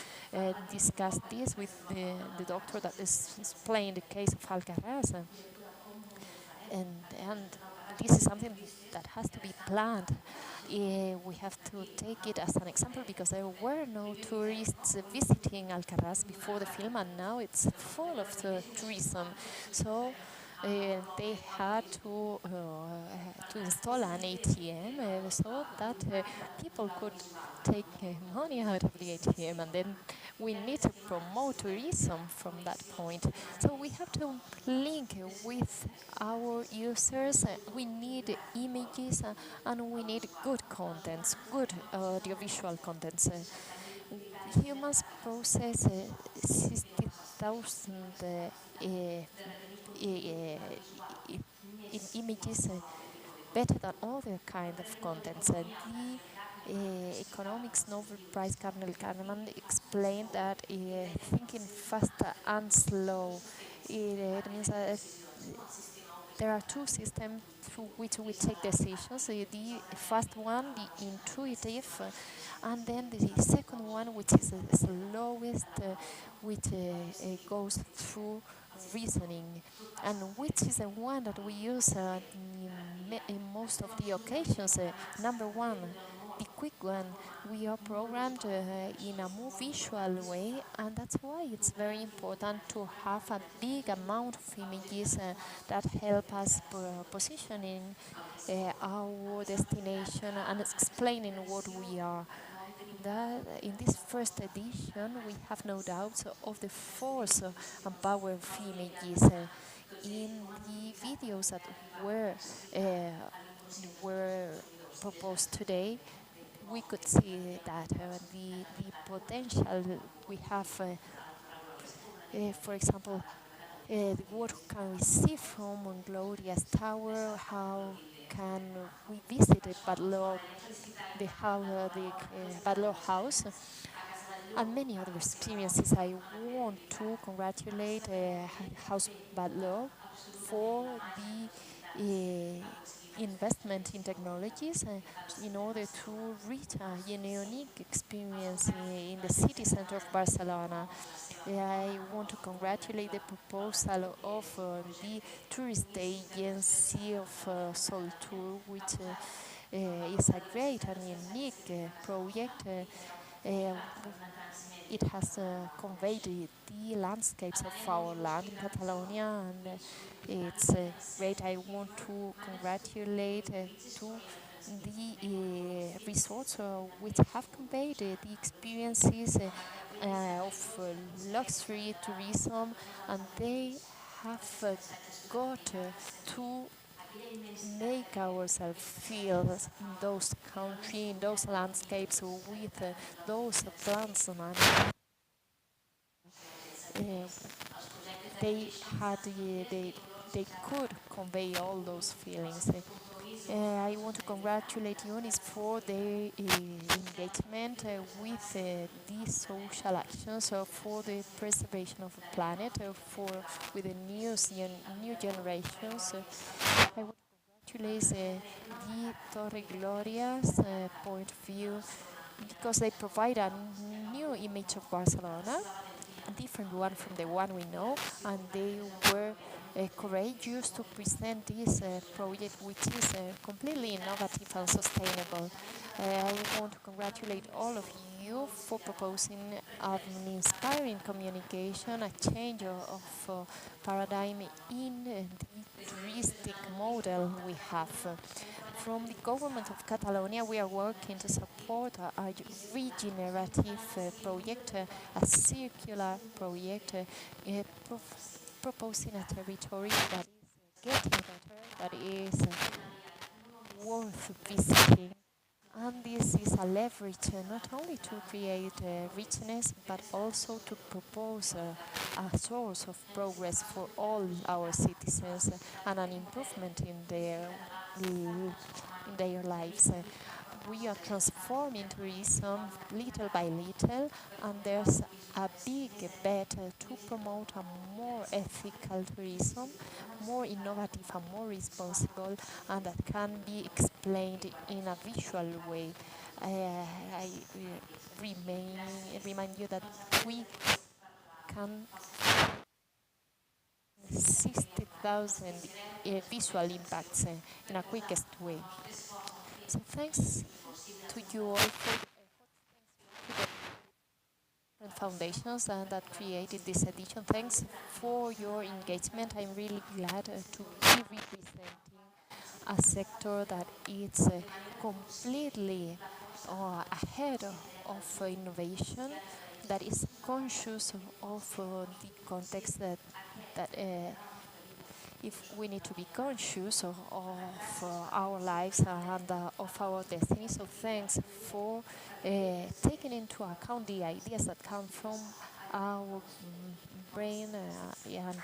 discussed this with the doctor that is explaining the case of Alcaraz. And this is something that has to be planned. We have to take it as an example because there were no tourists visiting Alcaraz before the film, and now it's full of tourism. So they had to install an ATM so that people could take money out of the ATM, and then we need to promote tourism from that point. So we have to link with our users. We need images and we need good contents, good audiovisual contents. Humans process 60,000 images better than other kind of contents. The economics Nobel Prize Kahneman explained that thinking fast and slow, it means that there are two systems through which we take decisions. The first one, the intuitive, and then the second one, which is the slowest, which goes through reasoning, and which is the one that we use in most of the occasions. Number one, the quick one. We are programmed in a more visual way, and that's why it's very important to have a big amount of images that help us positioning our destination and explaining what we are. That in this first edition, we have no doubts of the force and power of images. In the videos that were proposed today, we could see that the potential we have, for example, what can we see from Gloria's Tower, how can we visit the Badlaw House, and many other experiences. I want to congratulate House Badlaw for the investment in technologies in order to reach a unique experience in the city center of Barcelona. I want to congratulate the proposal of the tourist agency of Sol Tour, which is a great and unique project. it has conveyed the landscapes of our land in Catalonia, and it's great. I want to congratulate to the resorts which have conveyed the experiences of luxury tourism, and they have got to make ourselves feel in those country, in those landscapes with those plants and animals. They had they could convey all those feelings. I want to congratulate UNIS for their engagement with these social actions for the preservation of the planet, with the new generations. I want to congratulate the Torre Gloria's point of view, because they provide a new image of Barcelona, a different one from the one we know, and they were courageous to present this project, which is completely innovative and sustainable. I want to congratulate all of you for proposing an inspiring communication, a change of paradigm in the touristic model we have. From the government of Catalonia, we are working to support a regenerative project, a circular project, proposing a territory that is getting better, that is worth visiting. And this is a leverage not only to create richness, but also to propose a source of progress for all our citizens and an improvement in their lives. We are transforming tourism little by little, and there's a big bet to promote a more ethical tourism, more innovative and more responsible, and that can be explained in a visual way. I remind you that we can 60,000 visual impacts in a quickest way. So thanks to you all for the foundations that created this edition. Thanks for your engagement. I'm really glad to be representing a sector that is completely ahead of innovation, that is conscious of the context that if we need to be conscious of our lives and of our destiny. So thanks for taking into account the ideas that come from our brain, and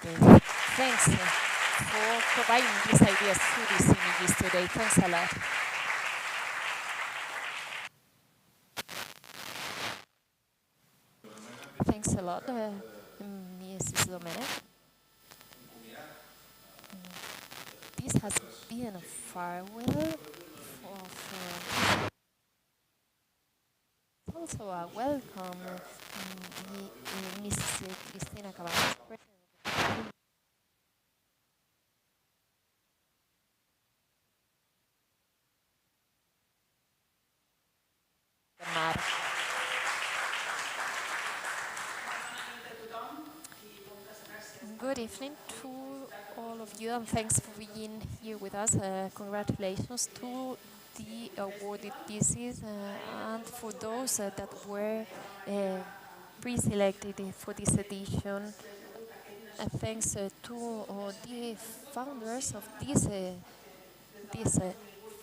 thanks for providing these ideas through these images today. Thanks a lot. Thanks a lot, Mrs. Domènech. This has been a farewell also a welcome, Mrs. Cristina Cabanas. Good evening to all of you, and thanks for being here with us. Congratulations to the awarded pieces and for those that were pre-selected for this edition. Thanks to the founders of this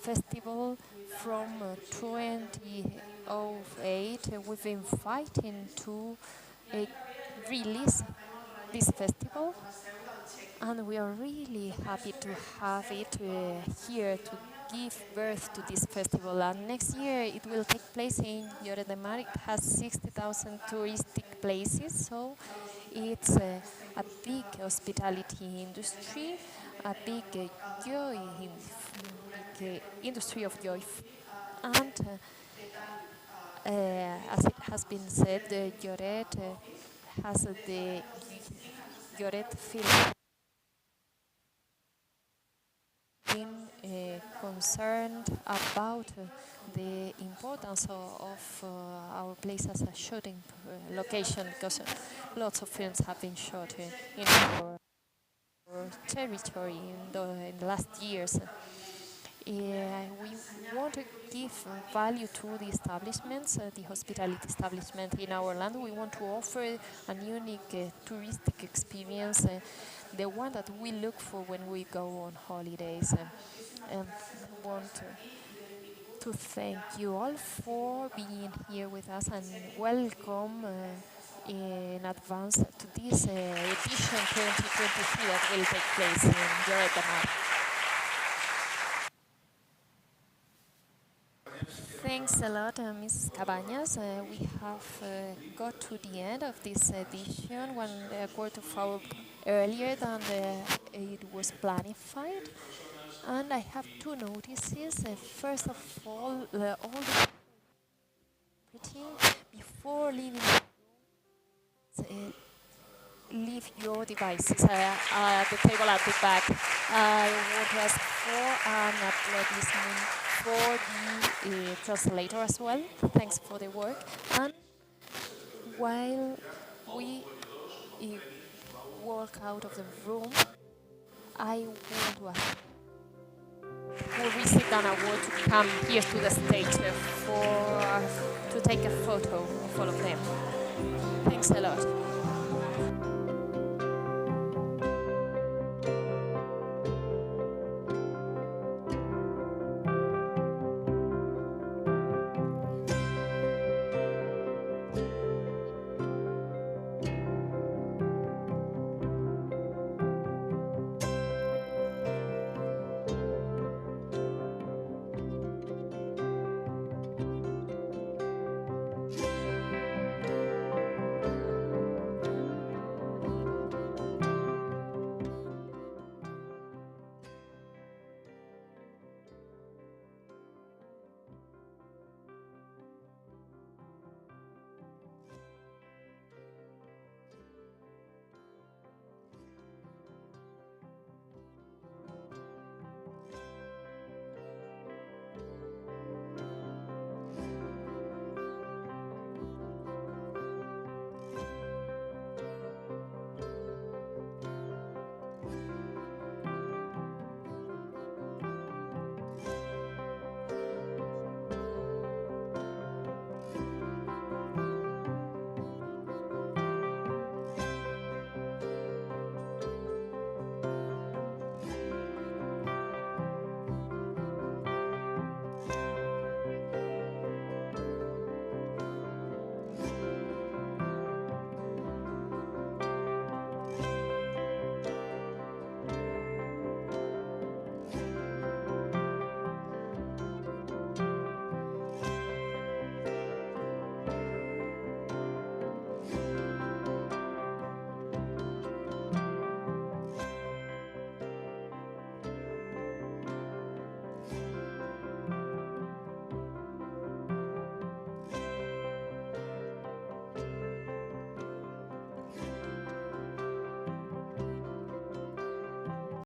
festival from 2008. We've been fighting to release this festival, and we are really happy to have it here to give birth to this festival. And next year it will take place in Lloret de Mar. It has 60,000 touristic places, so it's a big hospitality industry, a big joy, big industry of joy. And as it has been said, Lloret has the Lloret film in concerned about the importance of our place as a shooting location, because lots of films have been shot in our territory in the last years. We want to give value to the establishments, the hospitality establishment in our land. We want to offer a unique touristic experience, the one that we look for when we go on holidays. And want to thank you all for being here with us, and welcome in advance to this edition 2023 that will take place in Jordi. Thanks a lot, Mrs. Cabañas. We have got to the end of this edition, 1/4 of hour earlier than it was planified. And I have two notices. First of all the before leaving, leave your devices at the table at the back. I want to ask for an applaudissement for the translator as well. Thanks for the work. And while we walk out of the room, I want to ask who received an award to come here to the stage to take a photo of all of them. Thanks a lot.